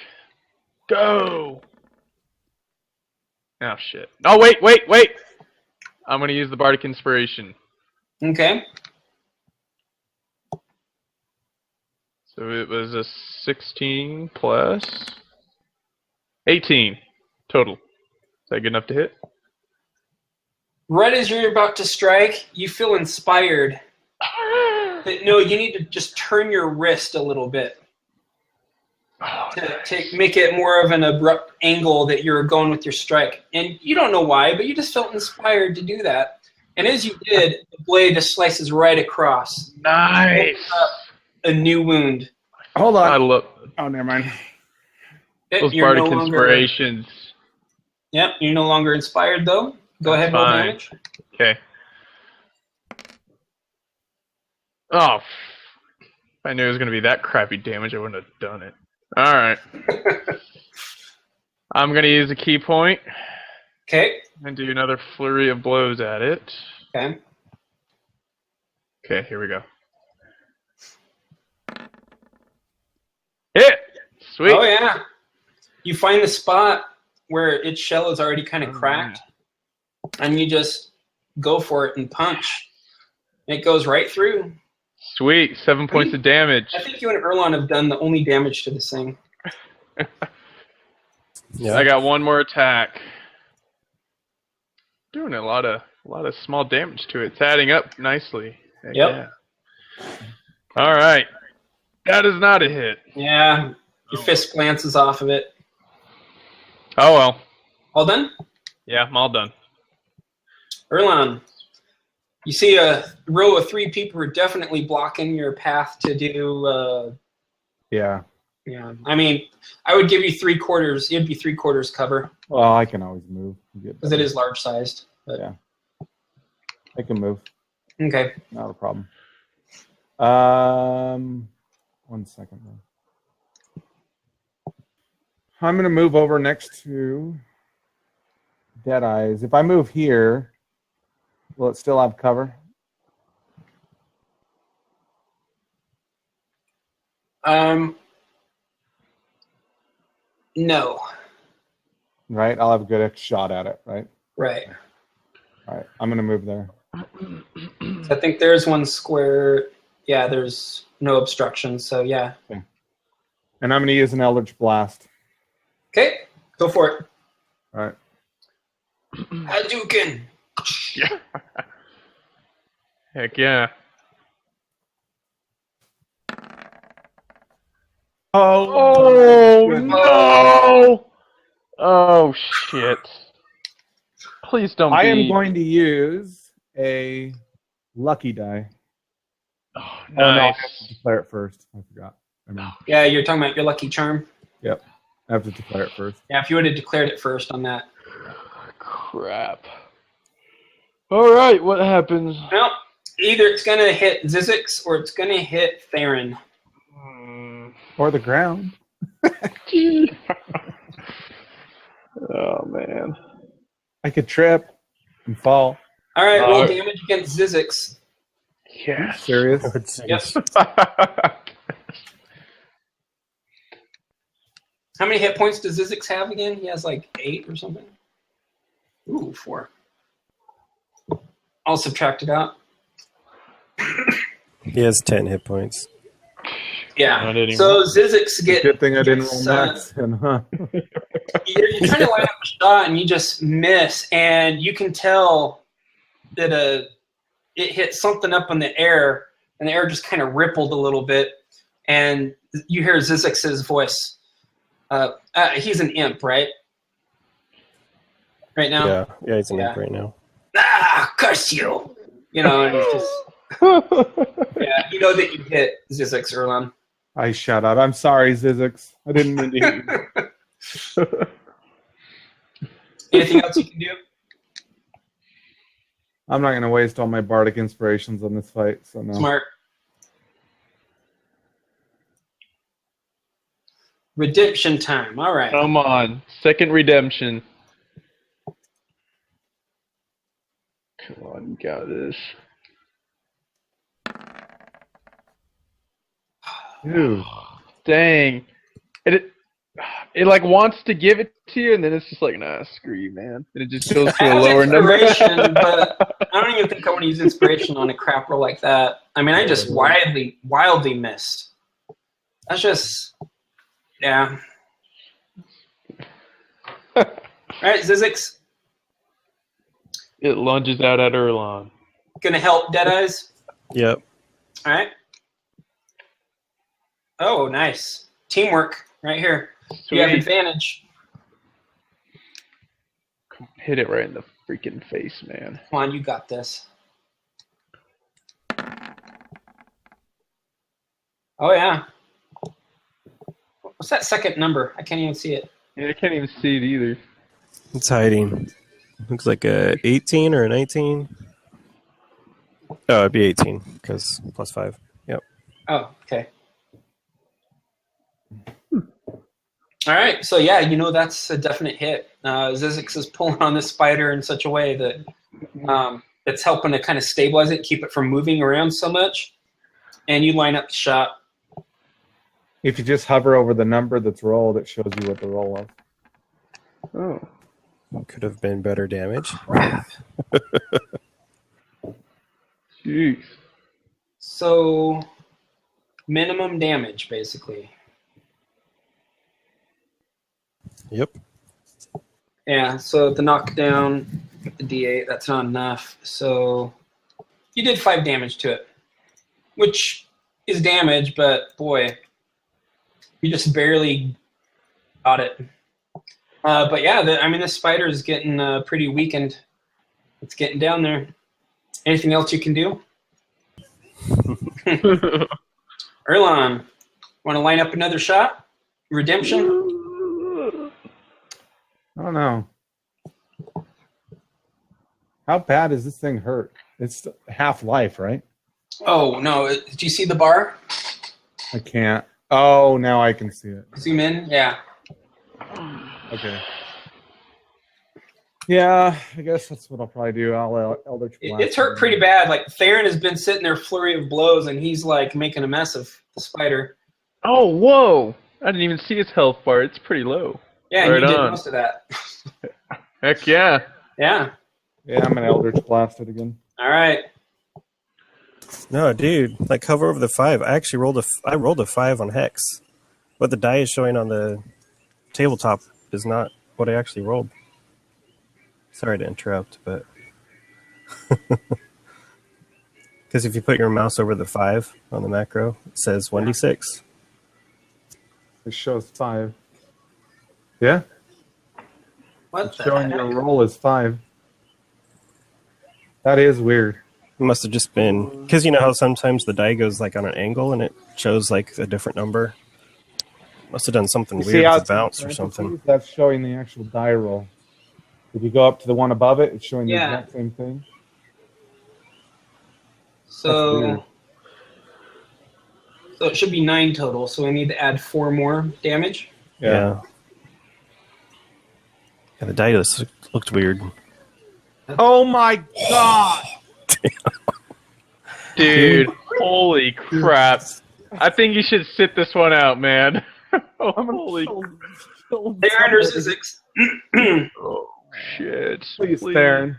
Go. Oh, shit. Oh, wait. I'm going to use the Bardic Inspiration. Okay. So it was a 16 plus 18 total. Is that good enough to hit? Right as you're about to strike, you feel inspired. But no, you need to just turn your wrist a little bit to make it more of an abrupt angle that you're going with your strike. And you don't know why, but you just felt inspired to do that. And as you did, the blade just slices right across. Nice. A new wound. Hold on. I love Oh, never mind. those You're Bardic no longer- Inspirations. Yep, you're no longer inspired though. Go ahead, roll Fine. damage. Okay. Oh, if I knew it was going to be that crappy damage, I wouldn't have done it. All right. I'm going to use a key point Okay. and do another flurry of blows at it. Okay. Okay, here we go. Hit! Sweet. Oh yeah. You find the spot where its shell is already kind of cracked, and you just go for it and punch. It goes right through. Sweet. 7 points of damage. I think you and Erlon have done the only damage to this thing. Yeah. I got one more attack. Doing a lot of small damage to it. It's adding up nicely. Heck Yep. Yeah. All right. That is not a hit. Yeah. Your fist glances off of it. Oh well. All done? Yeah, I'm all done. Erlon, you see a row of 3 people who are definitely blocking your path to do. Yeah. Yeah. I mean, I would give you 3/4. It'd be 3/4 cover Well, I can always move. because it is large sized. But, Yeah. I can move. Okay. Not a problem. 1 second. I'm going to move over next to Deadeyes. If I move here, will it still have cover? No. Right? I'll have a good shot at it, right? Right. All right. I'm going to move there. I think there's one square. Yeah, there's no obstruction. So yeah. And I'm going to use an Eldritch Blast. Okay. Go for it. All right. Hadouken. Yeah. Heck yeah. Oh, no! Oh shit. Please don't I be... am going to use a lucky die. Oh, Oh, no, I nice. have to declare it first. I forgot. Yeah, you're talking about your lucky charm. Yep. I have to declare it first. Yeah, if you would have declared it first on that. Crap. Alright, what happens? Well, either it's going to hit Zizix or it's going to hit Theron. Or the ground. Oh, man. I could trip and fall. All right, roll damage against Zizix. Yes. Serious? Yes. How many hit points does Zizix have again? He has like 8 or something. Ooh, 4. I'll subtract it out. He has 10 hit points. Yeah. Not anymore. So Zizix get. Good thing I didn't roll gets, max. Huh? You're trying to line up a shot and you just miss, and you can tell that it hit something up in the air, and the air just kind of rippled a little bit, and you hear Zizix's voice. He's an imp, right? Right now? Yeah, he's an imp right now. Ah, curse you! You know, and it's just... Yeah, you know that you hit Zizix, Erlan. I shout out, I'm sorry, Zizix. I didn't mean to hit you. Anything else you can do? I'm not going to waste all my bardic inspirations on this fight, so no. Smart. Redemption time. All right. Come on. Second redemption. Come on, you got this. Dude. Dang. It like wants to give it to you, and then it's just like, nah, screw you, man. And it just goes to a lower number. Inspiration, but I don't even think I want to use inspiration on a crap roll like that. I mean, I just wildly missed. That's just, yeah. All right, Zizix. It lunges out at Erlan. Gonna help Deadeyes? Yep. All right. Oh, nice. Teamwork right here. You have Sweet. advantage. Hit it right in the freaking face, man. Come on, you got this. Oh, yeah. What's that second number? I can't even see it. Yeah, I can't even see it either. It's hiding. Looks like a 18 or a 19. Oh, it'd be 18 because +5. Yep. Oh, okay. All right, so yeah, you know that's a definite hit. Zizix is pulling on this spider in such a way that it's helping to kind of stabilize it, keep it from moving around so much. And you line up the shot. If you just hover over the number that's rolled, it shows you what the roll was. Oh. Could have been better damage. Crap. Jeez. So, minimum damage, basically. Yep. Yeah, so the knockdown, the D8, that's not enough. So, you did 5 damage to it, which is damage, but boy, you just barely got it. But yeah, this spider is getting pretty weakened. It's getting down there. Anything else you can do? Erlan, want to line up another shot? Redemption? I don't know. How bad is this thing hurt? It's half life, right? Oh, no. Do you see the bar? I can't. Oh, now I can see it. Zoom in? Yeah. Okay. Yeah, I guess that's what I'll probably do. I'll Eldritch Blast. It's hurt pretty bad. Like, Theron has been sitting there flurry of blows, and he's, like, making a mess of the spider. Oh, whoa! I didn't even see his health bar. It's pretty low. Yeah, and Right you did on. most of that. Heck yeah. Yeah. Yeah, I'm gonna Eldritch Blast it again. All right. No, dude. Like hover over the 5. I actually rolled a 5 on Hex. What the die is showing on the tabletop is not what I actually rolled. Sorry to interrupt, but because if you put your mouse over the 5 on the macro, it says 1d6. It shows 5. Yeah? What It's the showing heck? your roll is 5. That is weird. It must have just been because you know how sometimes the die goes like on an angle and it shows like a different number. Must have done something You see weird how with it's the bounce or parentheses? something. That's showing the actual die roll. If you go up to the one above it, it's showing the Yeah. exact same thing. So it should be 9 total, so we need to add 4 more damage. Yeah. Yeah, the die just looked weird. Oh my god! Dude, holy crap. I think you should sit this one out, man. Oh, holy Theron or Zizix? oh, shit. Please, Theron.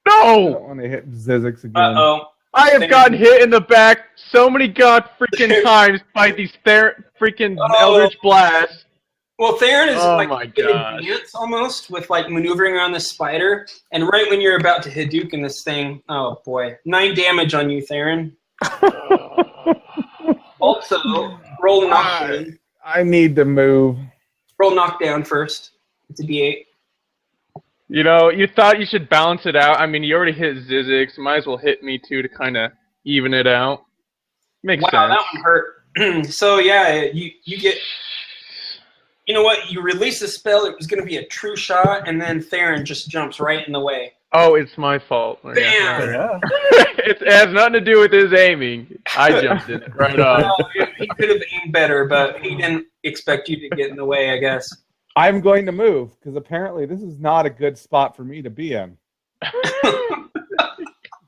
I No! don't want to hit Zizix again. Uh-oh. I have gotten hit in the back so many god freaking times by these freaking Eldritch Blasts. Well, Theron is Oh like my in gosh. advance almost with like maneuvering around this spider, and right when you're about to Hadouken this thing, oh boy, 9 damage on you, Theron. Also, roll knockdown. I need to move. Roll knockdown first. It's a D8. You know, you thought you should balance it out. I mean, you already hit Zizix. Might as well hit me too to kind of even it out. Makes sense. Wow, that one hurt. So yeah, you get. You know what? You release the spell. It was going to be a true shot, and then Theron just jumps right in the way. Oh, it's my fault. Bam! Yeah. It has nothing to do with his aiming. I jumped in it right off. Well, he could have aimed better, but he didn't expect you to get in the way, I guess. I'm going to move because apparently this is not a good spot for me to be in.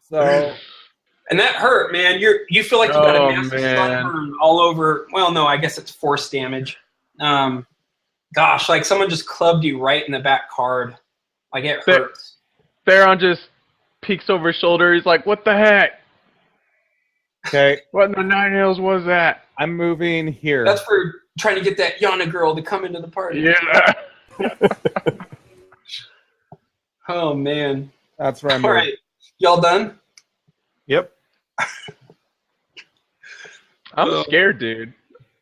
So, and that hurt, man. You feel like you got a massive man. sunburn all over. Well, no, I guess it's force damage. Gosh, like someone just clubbed you right in the back hard. Like it hurts. Theron just peeks over his shoulder. He's like, "What the heck? okay, What in the 9 hills was that?" I'm moving here. That's for trying to get that Yana girl to come into the party. Yeah. Oh man. That's where I'm All moving. right, y'all done? Yep. I'm scared, dude.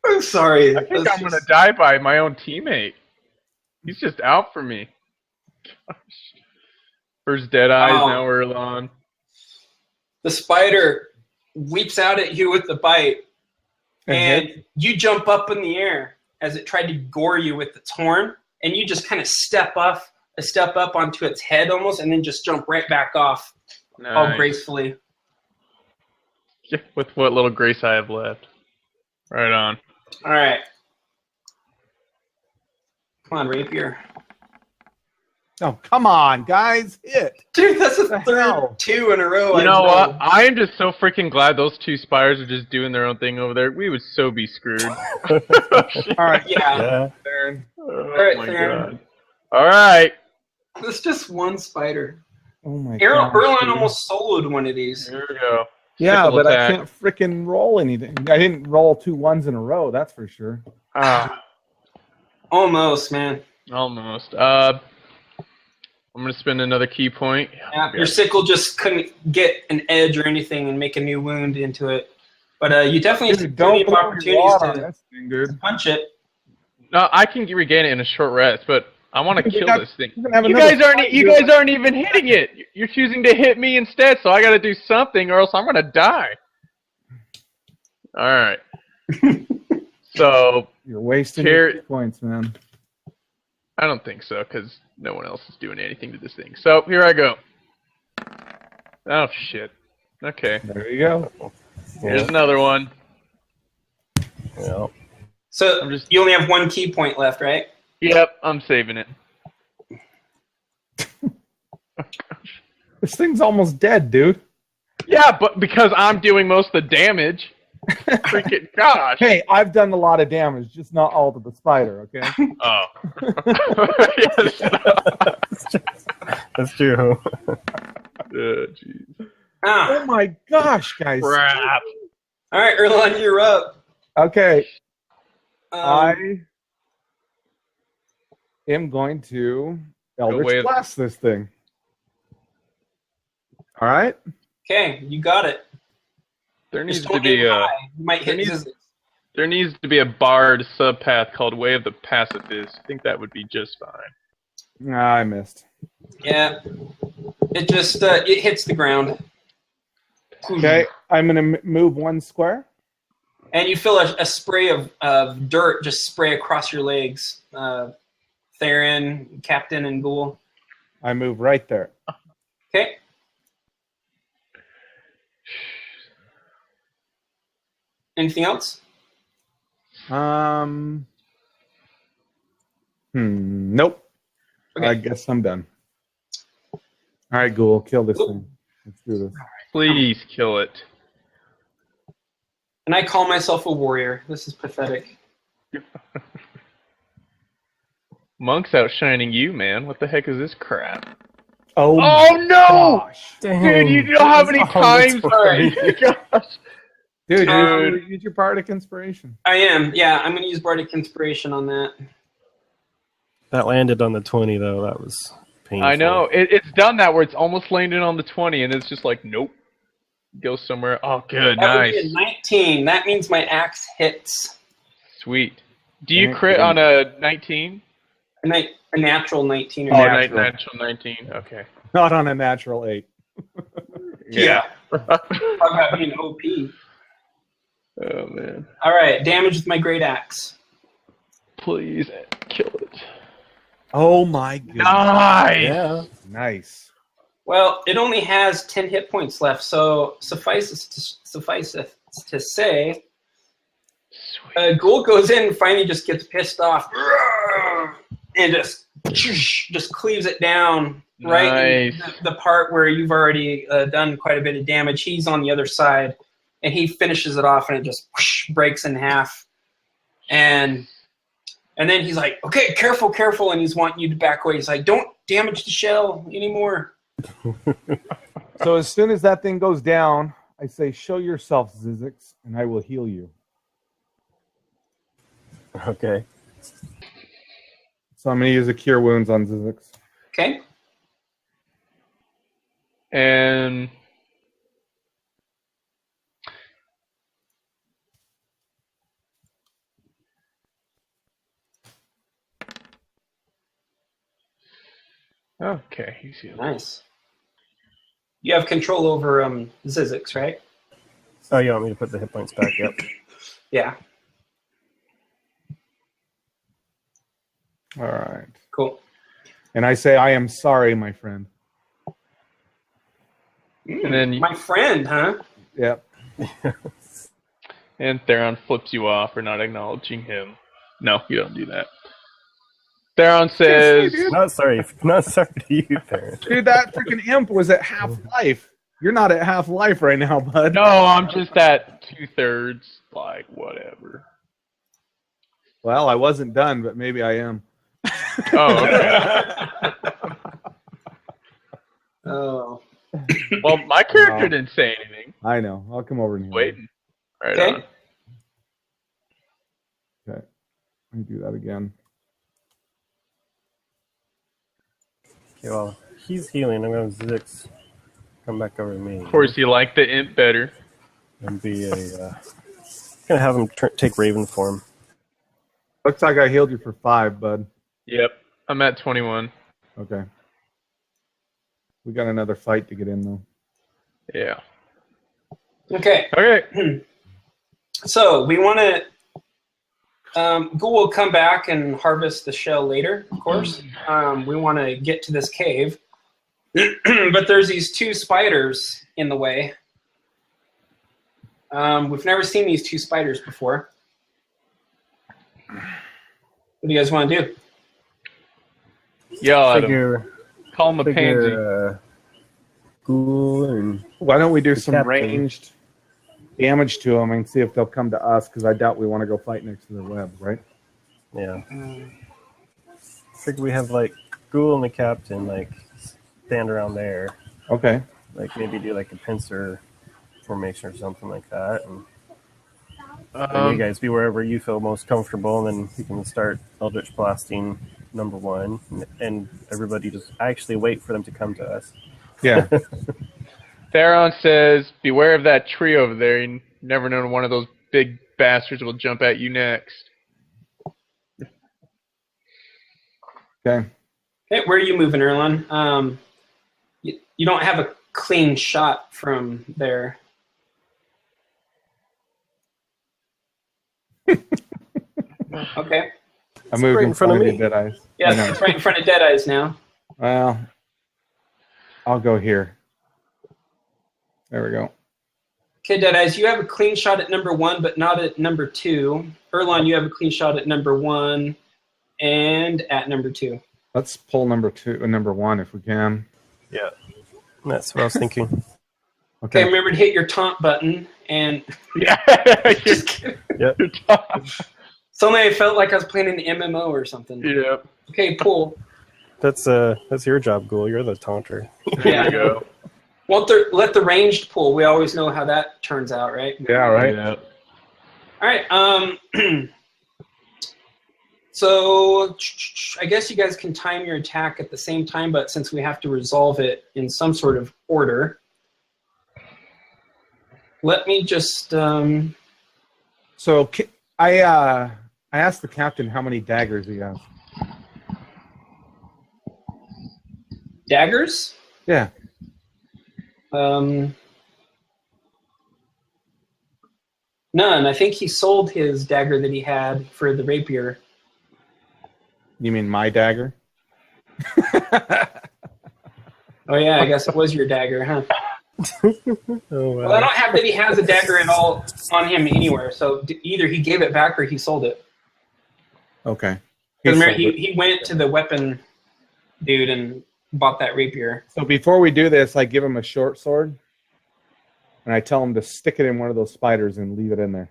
I'm sorry. I think I'm gonna die by my own teammate. He's just out for me. Gosh. First dead eyes, Wow. now we're on. The spider weeps out at you with the bite, and you jump up in the air as it tried to gore you with its horn, and you just kind of step up onto its head almost, and then just jump right back off, all Nice. gracefully. With what little grace I have left. Right on. All right. Come on, Rapier. Oh, come on, guys. Hit. Dude, that's the What the third hell? 2 in a row. You know what? I am just so freaking glad those two spiders are just doing their own thing over there. We would so be screwed. All right, Yeah. Theron. Oh right, my Theron. god. Alright. That's just one spider. Oh my Erlen god. almost soloed one of these. Here we go. Yeah, Sickle but attack. I can't freaking roll anything. I didn't roll 2 1s in a row, that's for sure. Almost, man. Almost. I'm gonna spend another key point. Yeah, your sickle just couldn't get an edge or anything and make a new wound into it. But you definitely Dude, have don't plenty of blow your opportunities wad on to this thing, dude. punch it. No, I can regain it in a short rest, but I want to We kill got- this thing. we're gonna have You another guys aren't. fight, You dude. guys aren't even hitting it. You're choosing to hit me instead, so I got to do something, or else I'm gonna die. All right. So You're wasting Here- your points, man. I don't think so, because no one else is doing anything to this thing. So here I go. Oh shit. Okay. There you go. Here's another one. Yeah. So I'm just- you only have 1 key point left, right? Yep, I'm saving it. This thing's almost dead, dude. Yeah, but because I'm doing most of the damage. Freaking gosh. Hey, I've done a lot of damage, just not all to the spider, okay? Oh. Yes. That's true. Jeez. Ah. Oh my gosh, guys. Crap. All right, Erlen, you're up. Okay, Um, I am going to Way Eldritch of- Blast this thing. All right? Okay, you got it. There needs Just to don't be aim a high. You might hit there Zizix. there needs to be a barred subpath called Way of the Pacifist. I think that would be just fine. Nah, I missed. Yeah. It just it hits the ground. Okay, I'm going to move 1 square. And you feel a spray of dirt just spray across your legs. Theron, Captain, and Ghoul. I move right there. Okay. Anything else? Nope. Okay. I guess I'm done. All right, Ghoul, kill this Cool. thing. Let's do this. Please kill it. And I call myself a warrior. This is pathetic. Monk's outshining you, man. What the heck is this crap? Oh no! gosh. Dude, you know how many times? Gosh. Dude, Dude. use your bardic inspiration. I am. Yeah, I'm going to use Bardic Inspiration on that. That landed on the 20, though. That was painful. I know. It's done that where it's almost landed on the 20, and it's just like, nope. Go somewhere. Oh, good. That Nice. would be a 19. That means my axe hits. Sweet. Do you crit on a 19? A natural 19. Or Oh, natural. natural 19. Okay. Not on a natural 8. Yeah. Talk about being OP. Oh, man. All right, damage with my great axe. Please kill it. Oh my goodness. Nice! Yeah. Nice. Well, it only has 10 hit points left, so suffice to say, Ghoul goes in and finally just gets pissed off and just cleaves it down right in the part where you've already done quite a bit of damage. He's on the other side, and he finishes it off, and it just breaks in half. And then he's like, okay, careful, and he's wanting you to back away. He's like, don't damage the shell anymore. So as soon as that thing goes down, I say, show yourself, Zizix, and I will heal you. Okay. So I'm going to use a Cure Wounds on Zizix. Okay. And... Okay, he's healed. Nice. You have control over Zizix, right? Oh, you want me to put the hit points back? Yep. Yeah. All right. Cool. And I say, I am sorry, my friend. And then My friend, huh? Yep. And Theron flips you off for not acknowledging him. No, you don't do that. Theron says... Not sorry to you, Theron. Dude, that freaking imp was at half life. You're not at half life right now, bud. No, I'm just at 2/3. Like, whatever. Well, I wasn't done, but maybe I am. Oh, okay. Oh. Well, my character didn't say anything. I know. I'll come over and heal. Waiting. Right Okay. on. Okay. Let me do that again. Okay, well, he's healing. I'm going to Zix come back over to me. Of course, you like the imp better. And be a... gonna have him take Raven form. Looks like I healed you for 5, bud. Yep. I'm at 21. Okay. We got another fight to get in, though. Yeah. Okay. Okay. So we want to. Ghoul will come back and harvest the shell later, of course. We want to get to this cave. But there's these 2 spiders in the way. We've never seen these 2 spiders before. What do you guys want to do? Yell at him. Figure... Call him a pansy. Ghoul and... Why don't we do some captain. ranged damage to them and see if they'll come to us, because I doubt we want to go fight next to their webs, right? Yeah. Figure we have, like, Ghoul and the captain, like, stand around there. Okay. Like, maybe do, like, a pincer formation or something like that. And you guys be wherever you feel most comfortable, and then you can start Eldritch Blasting number 1, and everybody just actually wait for them to come to us. Yeah. Theron says, beware of that tree over there. You never know when one of those big bastards will jump at you next. Okay. Okay, where are you moving, Erlon? You don't have a clean shot from there. Okay. I moved right in front of me. you, Dead Eyes. Yeah, it's right in front of Deadeyes now. Well, I'll go here. There we go. Okay, Deadeyes, you have a clean shot at number 1, but not at number 2. Erlon, you have a clean shot at number 1 and at number 2. Let's pull number 1 if we can. Yeah. That's what I was thinking. Okay, remember to hit your taunt button and Yeah. just kidding. Yep. Suddenly I felt like I was playing an MMO or something. Yep. Okay, pull. That's your job, Ghoul. You're the taunter. There you go. Let the ranged pull. We always know how that turns out, right? Yeah, right. Yeah. All right. So I guess you guys can time your attack at the same time, but since we have to resolve it in some sort of order, let me just. So I asked the captain how many daggers he has. Daggers? Yeah. None. I think he sold his dagger that he had for the rapier. You mean my dagger? Oh yeah, I guess it was your dagger, huh? Oh, wow. Well, I don't have that he has a dagger at all on him anywhere, so either he gave it back or he sold it. Okay. He went to the weapon dude and bought that rapier. So before we do this, I give him a short sword, and I tell him to stick it in one of those spiders and leave it in there.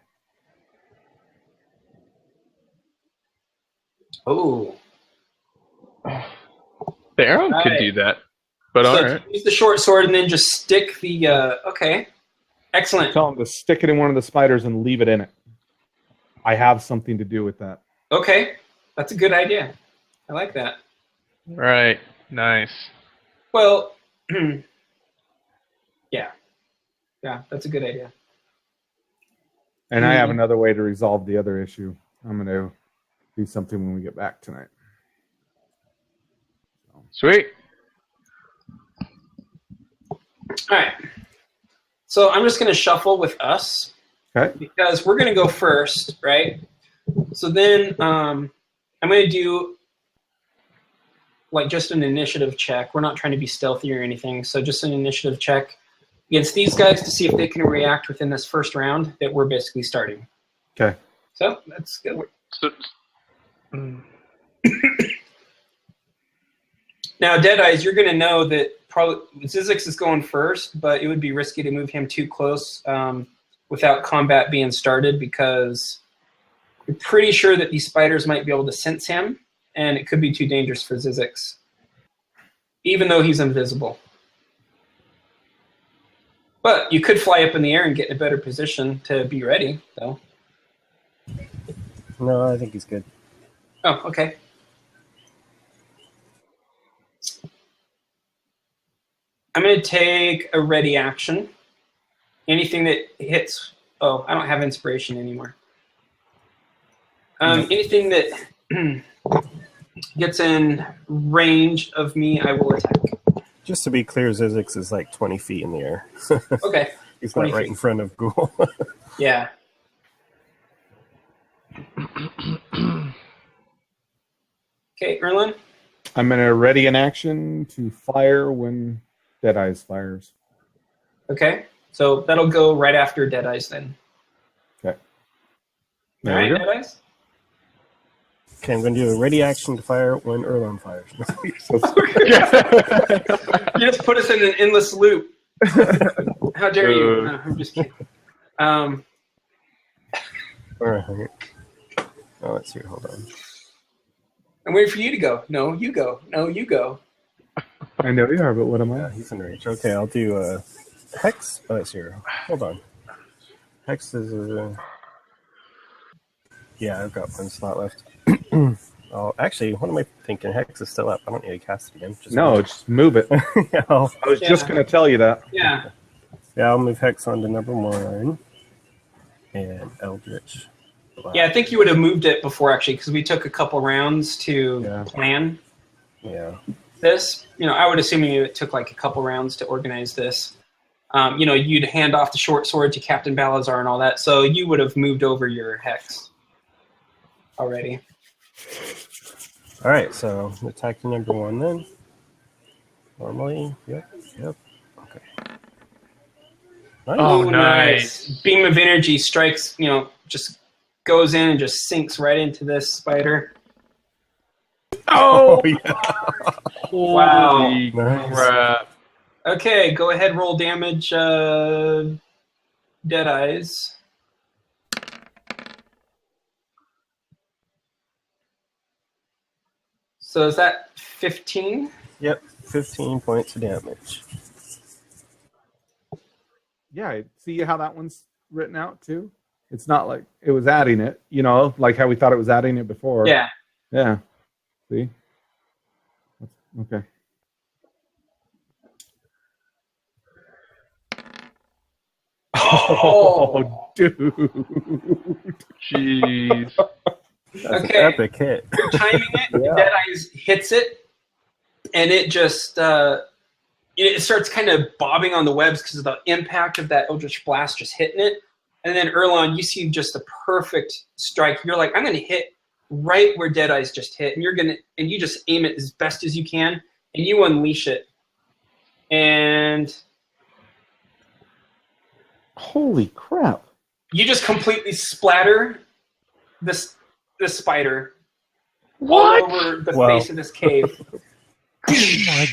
Oh. Theron could do that. But So alright. use the short sword and then just stick the... okay. Excellent. Tell him to stick it in one of the spiders and leave it in it. I have something to do with that. Okay. That's a good idea. I like that. Right. Nice. Well, yeah. Yeah, that's a good idea. And I have another way to resolve the other issue. I'm going to do something when we get back tonight. Sweet. All right. So I'm just going to shuffle with us. Okay. Because we're going to go first, right? So then I'm going to do like just an initiative check. We're not trying to be stealthy or anything. So just an initiative check against these guys to see if they can react within this first round that we're basically starting. Okay. So that's good. Now, Deadeyes, you're going to know that probably Zizix is going first, but it would be risky to move him too close without combat being started because you're pretty sure that these spiders might be able to sense him, and it could be too dangerous for Zizix, even though he's invisible. But you could fly up in the air and get in a better position to be ready, though. No, I think he's good. Oh, okay. I'm going to take a ready action. Anything that hits... Oh, I don't have inspiration anymore. Anything that gets in range of me, I will attack. Just to be clear, Zizix is like 20 feet in the air. Okay. He's not right in front of Ghoul. Yeah. Okay, Erlen? I'm going to ready an action to fire when Deadeyes fires. Okay. So that'll go right after Deadeyes then. Okay. All right, Deadeyes? Okay, I'm going to do a ready action to fire when Erlon fires. You just put us in an endless loop. How dare you? No, I'm just kidding. All right. Oh, let's see. Hold on. I'm waiting for you to go. No, you go. No, you go. I know you are, but what am I? Yeah, he's in range. Okay, I'll do Hex. Oh, let's see. Hold on. Hex is... yeah, I've got one slot left. Oh, actually, what am I thinking? Hex is still up. I don't need to cast it again. Just move it. Yeah, I was just going to tell you that. Yeah. I'll move Hex on to number 1. And Eldritch. Yeah, I think you would have moved it before, actually, because we took a couple rounds to plan this. I would assume it took like a couple rounds to organize this. You'd hand off the short sword to Captain Balazar and all that, so you would have moved over your Hex already. All right, so attack number 1 then. Normally, yep. Okay. Nice. Oh, nice. Beam of energy strikes, just goes in and just sinks right into this spider. Oh, yeah. Wow. Holy Nice. crap. Okay, go ahead, roll damage, Deadeyes. So is that 15? Yep, 15 points of damage. Yeah, see how that one's written out too? It's not like it was adding it, like how we thought it was adding it before. Yeah. Yeah. See? Okay. Oh, dude. Jeez. That's Okay. an epic hit. You're timing it. Yeah. Deadeyes hits it, and it just it starts kind of bobbing on the webs because of the impact of that Eldritch Blast just hitting it. And then Erlon, you see just a perfect strike. You're like, I'm going to hit right where Deadeyes just hit, and you just aim it as best as you can, and you unleash it. And Holy crap. you just completely splatter this spider What? all over the Wow. face of this cave.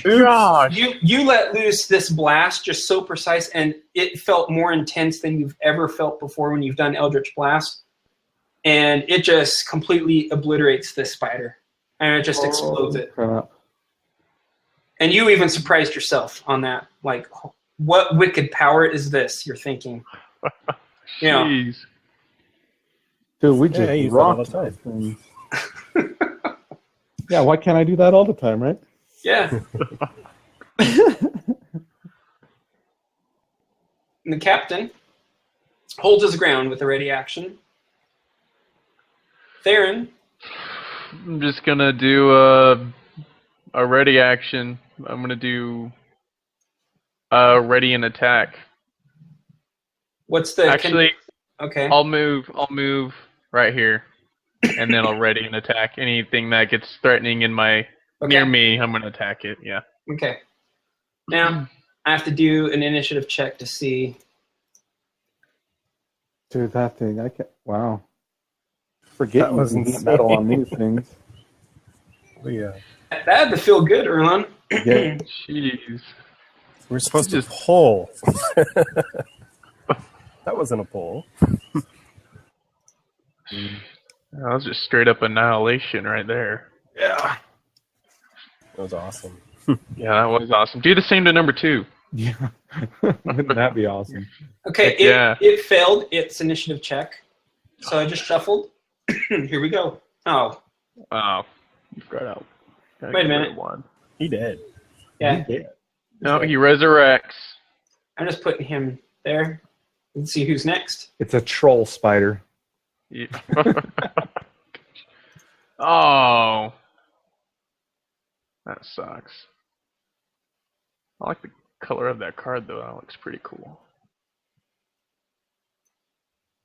Gosh. You let loose this blast just so precise, and it felt more intense than you've ever felt before when you've done Eldritch Blast. And it just completely obliterates this spider. And it just explodes it. Crap. And you even surprised yourself on that. Like, what wicked power is this, you're thinking? Yeah. Jeez. Dude, we Yeah, just I use that all rocked the those things. Yeah, why can't I do that all the time, right? Yeah. And the captain holds his ground with a ready action. Theron, I'm just gonna do a ready action. I'm gonna do ready and attack. what's the... Actually, okay. I'll move right here, and then I'll ready and attack anything that gets threatening in my near me. I'm gonna attack it. Yeah. Okay. Now, I have to do an initiative check to see... Dude, that thing, I can't. Wow. Forget That was you can get insane. metal on these things. Yeah. That had to feel good, Erlon. Yeah. Jeez. We're supposed Just- to pull. That wasn't a pull. That was just straight up annihilation right there. Yeah. That was awesome. Yeah, that was awesome. Do the same to number 2. Yeah. Wouldn't that be awesome? Okay, Heck yeah. it failed its initiative check. So I just shuffled. Here we go. Oh, Oh, you forgot out. Gotta Wait a get rid minute. of one. He did. yeah. No, he resurrects. I'm just putting him there. Let's see who's next. It's a troll spider. Yeah. Oh, that sucks. I like the color of that card though. That looks pretty cool.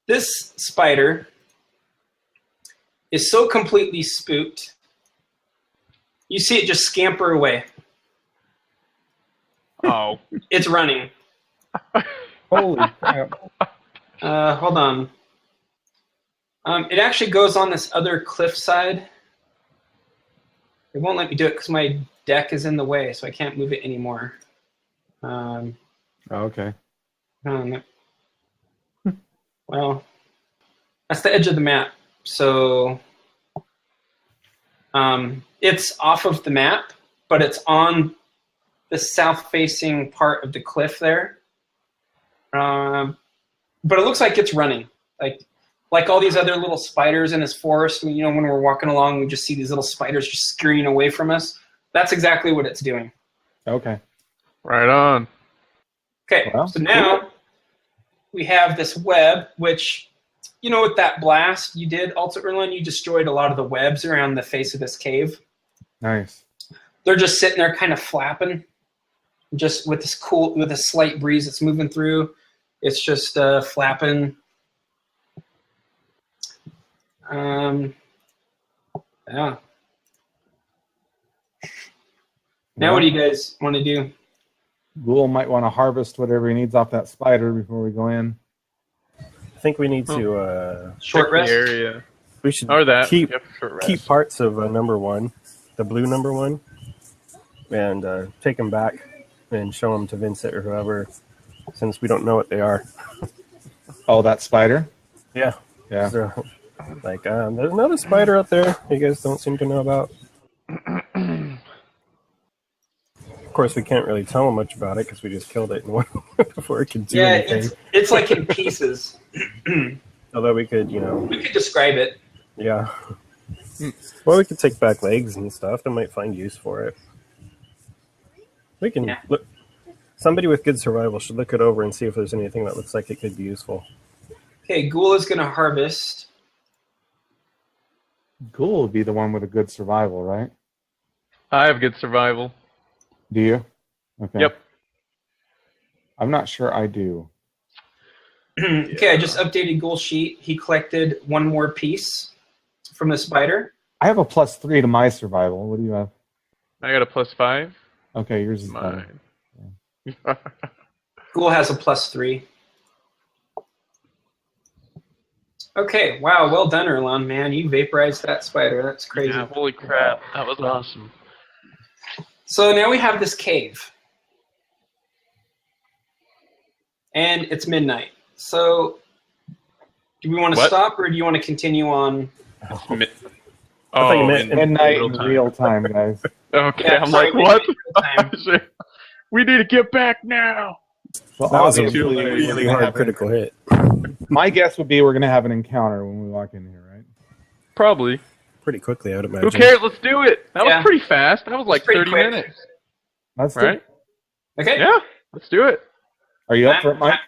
This spider is so completely spooked. You see it just scamper away. Oh, It's running. Holy crap. Hold on. It actually goes on this other cliff side. It won't let me do it because my deck is in the way, so I can't move it anymore. Oh, okay. Well, that's the edge of the map. So it's off of the map, but it's on the south-facing part of the cliff there. But it looks like it's running. Like all these other little spiders in this forest, when we're walking along, we just see these little spiders just scurrying away from us. That's exactly what it's doing. Okay. right on. Okay, Well, so now we have this web, which, with that blast you did, Alta Erlin, you destroyed a lot of the webs around the face of this cave. Nice. They're just sitting there kind of flapping, just with a slight breeze that's moving through. It's just flapping. Yeah. Now what do you guys want to do? Ghoul might want to harvest whatever he needs off that spider before we go in. I think we need to. Short Check rest? the area. We should Or that. keep Yep, short rest. keep parts of number 1, the blue number 1, and take them back and show them to Vincent or whoever, since we don't know what they are. Oh, that spider? Yeah. Yeah. So, there's another spider out there you guys don't seem to know about. course, we can't really tell him much about it because we just killed it before it could do Yeah, anything. it's like in pieces. Although we could, We could describe it. yeah. Well, we could take back legs and stuff. They might find use for it. We can look. Somebody with good survival should look it over and see if there's anything that looks like it could be useful. Okay, Ghoul is going to harvest. Ghoul would be the one with a good survival, right? I have good survival. Do you? Okay. Yep. I'm not sure I do. Okay, I just updated Ghoul's sheet. He collected one more piece from the spider. I have a +3 to my survival. What do you have? I got a +5. Okay, yours is better. Mine. Ghoul has a +3. Okay, wow, well done, Erlon, man. You vaporized that spider. That's crazy. Yeah, holy crap. That was awesome. So now we have this cave. And it's midnight. So do we want to stop or do you want to continue on? thought you meant Midnight in real time, guys. Okay, Yeah, I'm sorry, like, what? midnight in We need to get back now. Well, That was a obviously, really, we're really gonna hard have critical hit. my guess would be we're going to have an encounter when we walk in here, right? Probably. Pretty quickly, I would imagine. Who cares? Let's do it. That Yeah. was pretty fast. That was like pretty 30 quick. minutes. Let's do Right? it. Okay. Yeah, let's do it. Are you up for it, Mike?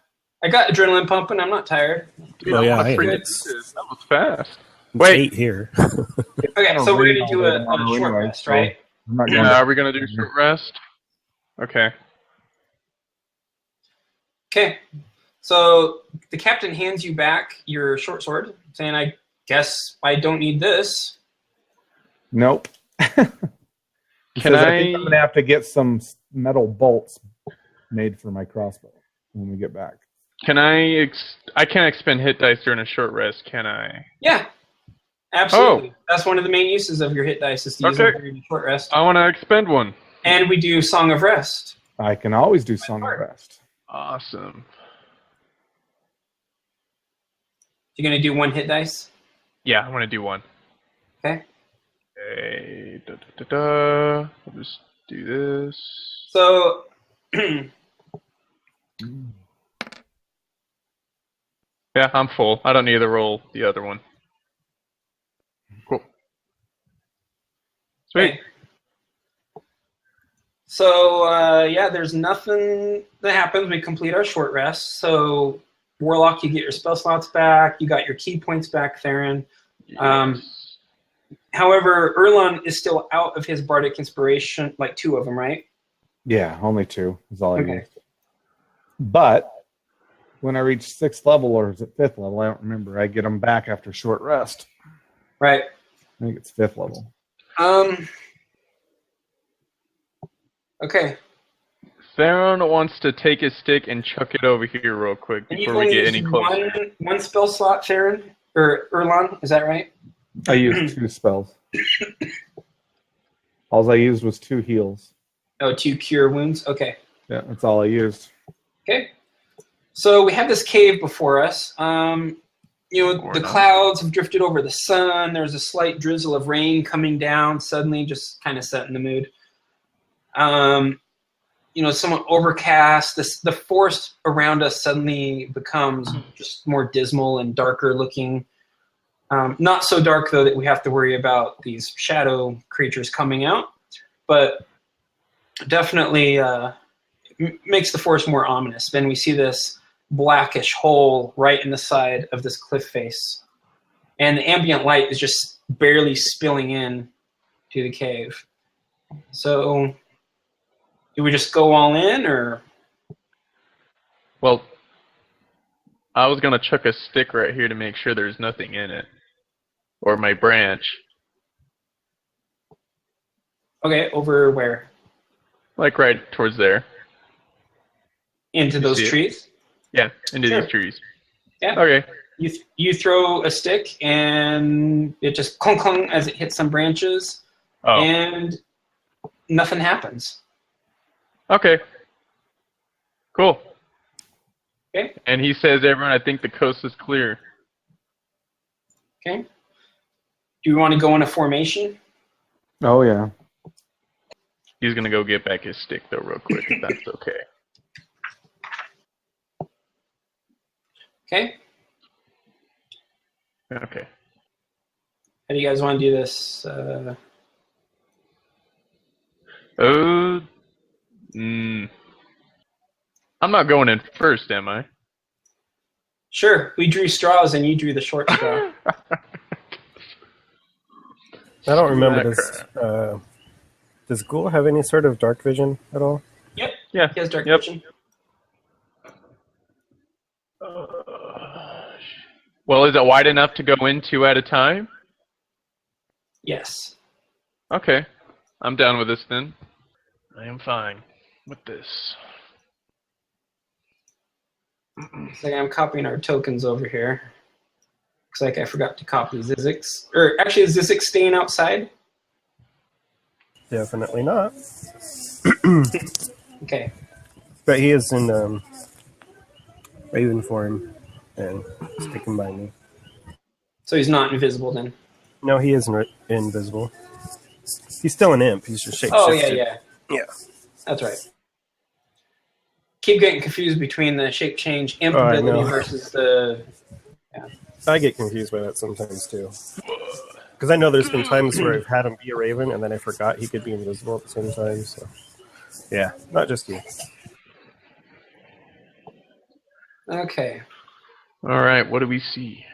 I got adrenaline pumping. I'm not tired. Dude, Oh, I yeah, wanna hey, freaking it's- do this. That was fast. It's Wait. 8 here. Okay, so we're going to do a short anyway, rest, so right? I'm not going Yeah, are we going to do short rest? Okay. Okay. So the captain hands you back your short sword, saying, I guess I don't need this. Nope. He Can says, I- I think I'm going to have to get some metal bolts made for my crossbow when we get back. Can I can't expend hit dice during a short rest, can I? Yeah, absolutely. That's one of the main uses of your hit dice is to use them during a short rest. I want to expend one. And we do Song of Rest. I can always do Song of Rest. Awesome. You're going to do one hit dice? Yeah, I want to do one. Okay. Okay. I'll just do this. So Yeah, I'm full. I don't need to roll the other one. Cool. Sweet. okay. So yeah, there's nothing that happens. We complete our short rest. So Warlock, you get your spell slots back. You got your key points back, Theron. Yes. However, Erlon is still out of his Bardic Inspiration, like 2 of them, right? Yeah, only 2 is all I Okay. used. But when I reach 6th level, or is it 5th level? I don't remember. I get them back after short rest. Right. I think it's 5th level. Okay. Theron wants to take his stick and chuck it over here real quick And you've before we only get any used closer. one spell slot, Theron? Or Erlon, is that right? I used 2 spells. All I used was 2 heals. Oh, 2 cure wounds? Okay. Yeah, that's all I used. Okay. So we have this cave before us. The clouds have drifted over the sun. There's a slight drizzle of rain coming down suddenly, just kind of setting the mood. Somewhat overcast. The forest around us suddenly becomes just more dismal and darker looking. Not so dark, though, that we have to worry about these shadow creatures coming out, but definitely makes the forest more ominous. Then we see this blackish hole right in the side of this cliff face, and the ambient light is just barely spilling in to the cave. So do we just go all in, or? Well, I was gonna chuck a stick right here to make sure there's nothing in it, or my branch, Okay, over where? like right towards there. Into You those see it? trees? Yeah, into Sure. these trees. Yeah. Okay. You throw a stick, and it just clunk clunk as it hits some branches, Oh. and nothing happens. Okay. Cool. Okay. And he says, "Everyone, I think the coast is clear." Okay. Do you want to go in a formation? Oh, yeah. He's gonna go get back his stick though, real quick, if that's okay. Okay. Okay. How do you guys want to do this? I'm not going in first, am I? Sure. We drew straws and you drew the short straw. I don't remember. Does Ghoul have any sort of dark vision at all? Yep. Yeah. He has dark Yep. vision. Well, is it wide enough to go in 2 at a time? Yes. Okay. I'm down with this then. I am fine with this. Looks like I'm copying our tokens over here. Looks like I forgot to copy Zizix. Or actually, is Zizix staying outside? Definitely not. Okay. But he is in Raven form and sticking by me. So he's not invisible then. No, he isn't invisible. He's still an imp. He's just shapeshifted. Oh, yeah. Yeah. That's right. Keep getting confused between the shape change imp I ability know. versus the... I get confused by that sometimes too. Because I know there's been times where I've had him be a raven and then I forgot he could be invisible at the same time. So, yeah, not just you. Okay. All right, what do we see?